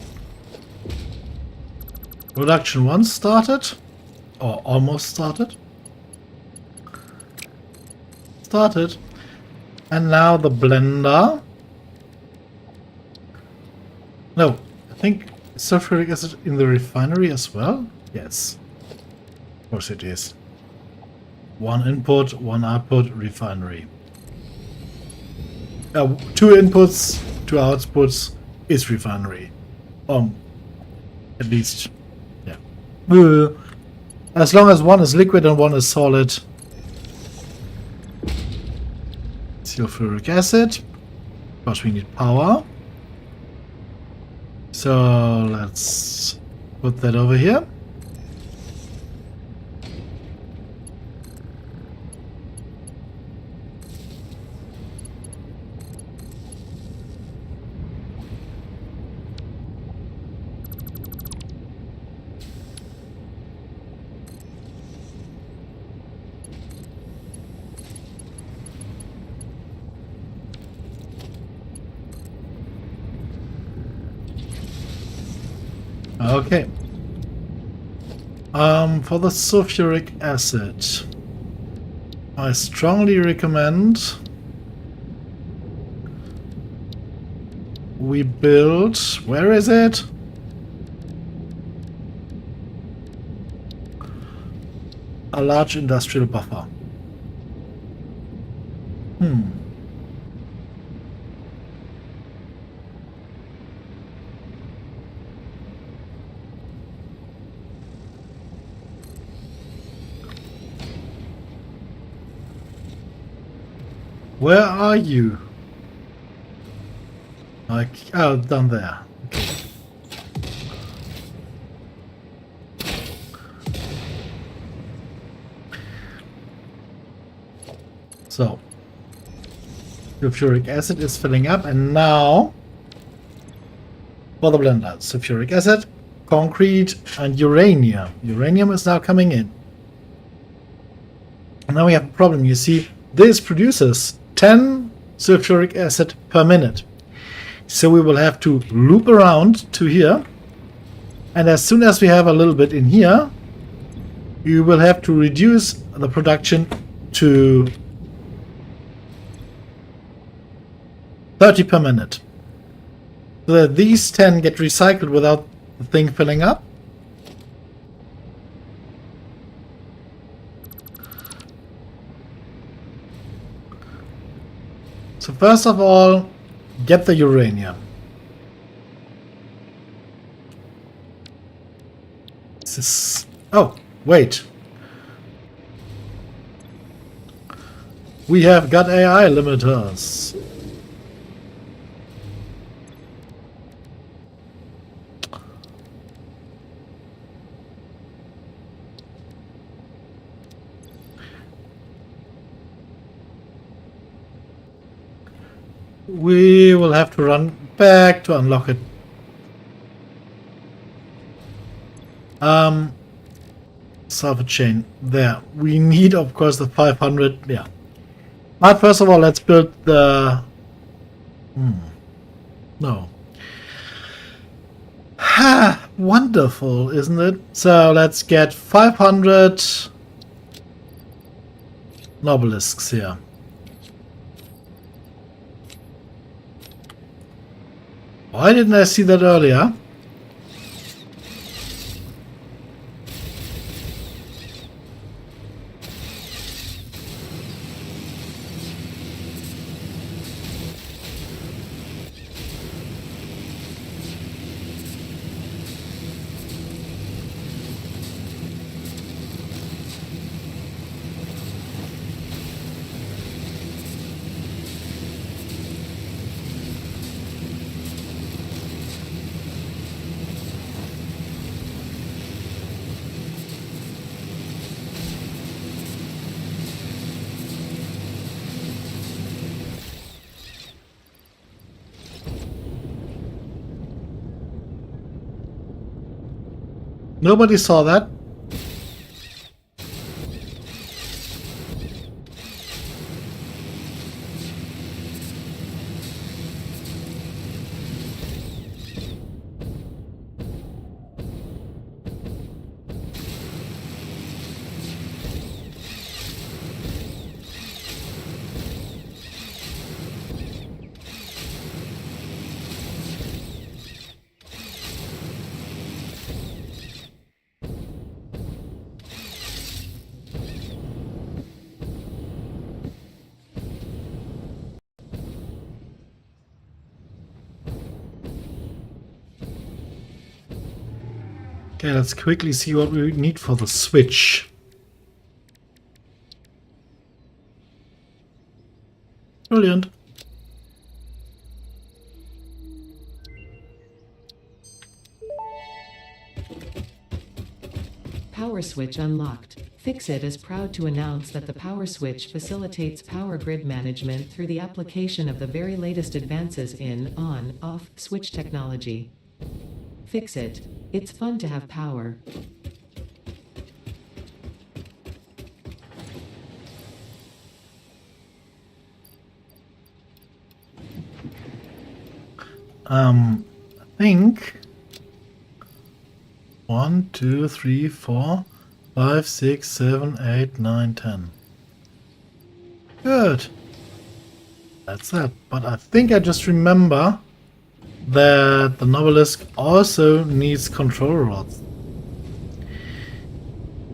Production 1 started, or almost started. And now the blender. No, I think sulfuric acid in the refinery as well? Yes. Of course it is. One input, one output, refinery. 2 inputs, 2 outputs is refinery. At least. Yeah. As long as one is liquid and one is solid. Sulfuric acid. Because we need power. So let's put that over here. Okay. For the sulfuric acid, I strongly recommend we build, where is it? A large industrial buffer. Where are you? Like, oh, down there. Okay. So, sulfuric acid is filling up, and now for the blender, sulfuric acid, concrete, and uranium. Uranium is now coming in. And now we have a problem. You see, this produces 10 sulfuric acid per minute. So we will have to loop around to here. And as soon as we have a little bit in here, you will have to reduce the production to 30 per minute. So that these 10 get recycled without the thing filling up. So first of all, get the uranium. This is... Oh, wait. We have got AI limiters. We will have to run back to unlock it. Sulfur chain. There. We need, of course, the 500. Yeah. But first of all, let's build the... No. Ha! Wonderful, isn't it? So let's get 500 Nobelisks here. Why didn't I see that earlier? Nobody saw that. Okay, let's quickly see what we need for the switch. Brilliant. Power switch unlocked. Fixit is proud to announce that the power switch facilitates power grid management through the application of the very latest advances in on-off switch technology. Fixit. It's fun to have power. I think 1, 2, 3, 4, 5, 6, 7, 8, 9, 10. Good. That's that. But I think I just remember that the Novelist also needs control rods,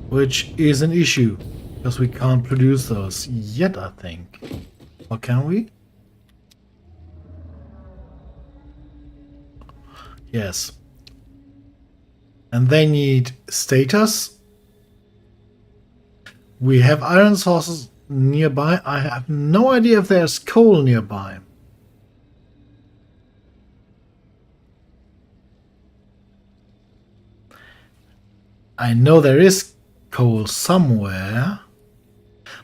which is an issue because we can't produce those yet, I think. Or can we? Yes. And they need status. We have iron sources nearby. I have no idea if there's coal nearby. I know there is coal somewhere,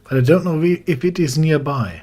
but I don't know if it is nearby.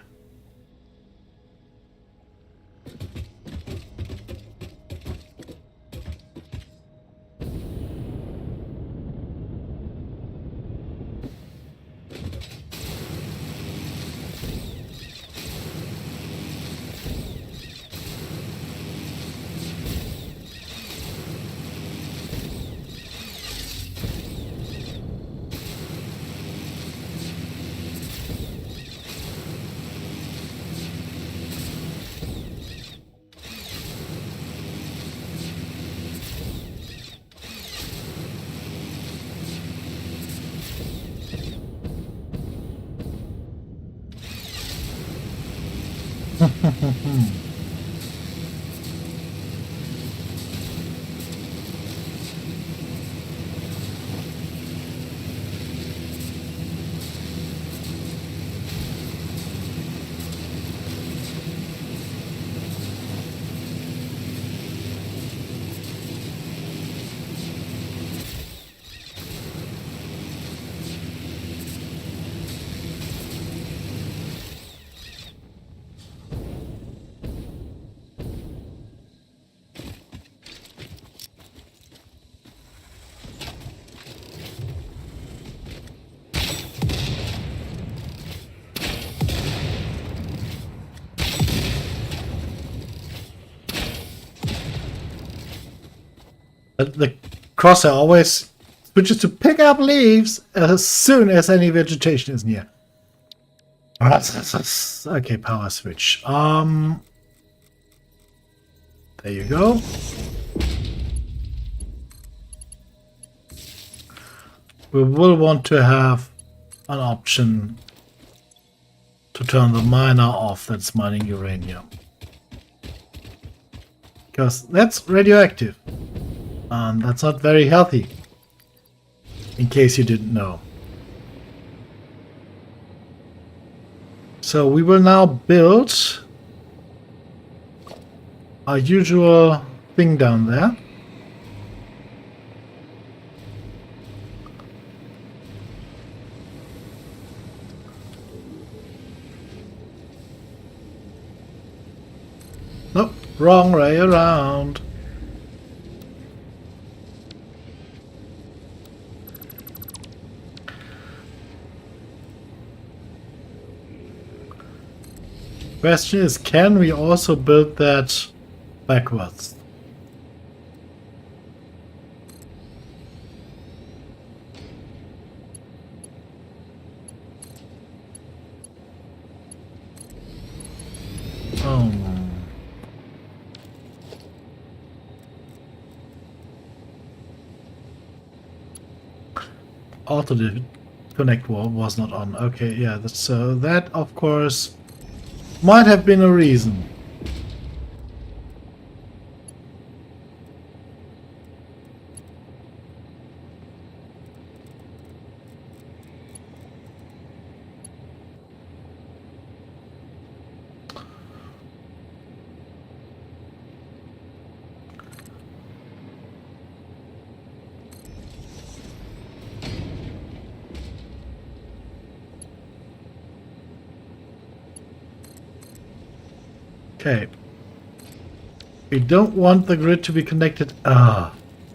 The crosshair always switches to pick up leaves as soon as any vegetation is near. Okay, power switch. There you go. We will want to have an option to turn the miner off that's mining uranium, because that's radioactive. And that's not very healthy, in case you didn't know. So we will now build our usual thing down there. Nope, wrong way around. Question is, can we also build that backwards? Auto connect was not on. Okay, yeah, so that of course might have been a reason. Okay. We don't want the grid to be connected.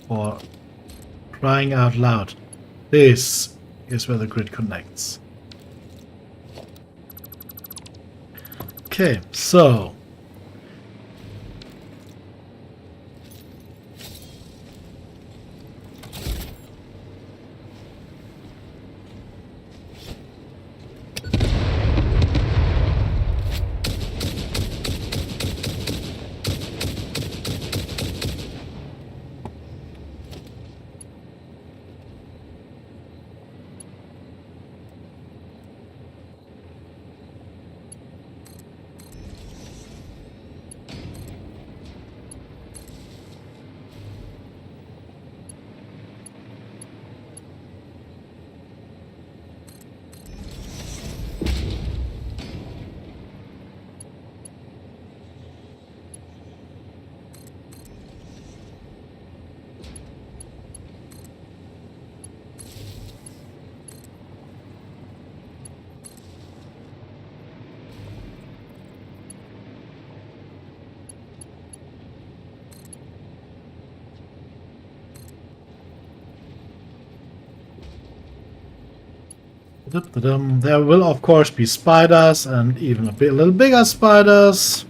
For crying out loud. This is where the grid connects. Okay, so. There will of course be spiders and even a little bigger spiders.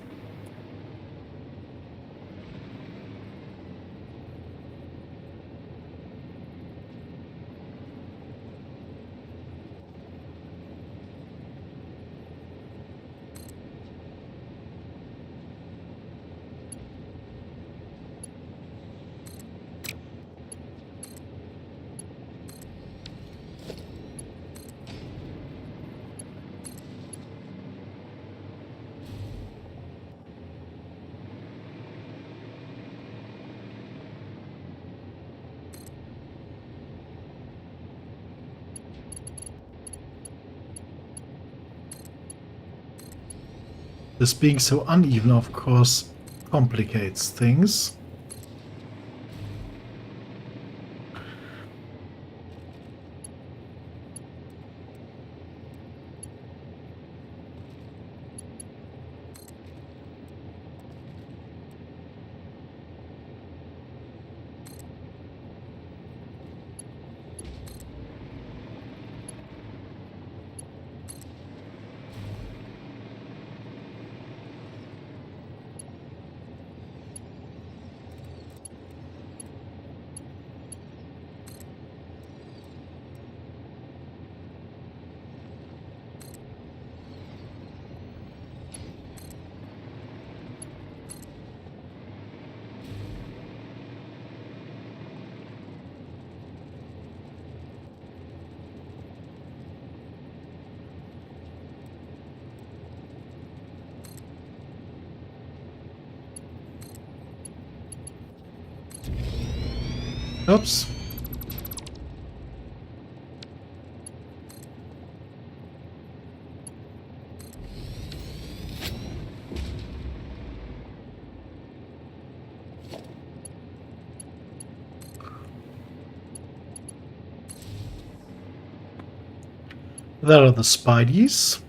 This being so uneven, of course, complicates things. Oops. There are the Spideys.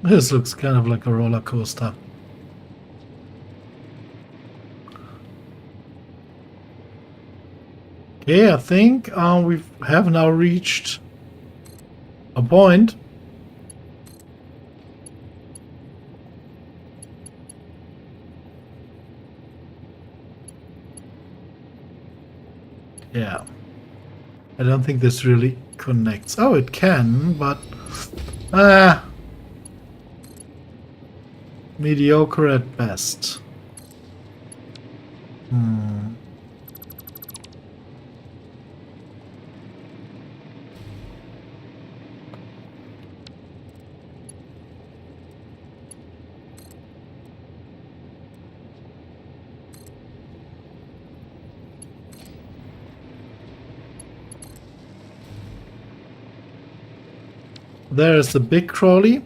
This looks kind of like a roller coaster. Okay, I think we have now reached a point. Yeah. I don't think this really connects. Oh, it can, but... mediocre at best. There is the big crawly.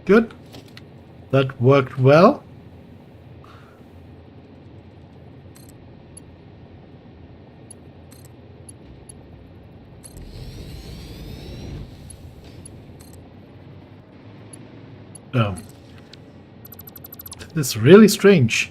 Good. That worked well. Oh. This is really strange.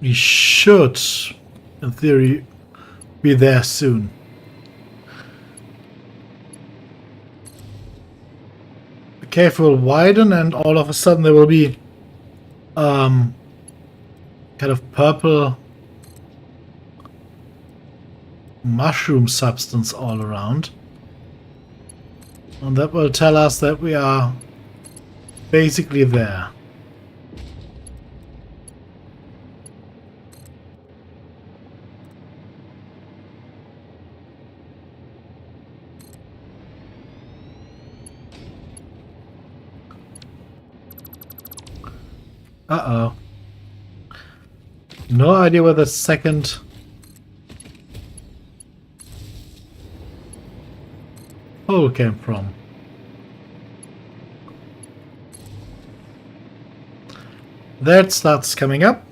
We should, in theory, be there soon. The cave will widen and all of a sudden there will be kind of purple mushroom substance all around. And that will tell us that we are basically there. Uh-oh. No idea where the second hole came from. That starts coming up.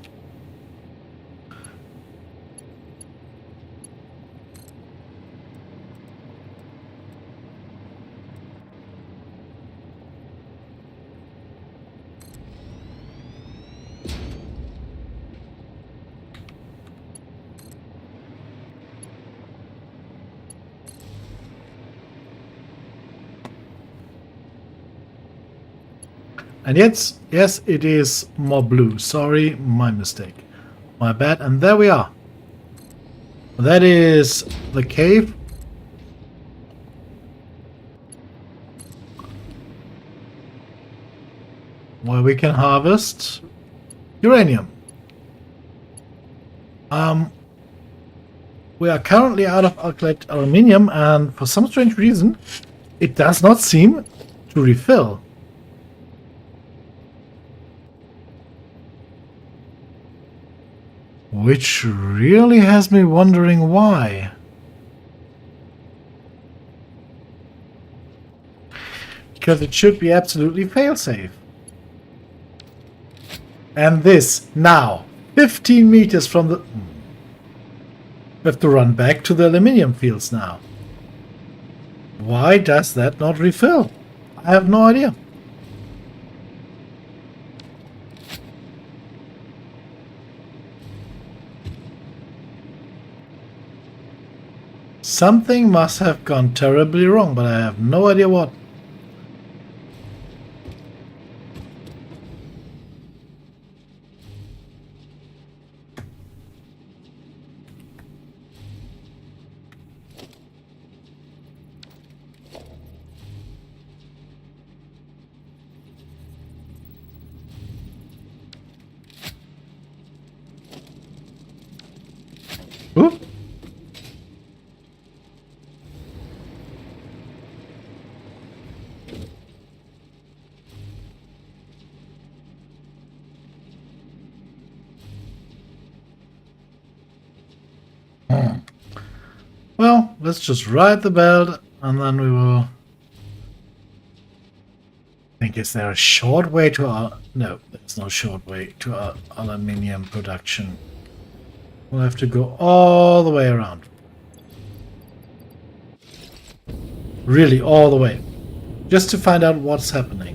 And yes, it is more blue. Sorry, my mistake. My bad. And there we are. That is the cave. Where we can harvest uranium. We are currently out of alkylate aluminium, and for some strange reason, it does not seem to refill. Which really has me wondering why. Because it should be absolutely failsafe. And this, now, 15 meters from the... We have to run back to the aluminium fields now. Why does that not refill? I have no idea. Something must have gone terribly wrong, but I have no idea what. Ooh. Well, let's just ride the belt and then we will... I think, is there a short way to... No, there's no short way to aluminium production. We'll have to go all the way around. Really, all the way. Just to find out what's happening.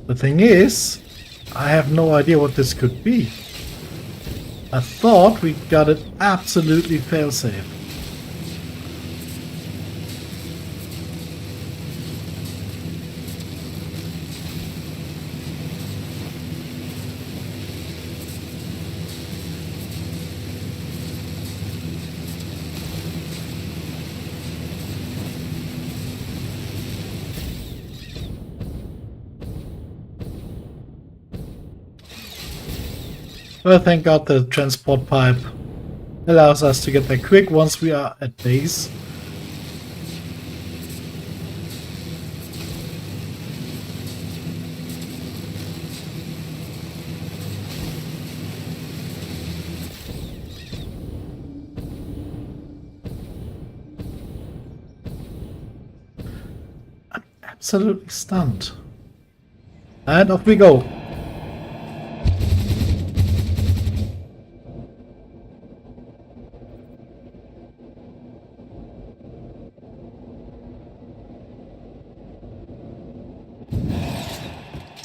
The thing is, I have no idea what this could be. I thought we got it absolutely failsafe. Well, thank God the transport pipe allows us to get there quick once we are at base. I'm absolutely stunned. And off we go.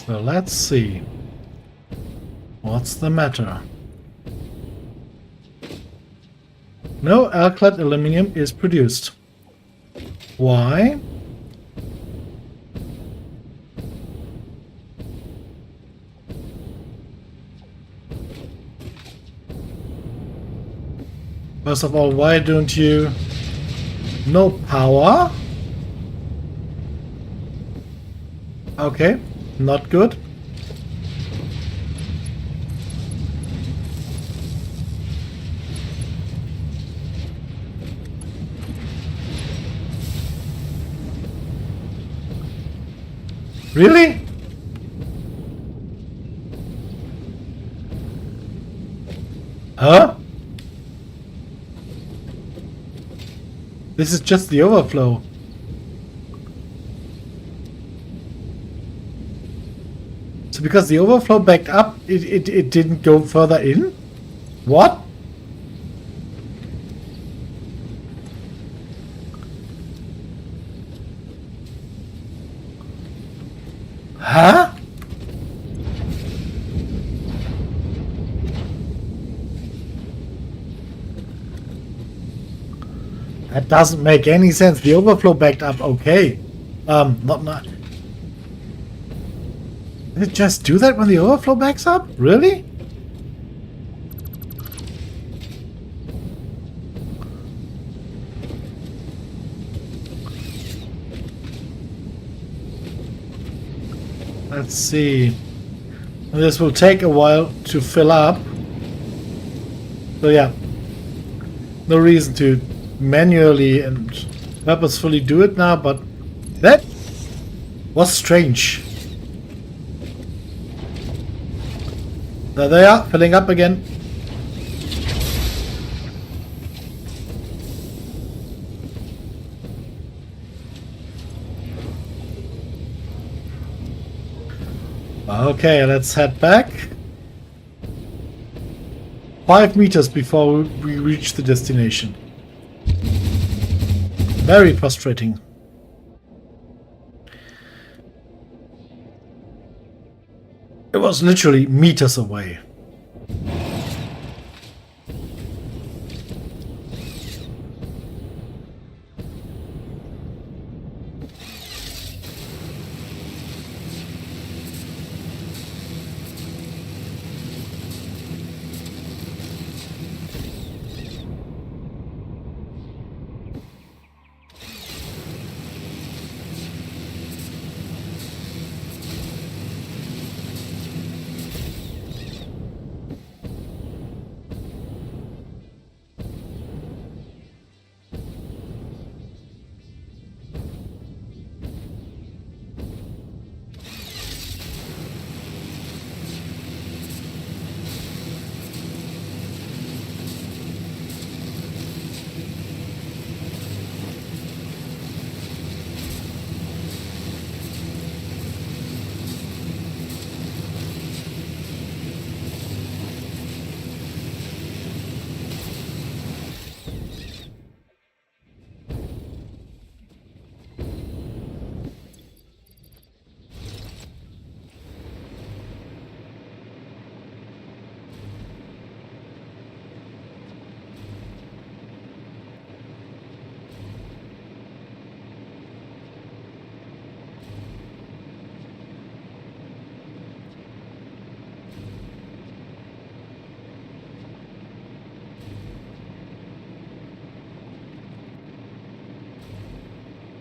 So let's see. What's the matter? No alkyd aluminum is produced. Why? First of all, why don't you... No power? Okay, not good. Really? Huh? This is just the overflow. So because the overflow backed up, it didn't go further in? What? Huh? That doesn't make any sense. The overflow backed up, okay. Not. Did it just do that when the overflow backs up? Really? Let's see. This will take a while to fill up. So yeah. No reason to manually and purposefully do it now, but that was strange. There they are, filling up again. Okay, let's head back. 5 meters before we reach the destination. Very frustrating. It was literally meters away.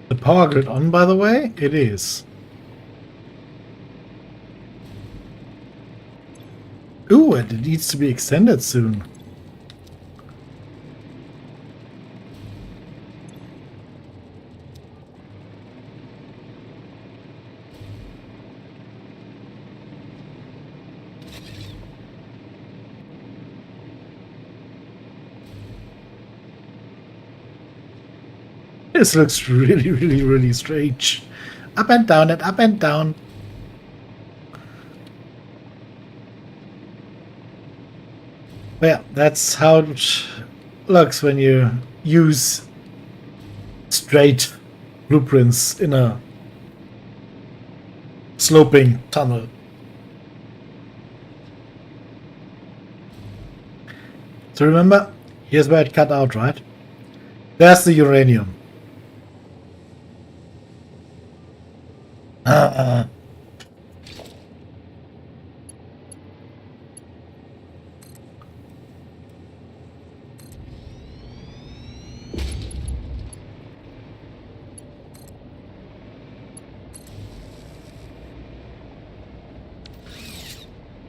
The power grid on, by the way? It is. Ooh, and it needs to be extended soon. This looks really, really, really strange. Up and down and up and down. But yeah, that's how it looks when you use straight blueprints in a sloping tunnel. So remember, here's where it cut out, right? There's the uranium.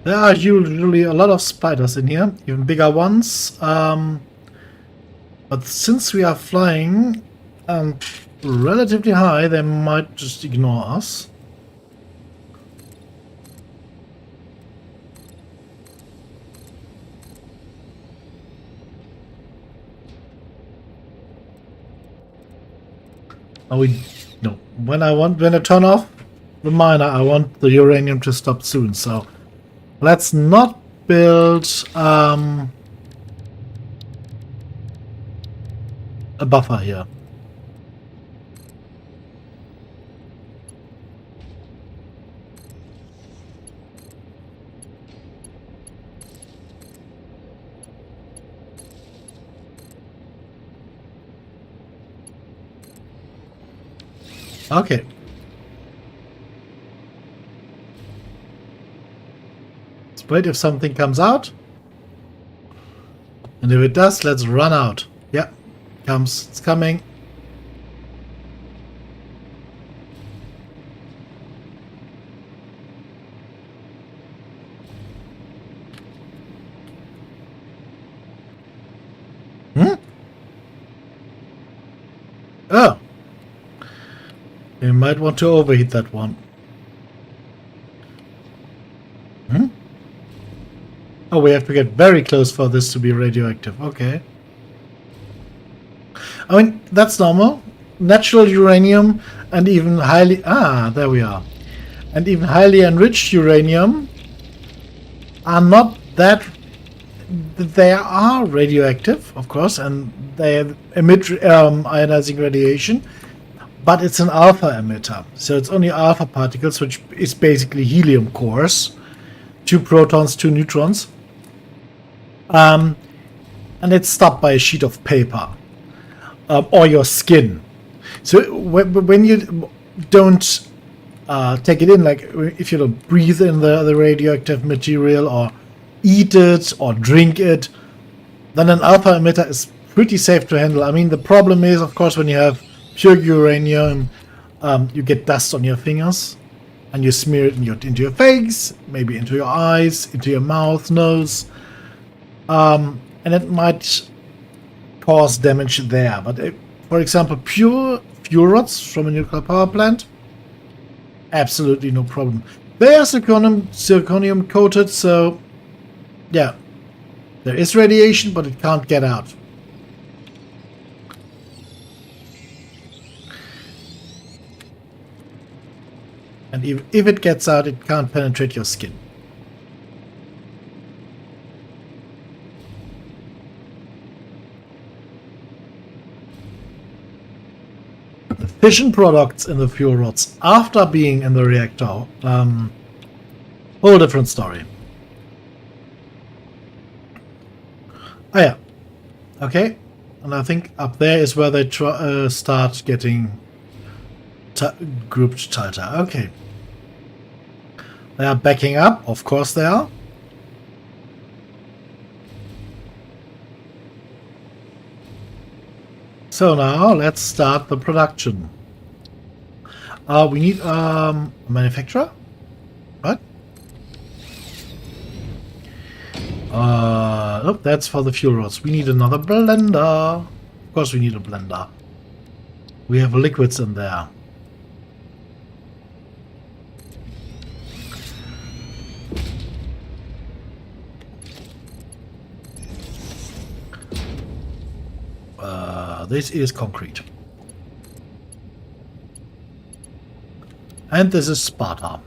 There are usually a lot of spiders in here, even bigger ones. But since we are flying relatively high, they might just ignore us. Oh, no. When I turn off the miner, I want the uranium to stop soon. So let's not build a buffer here. Okay. Let's wait if something comes out. And if it does, let's run out. Yeah, it's coming. Oh. You might want to overheat that one. Oh, we have to get very close for this to be radioactive. Okay. I mean, that's normal. Natural uranium and even highly... there we are. And even highly enriched uranium are not that... They are radioactive, of course, and they emit ionizing radiation. But it's an alpha emitter, so it's only alpha particles, which is basically helium cores. 2 protons, 2 neutrons. And it's stopped by a sheet of paper. Or your skin. So when you don't take it in, like if you don't breathe in the radioactive material or eat it or drink it, then an alpha emitter is pretty safe to handle. I mean, the problem is, of course, when you have pure uranium, you get dust on your fingers, and you smear it into your face, maybe into your eyes, into your mouth, nose, and it might cause damage there. But for example, pure fuel rods from a nuclear power plant, absolutely no problem. They are zirconium coated, so yeah, there is radiation, but it can't get out. And if it gets out, it can't penetrate your skin. The fission products in the fuel rods after being in the reactor, whole different story. Oh yeah, okay. And I think up there is where they start getting grouped tighter. Okay. They are backing up, of course they are. So now let's start the production. We need a manufacturer. What? Oh, that's for the fuel rods. We need another blender. Of course we need a blender. We have liquids in there. This is concrete. And this is Sparta.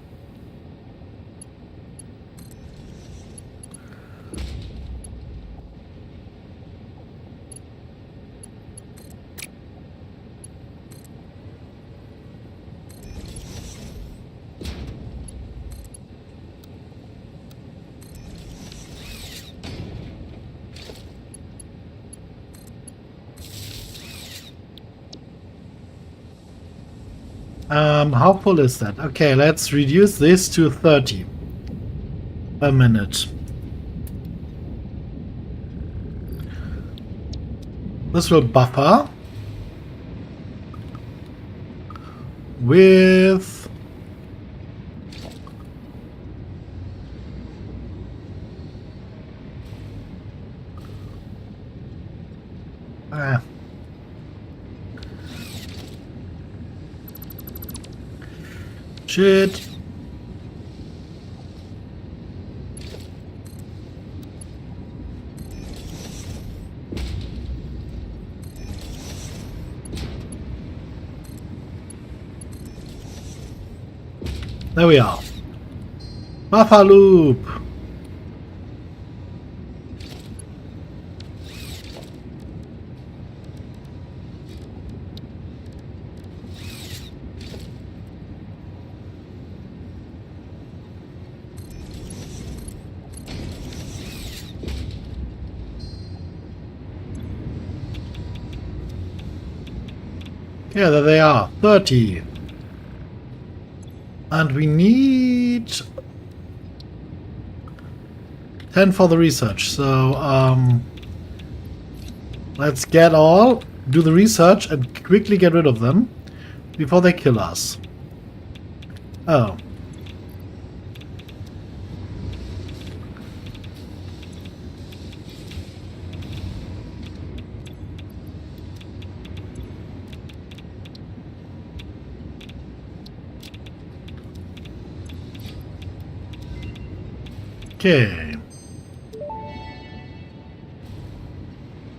How full is that? Okay, let's reduce this to 30 a minute. This will buffer with shit. There we are. Buffer loop. Yeah, there they are. 30. And we need 10 for the research. So, let's get all, do the research and quickly get rid of them before they kill us. Oh. Okay.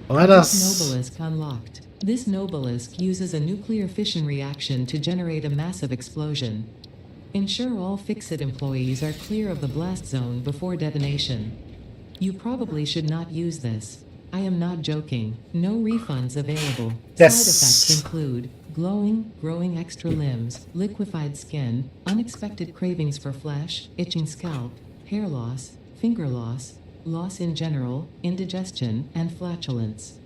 Let us... Obelisk unlocked. This obelisk uses a nuclear fission reaction to generate a massive explosion. Ensure all Fixit employees are clear of the blast zone before detonation. You probably should not use this. I am not joking. No refunds available. Yes. Side effects include glowing, growing extra limbs, liquefied skin, unexpected cravings for flesh, itching scalp, hair loss, finger loss, loss in general, indigestion, and flatulence.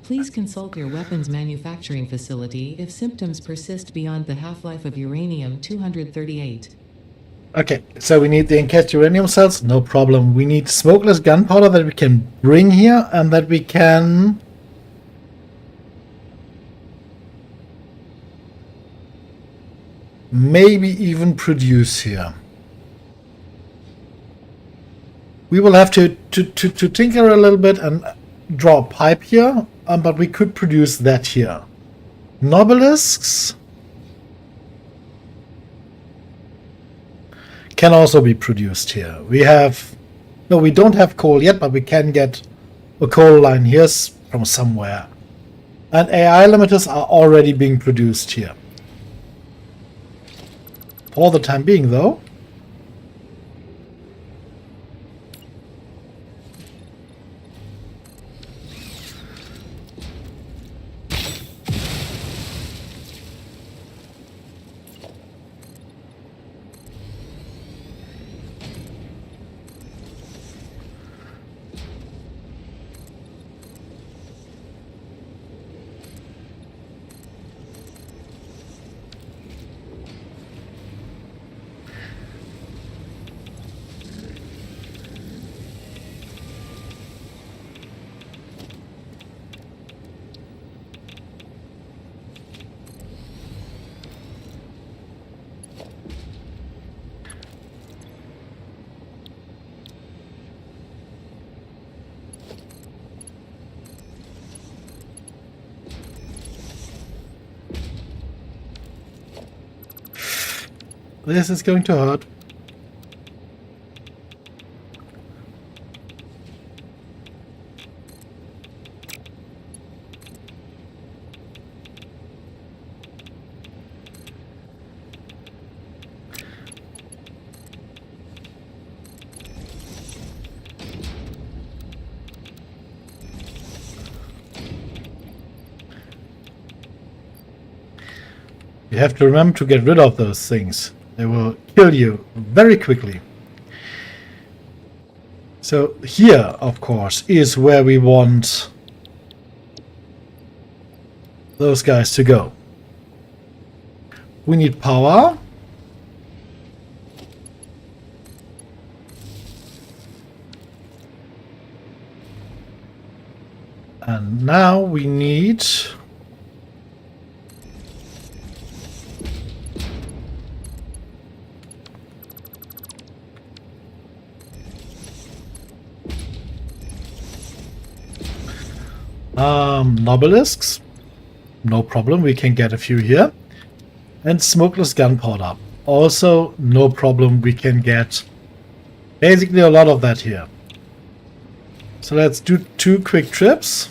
Please consult your weapons manufacturing facility if symptoms persist beyond the half-life of uranium-238. Okay, so we need the encased uranium cells, no problem. We need smokeless gunpowder that we can bring here and that we can... maybe even produce here. We will have to tinker a little bit and draw a pipe here, but we could produce that here. Nobelisks can also be produced here. We have... no, we don't have coal yet, but we can get a coal line here from somewhere. And AI limiters are already being produced here. For the time being, though. This is going to hurt. You have to remember to get rid of those things. They will kill you very quickly. So here, of course, is where we want those guys to go. We need power. And now we need... Nobelisks. No problem, we can get a few here. And smokeless gunpowder. Also, no problem, we can get basically a lot of that here. So let's do 2 quick trips.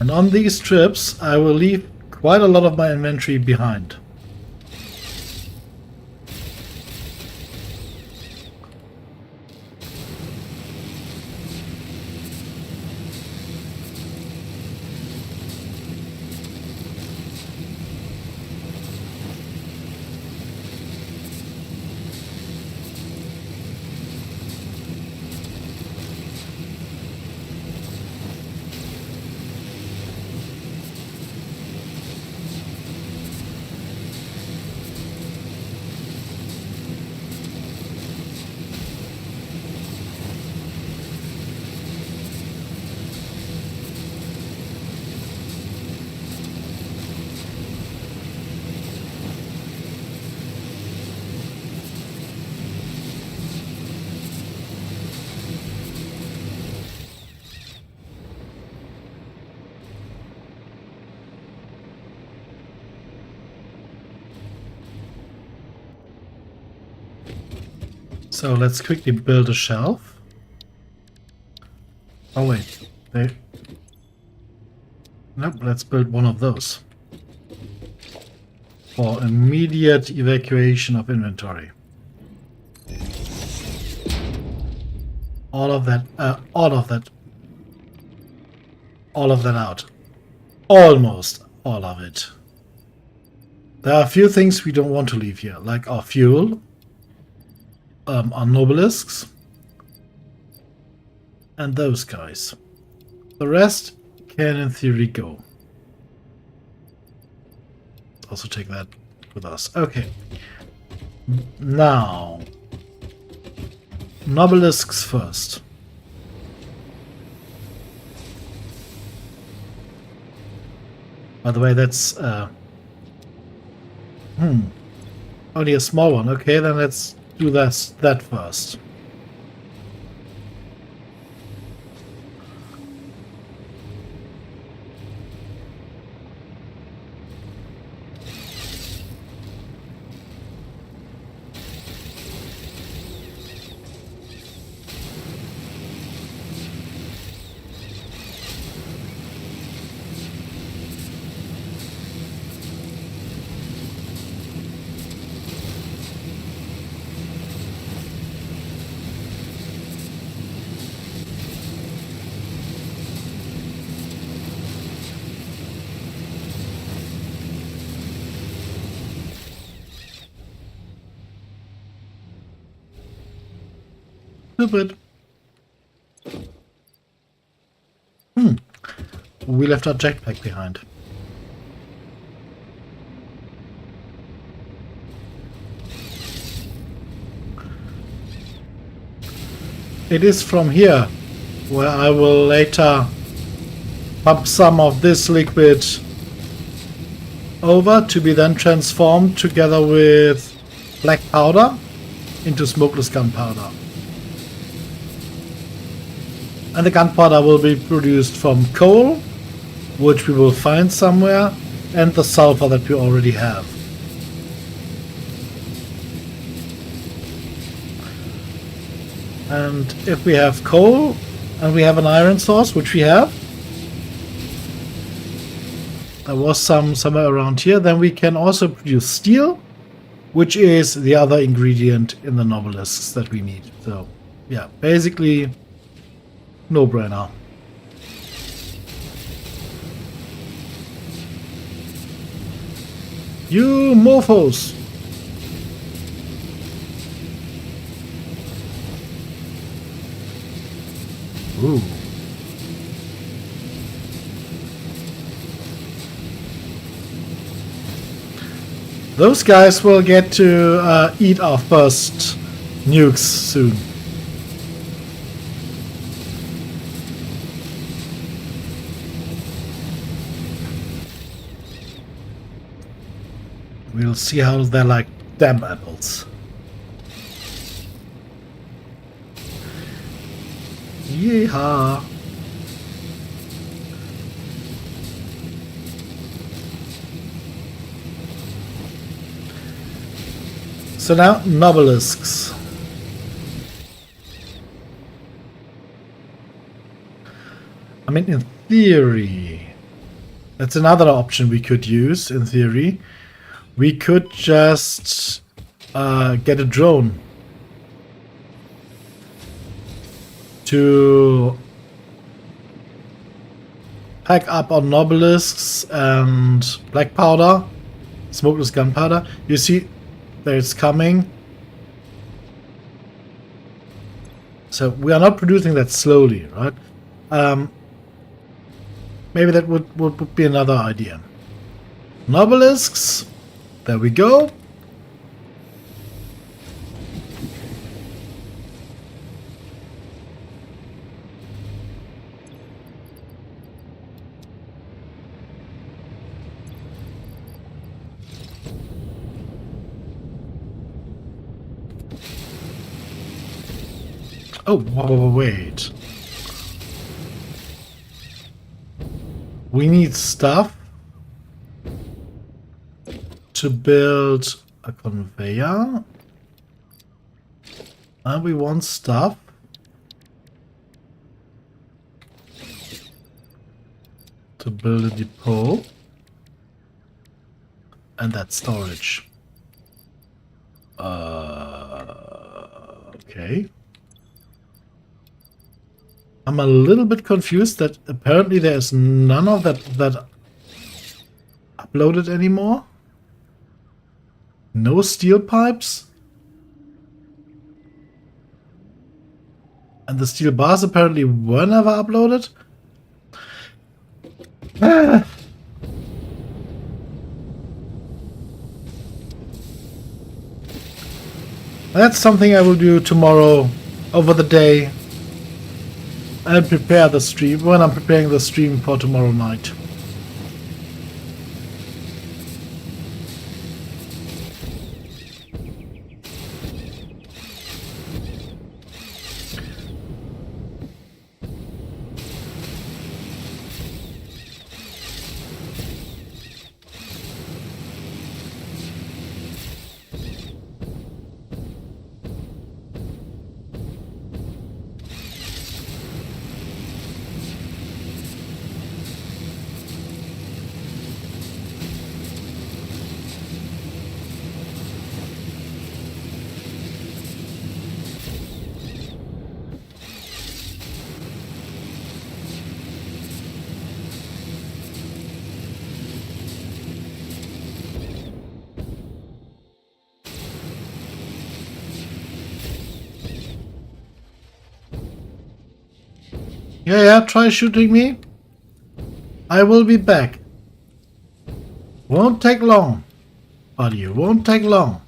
And on these trips, I will leave quite a lot of my inventory behind. So let's quickly build a shelf. Oh wait, nope, let's build one of those. For immediate evacuation of inventory. All of that out. Almost all of it. There are a few things we don't want to leave here, like our fuel, our nobelisks, and those guys. The rest can in theory go. Also take that with us. Okay. Now, nobelisks first. By the way, that's only a small one. Okay, then let's do that first. Stupid. We left our jetpack behind. it is from here where I will later pump some of this liquid over to be then transformed together with black powder into smokeless gunpowder. And the gunpowder will be produced from coal, which we will find somewhere, and the sulfur that we already have. And if we have coal and we have an iron source, which we have, there was some somewhere around here, then we can also produce steel, which is the other ingredient in the nobelisks that we need. So yeah, basically no brainer. You mofos! Ooh. Those guys will get to eat our first nukes soon. We'll see how they're like damn apples. Yeehaw! So now, nobelisks. I mean, in theory, that's another option we could use, in theory. We could just get a drone to pack up on nobelisks and black powder, smokeless gunpowder. You see, there it's coming. So we are not producing that slowly, right? Maybe that would be another idea. Nobelisks. There we go. Oh, wait. We need stuff to build a conveyor. And we want stuff to build a depot. And that storage. Okay. I'm a little bit confused that apparently there is none of that uploaded anymore. No steel pipes. And the steel bars apparently were never uploaded. That's something I will do tomorrow over the day. And prepare the stream when I'm preparing the stream for tomorrow night. Yeah, try shooting me. I will be back. Won't take long, buddy. Won't take long.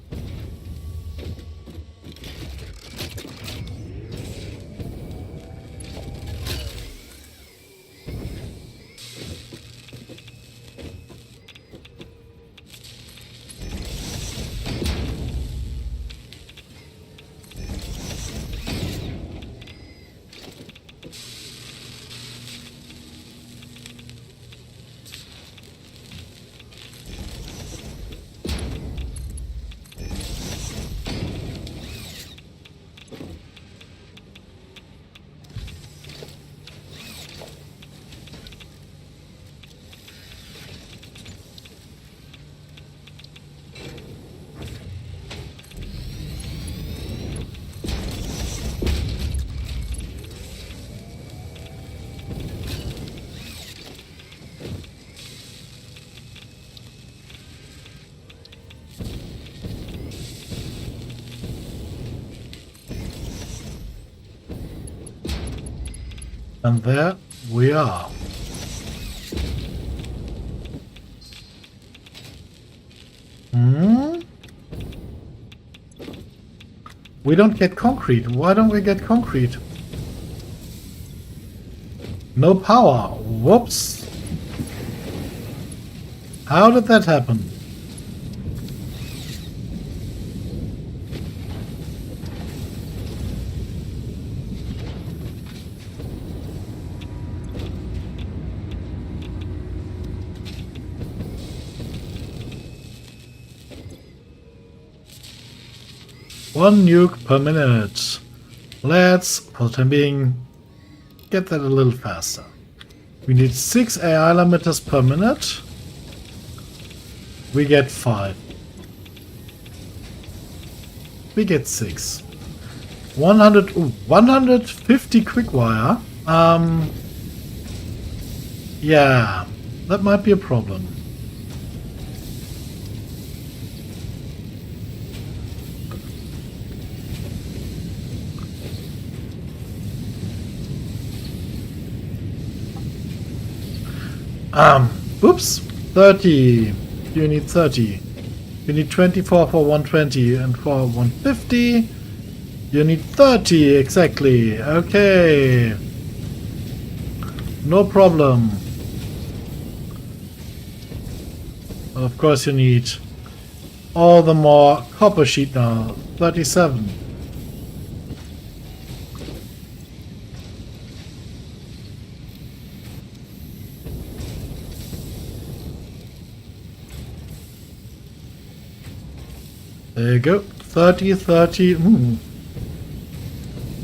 And there we are. We don't get concrete. Why don't we get concrete? No power. Whoops. How did that happen? One nuke per minute. Let's, for the time being, get that a little faster. We need 6 AI emitters per minute. We get 5. We get 6. 150 quick-wire. Yeah, that might be a problem. Oops, 30. You need 30. You need 24 for 120 and for 150. You need 30, exactly. Okay. No problem. Of course you need all the more copper sheet now. 37. There you go. 30, 30,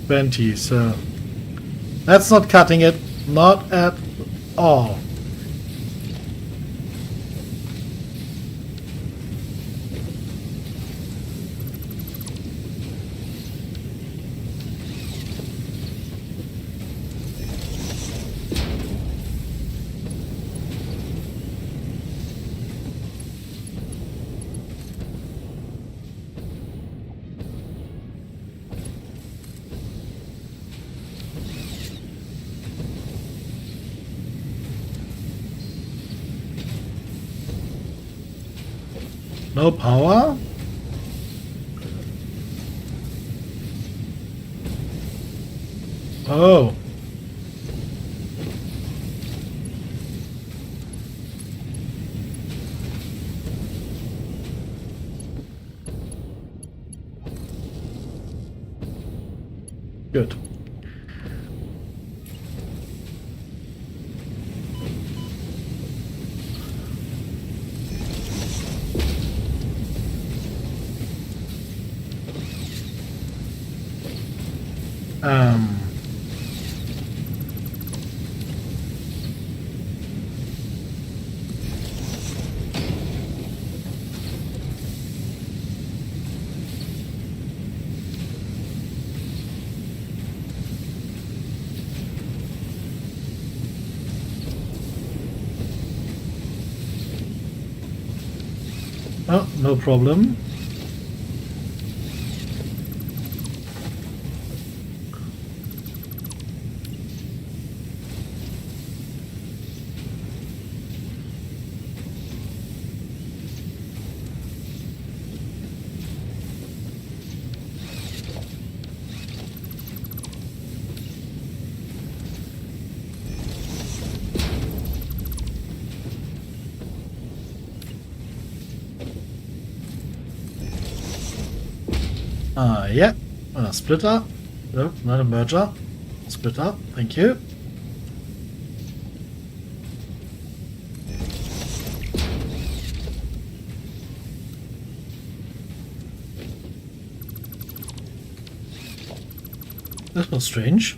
20. So that's not cutting it. Not at all. No power? Oh. Good. Oh, no problem. Yeah. Splitter. No, not a merger. Splitter. Thank you. That was strange.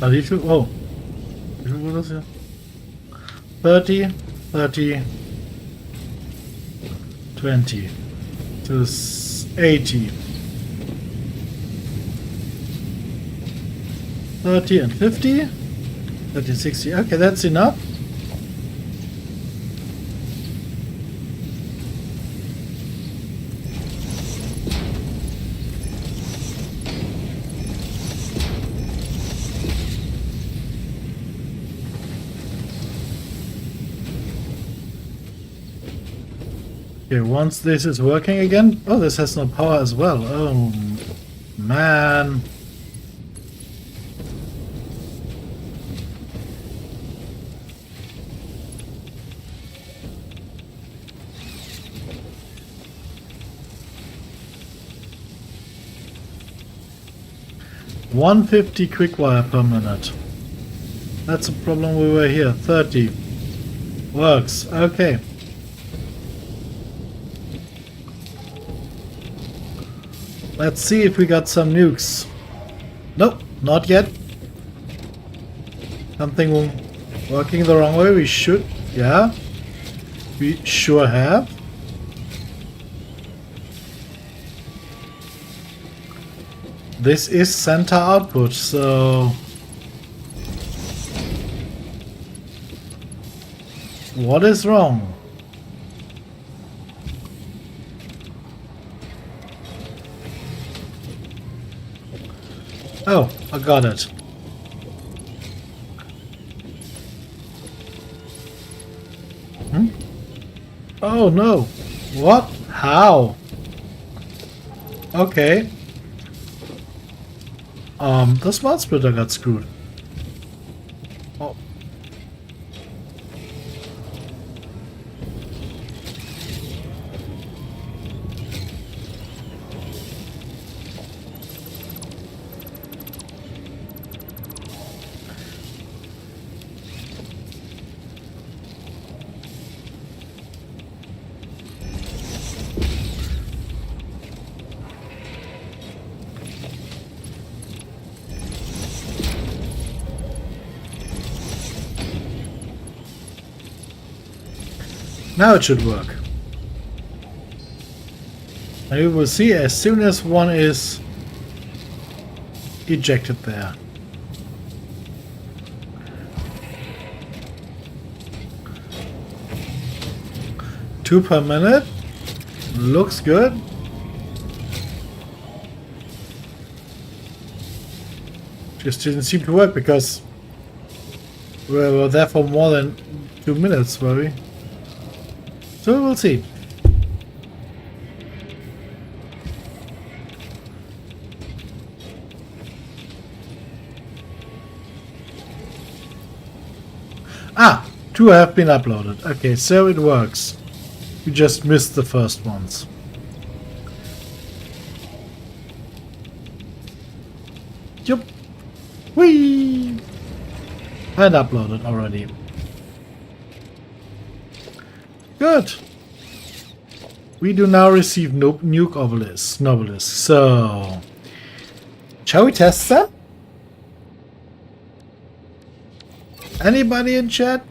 Na, wie viel? Oh. Wie viel war das hier? 30, 30, 20. Das ist 80. 30 and 50. 30, 60. Okay, that's enough. Okay, once this is working again... Oh, this has no power as well. Oh, man. $150 quick wire per minute. That's a problem we were here. 30. Works. Okay. Let's see if we got some nukes. Nope, not yet. Something working the wrong way. We should. Yeah. We sure have. This is center output, so... What is wrong? Oh, I got it. Oh no. What? How? Okay. The smart splitter got screwed. Oh. Now it should work. And you will see as soon as one is ejected there. Two per minute. Looks good. Just didn't seem to work because we were there for more than 2 minutes, were we? So we'll see. Ah, 2 have been uploaded. Okay, so it works. We just missed the first ones. Yup. Whee! And uploaded already. Good. We do now receive nuke obelisks. So, shall we test that? Anybody in chat?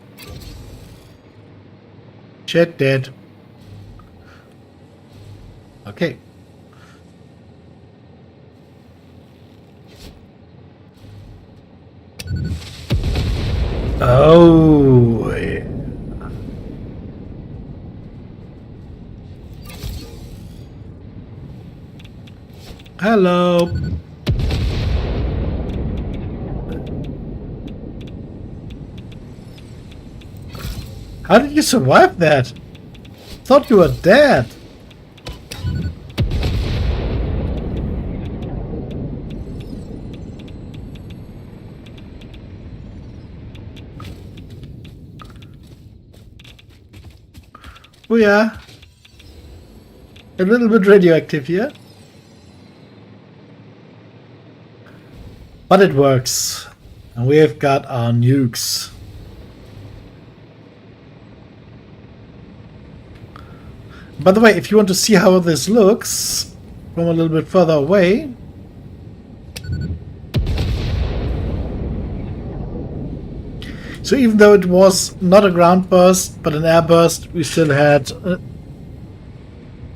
Chat dead. Okay. Oh. Yeah. Hello. How did you survive that? Thought you were dead. Oh yeah. A little bit radioactive here. But it works. And we have got our nukes. By the way, if you want to see how this looks from a little bit further away, So even though it was not a ground burst, but an air burst, we still had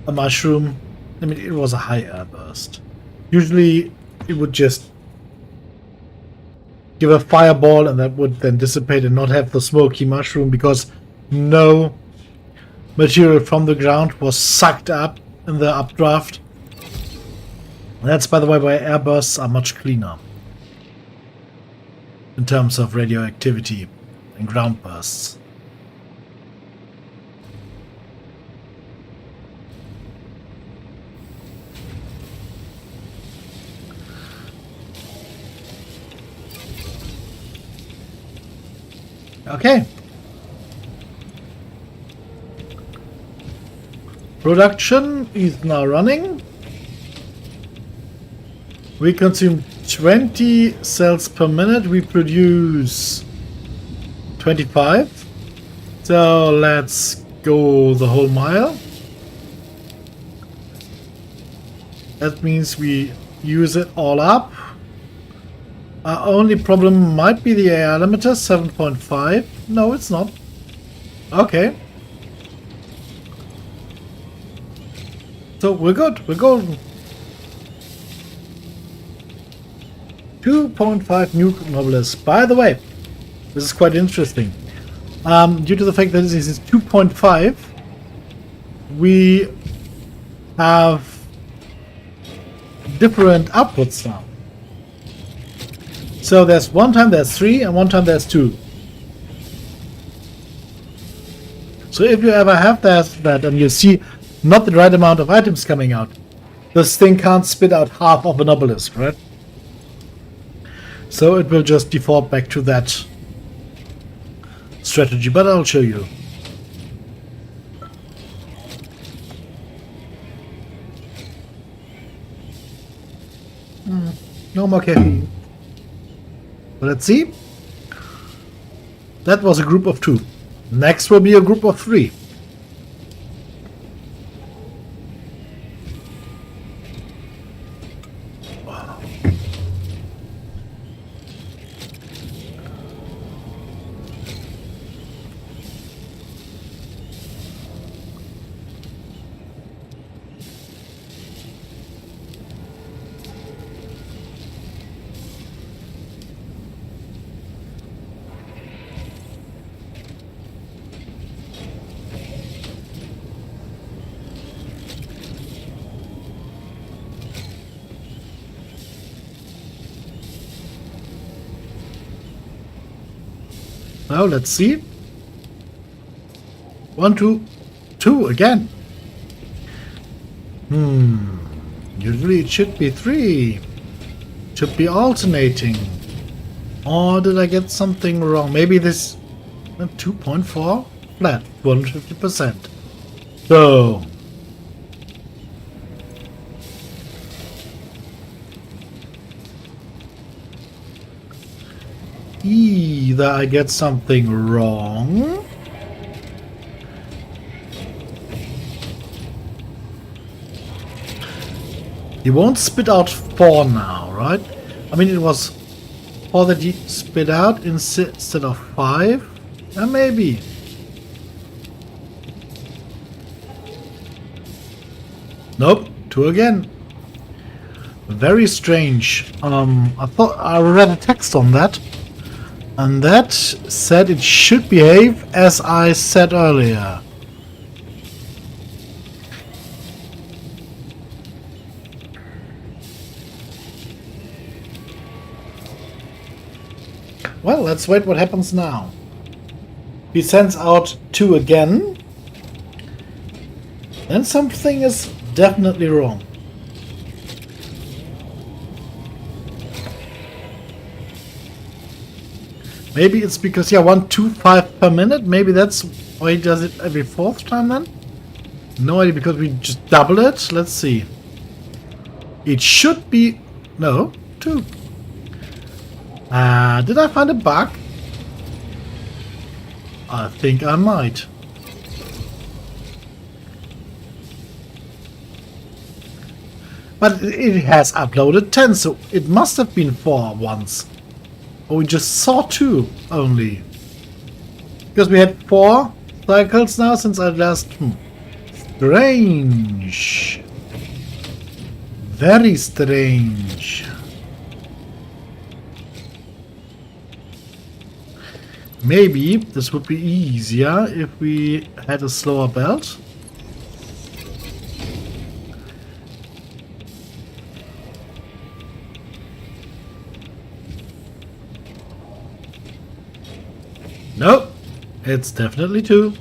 a mushroom. I mean, it was a high air burst. Usually, it would just give a fireball and that would then dissipate and not have the smoky mushroom because no material from the ground was sucked up in the updraft. And that's, by the way, why air bursts are much cleaner in terms of radioactivity and ground bursts. Okay. Production is now running. We consume 20 cells per minute. We produce 25. So let's go the whole mile. That means we use it all up. Our only problem might be the AI limiter, 7.5. No, it's not. Okay. So we're good. We're golden. 2.5 new novelist. By the way, this is quite interesting. Due to the fact that this is 2.5, we have different outputs now. So there's one time there's 3 and one time there's 2. So if you ever have that and you see not the right amount of items coming out, this thing can't spit out half of an obelisk, right? So it will just default back to that strategy, but I'll show you. No more caffeine. Let's see. That was a group of 2. Next will be a group of 3. Now let's see. 1, 2, 2 again. Usually it should be 3. Should be alternating. Or did I get something wrong? Maybe this 2.4 flat, 150%. So either I get something wrong, he won't spit out 4 now, right? I mean, it was 4 that he spit out instead of 5. Maybe. Nope, 2 again. Very strange. I thought I read a text on that. And that said it should behave as I said earlier. Well, let's wait what happens now. He sends out 2 again. Then something is definitely wrong. Maybe it's because, 1, 2, 5 per minute. Maybe that's why he does it every 4th time then? No idea, because we just double it. Let's see. It should be... No, 2. Did I find a bug? I think I might. But it has uploaded 10, so it must have been 4 once. Or we just saw 2 only. Because we had 4 cycles now since I last... Strange. Very strange. Maybe this would be easier if we had a slower belt. No, it's definitely 2.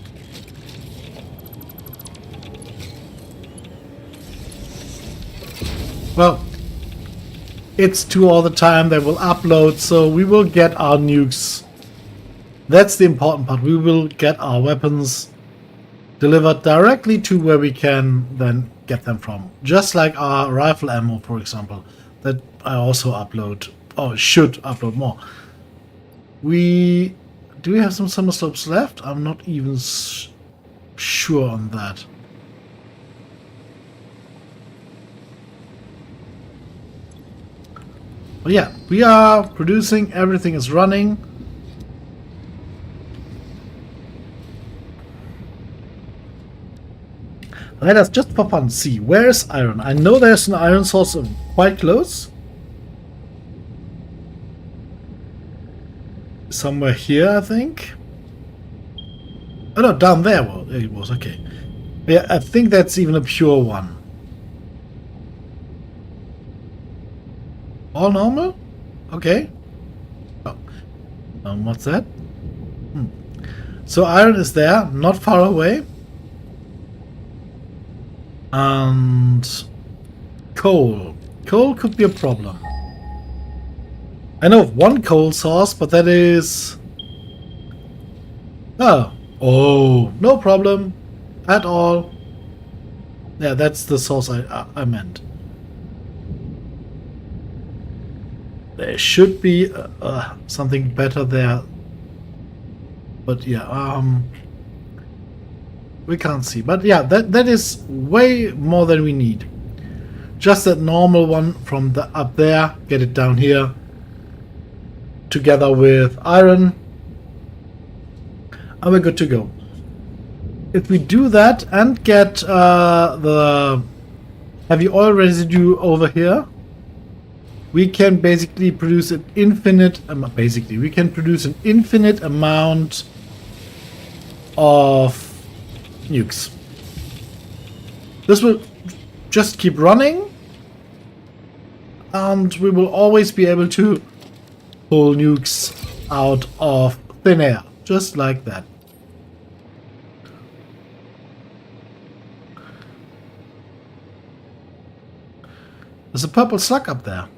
Well, it's 2 all the time. They will upload, so we will get our nukes. That's the important part. We will get our weapons delivered directly to where we can then get them from. Just like our rifle ammo, for example, that I also upload, or should upload more. Do we have some summer slopes left? I'm not even sure on that. But yeah, we are producing, everything is running. Let us just for fun see, where is iron? I know there's an iron source quite close. Somewhere here, I think. Oh no, down there it was, okay. Yeah, I think that's even a pure one. All normal? Okay. Oh. What's that? So iron is there, not far away. And coal. Coal could be a problem. I know of one coal source, but that is... Oh, no problem at all. Yeah, that's the source I meant. There should be something better there. But yeah, we can't see. But yeah, that is way more than we need. Just that normal one from the up there, get it down here. Together with iron, and we're good to go. If we do that and get the heavy oil residue over here, we can basically produce an infinite we can produce an infinite amount of nukes. This will just keep running, and we will always be able to pull nukes out of thin air, just like that. There's a purple slug up there.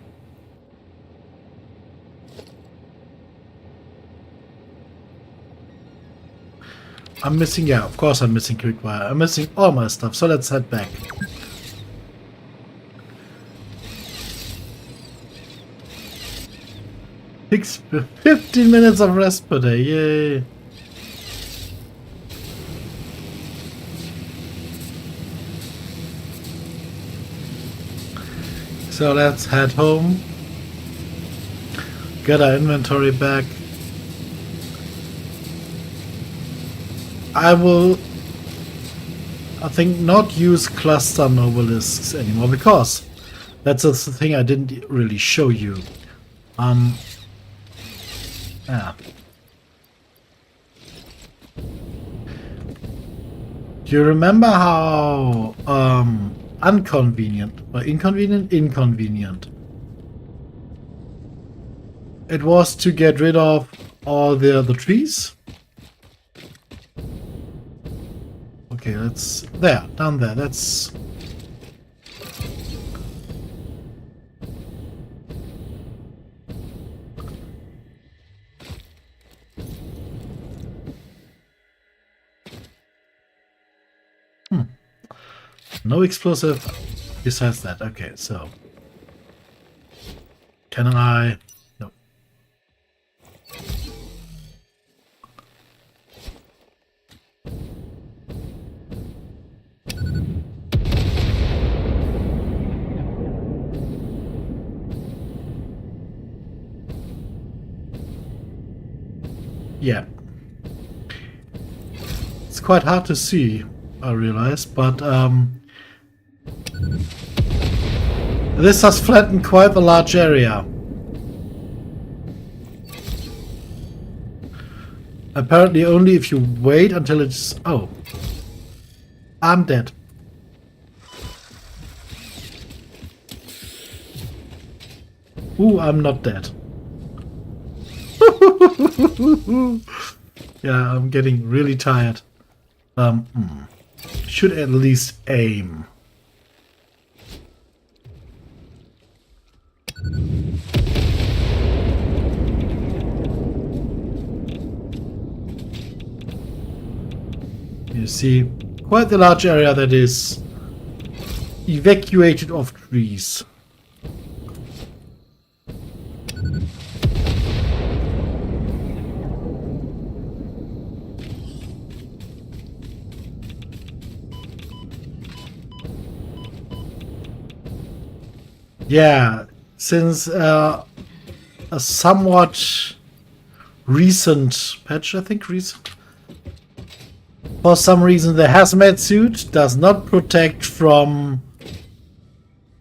I'm missing, yeah, of course I'm missing quickfire. I'm missing all my stuff, so let's head back. Six, 15 minutes of rest per day, yay! So let's head home. Get our inventory back. I will, I think, not use cluster nobelisks anymore, because that's the thing I didn't really show you. Yeah. Do you remember how inconvenient it was to get rid of all the trees? Okay, that's there, down there. That's no explosive besides that. Okay, so can I? No. Yeah. quite hard to see, I realize, but this has flattened quite a large area. Apparently only if you wait until it's... Oh. I'm dead. Ooh, I'm not dead. Yeah, I'm getting really tired. Should at least aim. You see, quite the large area that is evacuated of trees. Yeah, since a somewhat recent patch, I think recent. For some reason, the hazmat suit does not protect from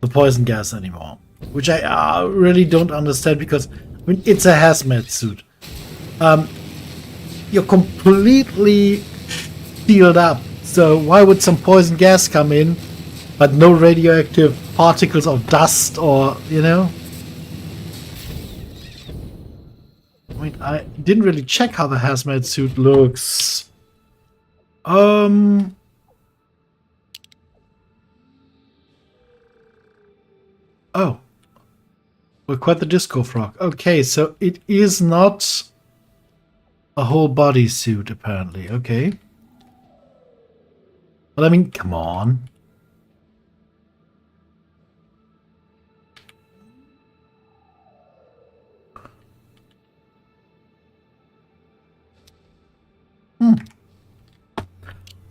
the poison gas anymore. Which I really don't understand because, I mean, it's a hazmat suit. You're completely sealed up. So why would some poison gas come in, but no radioactive particles of dust or, you know? I mean, I didn't really check how the hazmat suit looks. Oh, we're quite the disco frog. Okay, so it is not a whole body suit, apparently. Okay. But I mean, come on.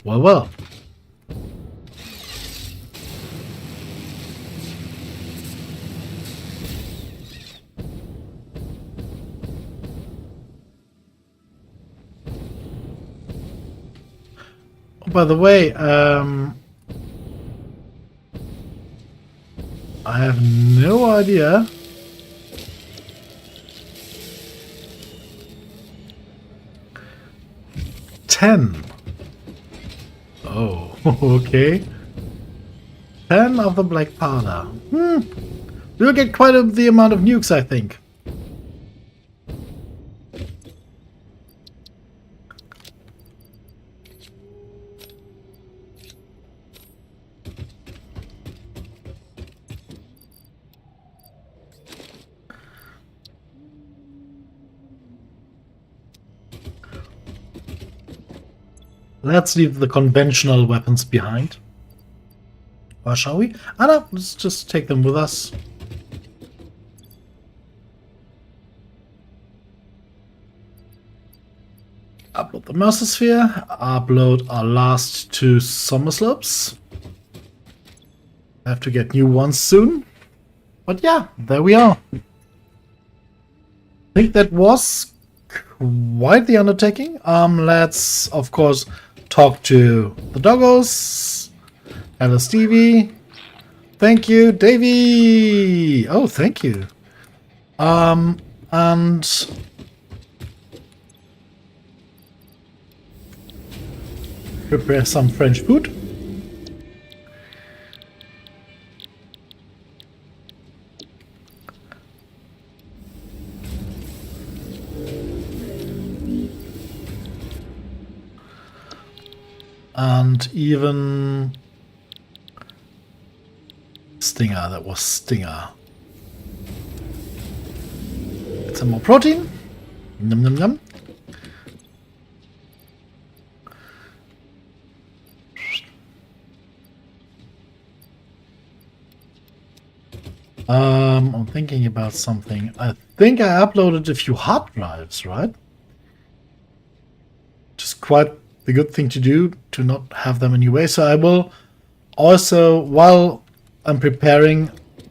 Well. Oh, by the way, I have no idea. Oh, okay. 10 of the black powder. We'll get quite the amount of nukes, I think. Let's leave the conventional weapons behind. Or shall we? Ah, no, let's just take them with us. Upload the Mercer-Sphere. Upload our last 2 summer slopes. I have to get new ones soon. But yeah, there we are. I think that was quite the undertaking. Let's, of course, talk to the doggos. Hello, Stevie. Thank you, Davey. Oh, thank you. And prepare some French food. And even Stinger, that was Stinger. Get some more protein. Num num num. I'm thinking about something. I think I uploaded a few hard drives, right? Just quite the good thing to do to not have them anyway. So I will also, while I'm preparing,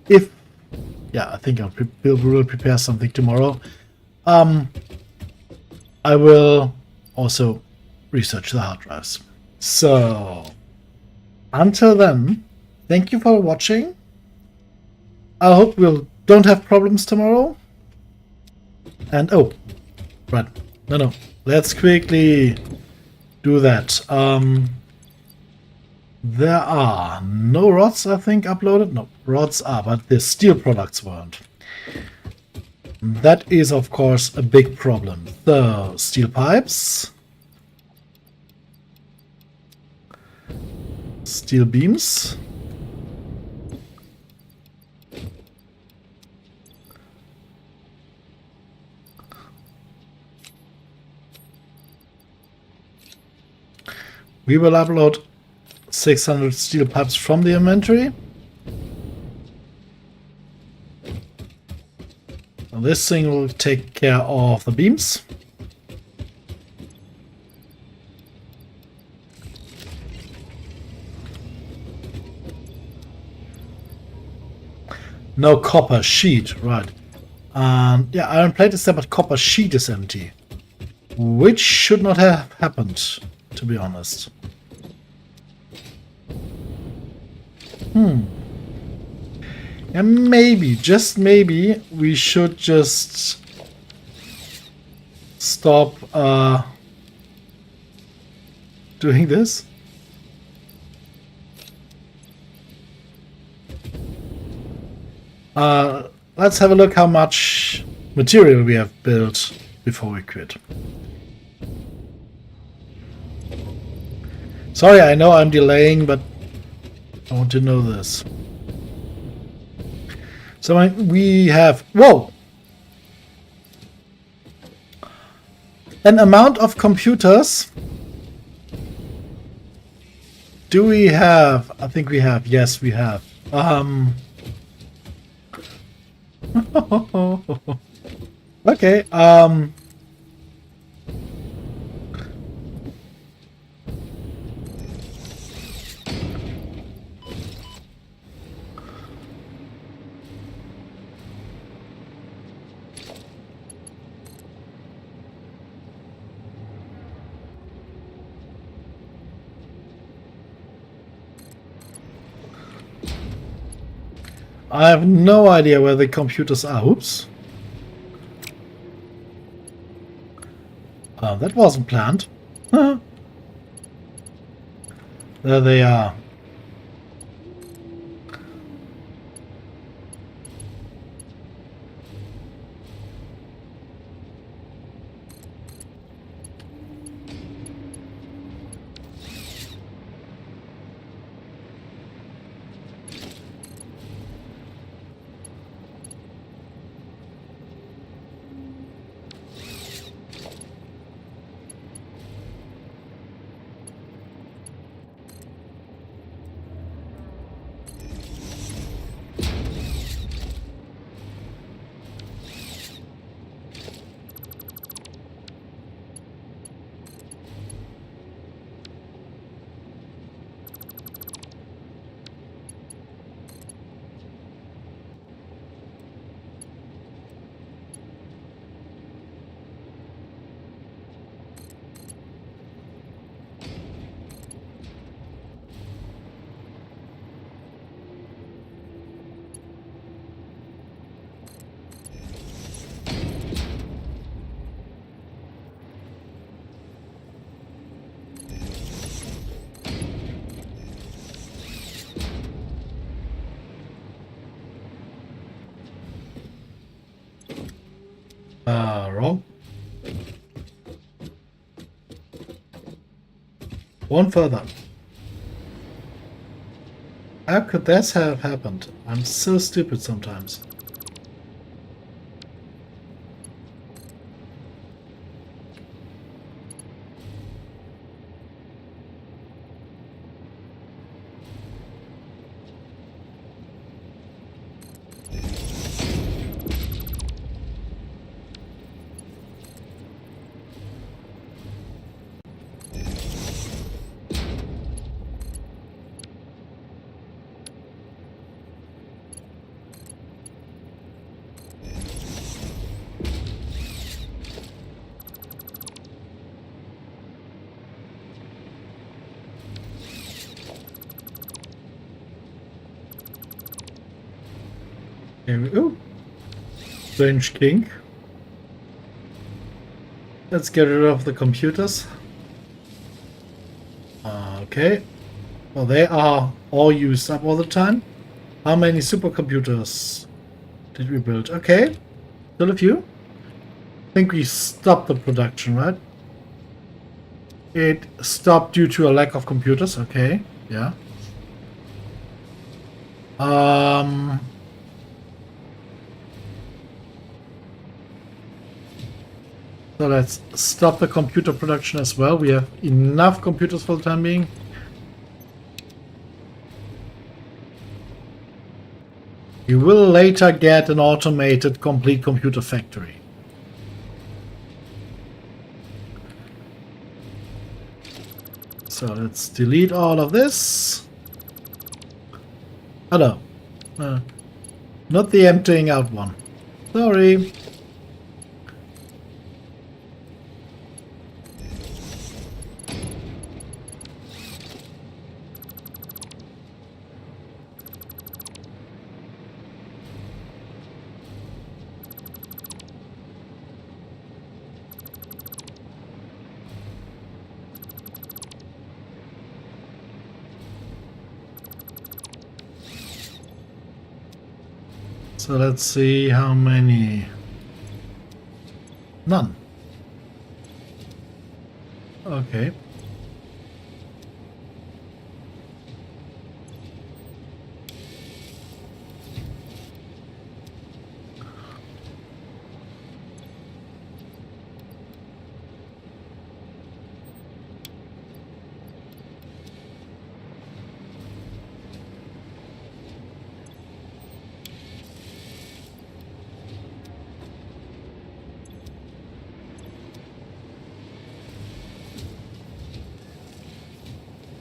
I think we'll prepare something tomorrow. I will also research the hard drives. So, until then, thank you for watching. I hope we'll don't have problems tomorrow. And oh, right, no, let's quickly do that. There are no rods, I think, uploaded. No, rods are, but the steel products weren't. That is, of course, a big problem. So, steel pipes, steel beams, we will upload 600 steel pipes from the inventory. And this thing will take care of the beams. No copper sheet, right. And yeah, iron plate is there, but copper sheet is empty. Which should not have happened, to be honest. And maybe, just maybe, we should just stop doing this. Let's have a look how much material we have built before we quit. Sorry, I know I'm delaying, but I want to know this. So we have, whoa! An amount of computers. Do we have? I think we have. Yes, we have. Okay. I have no idea where the computers are. Oops. That wasn't planned. There they are. Wrong. One further. How could this have happened? I'm so stupid sometimes. Ooh. Strange kink. Let's get rid of the computers. Okay. Well, they are all used up all the time. How many supercomputers did we build? Okay. Still a few. I think we stopped the production, right? It stopped due to a lack of computers. Okay. Yeah. So let's stop the computer production as well. We have enough computers for the time being. You will later get an automated complete computer factory. So let's delete all of this. Oh no. Not the emptying out one. Sorry. So let's see how many. None. Okay.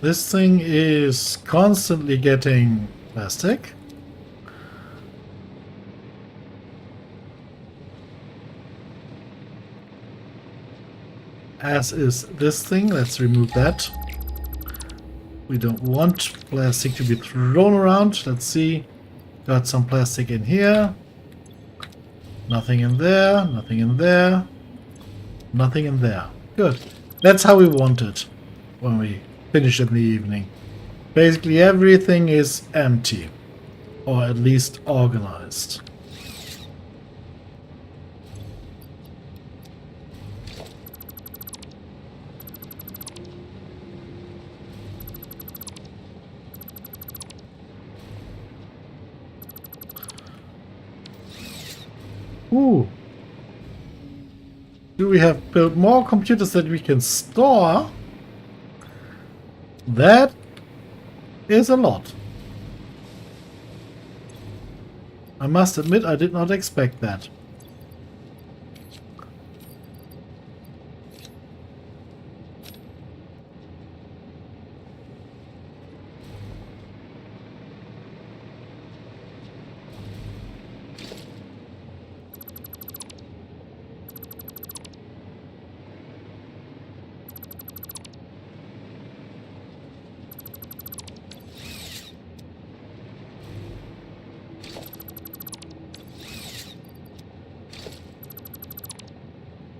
This thing is constantly getting plastic. As is this thing. Let's remove that. We don't want plastic to be thrown around. Let's see. Got some plastic in here. Nothing in there. Nothing in there. Nothing in there. Good. That's how we want it when we finish in the evening. Basically everything is empty. Or at least organized. Ooh. Do we have built more computers that we can store? That is a lot. I must admit I did not expect that.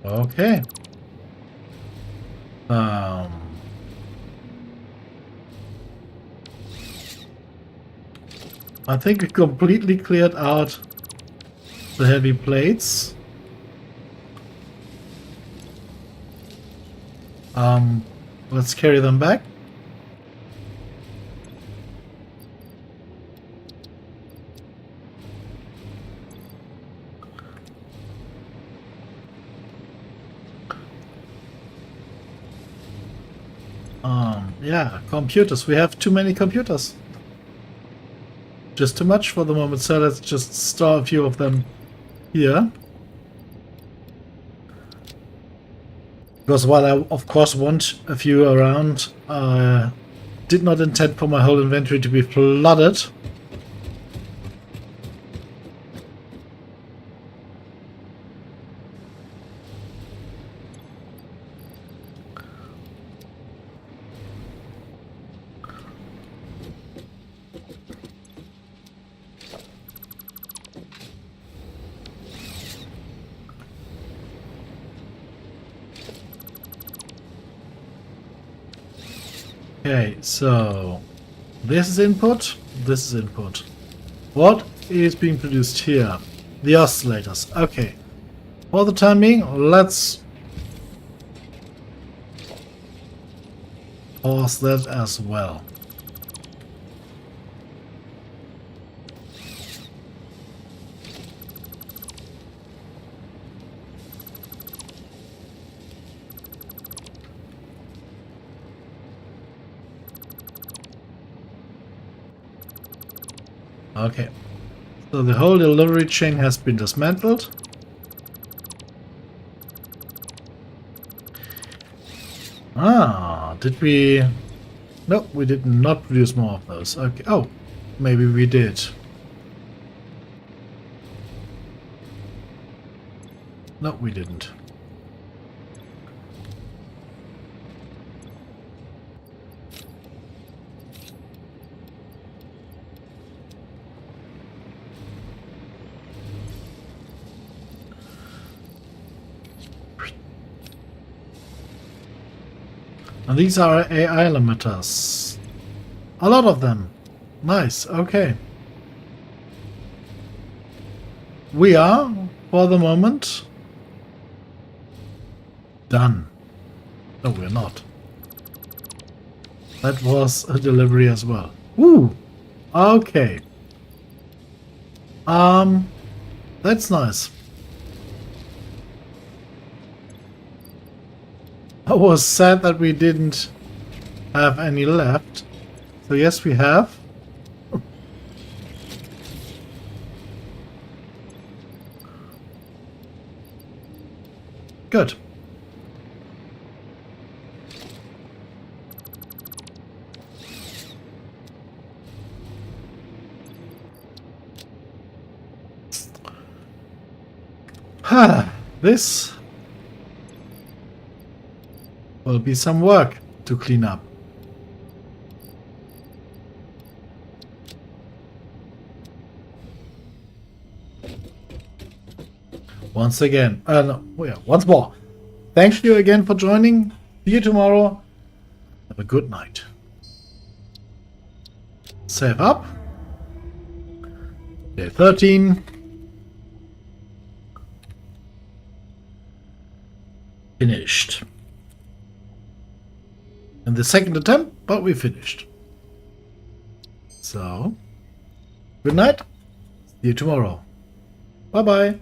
Okay. I think we completely cleared out the heavy plates. Let's carry them back. Yeah, computers. We have too many computers. Just too much for the moment, so let's just store a few of them here. Because while I of course want a few around, I did not intend for my whole inventory to be flooded. Okay, so this is input, this is input. What is being produced here? The oscillators. Okay. For the time being, let's pause that as well. Okay. So the whole delivery chain has been dismantled. Ah, did we... No, we did not produce more of those. Okay. Oh, maybe we did. No, we didn't. And these are AI limiters. A lot of them. Nice, okay. We are, for the moment, done. No, we're not. That was a delivery as well. Ooh, okay. That's nice. I was sad that we didn't have any left. So yes, we have. Good. This will be some work to clean up. Once again, no, yeah, once more. Thank you again for joining. See you tomorrow. Have a good night. Save up. Day 13. Finished. In the second attempt, but we finished. So, good night. See you tomorrow. Bye bye.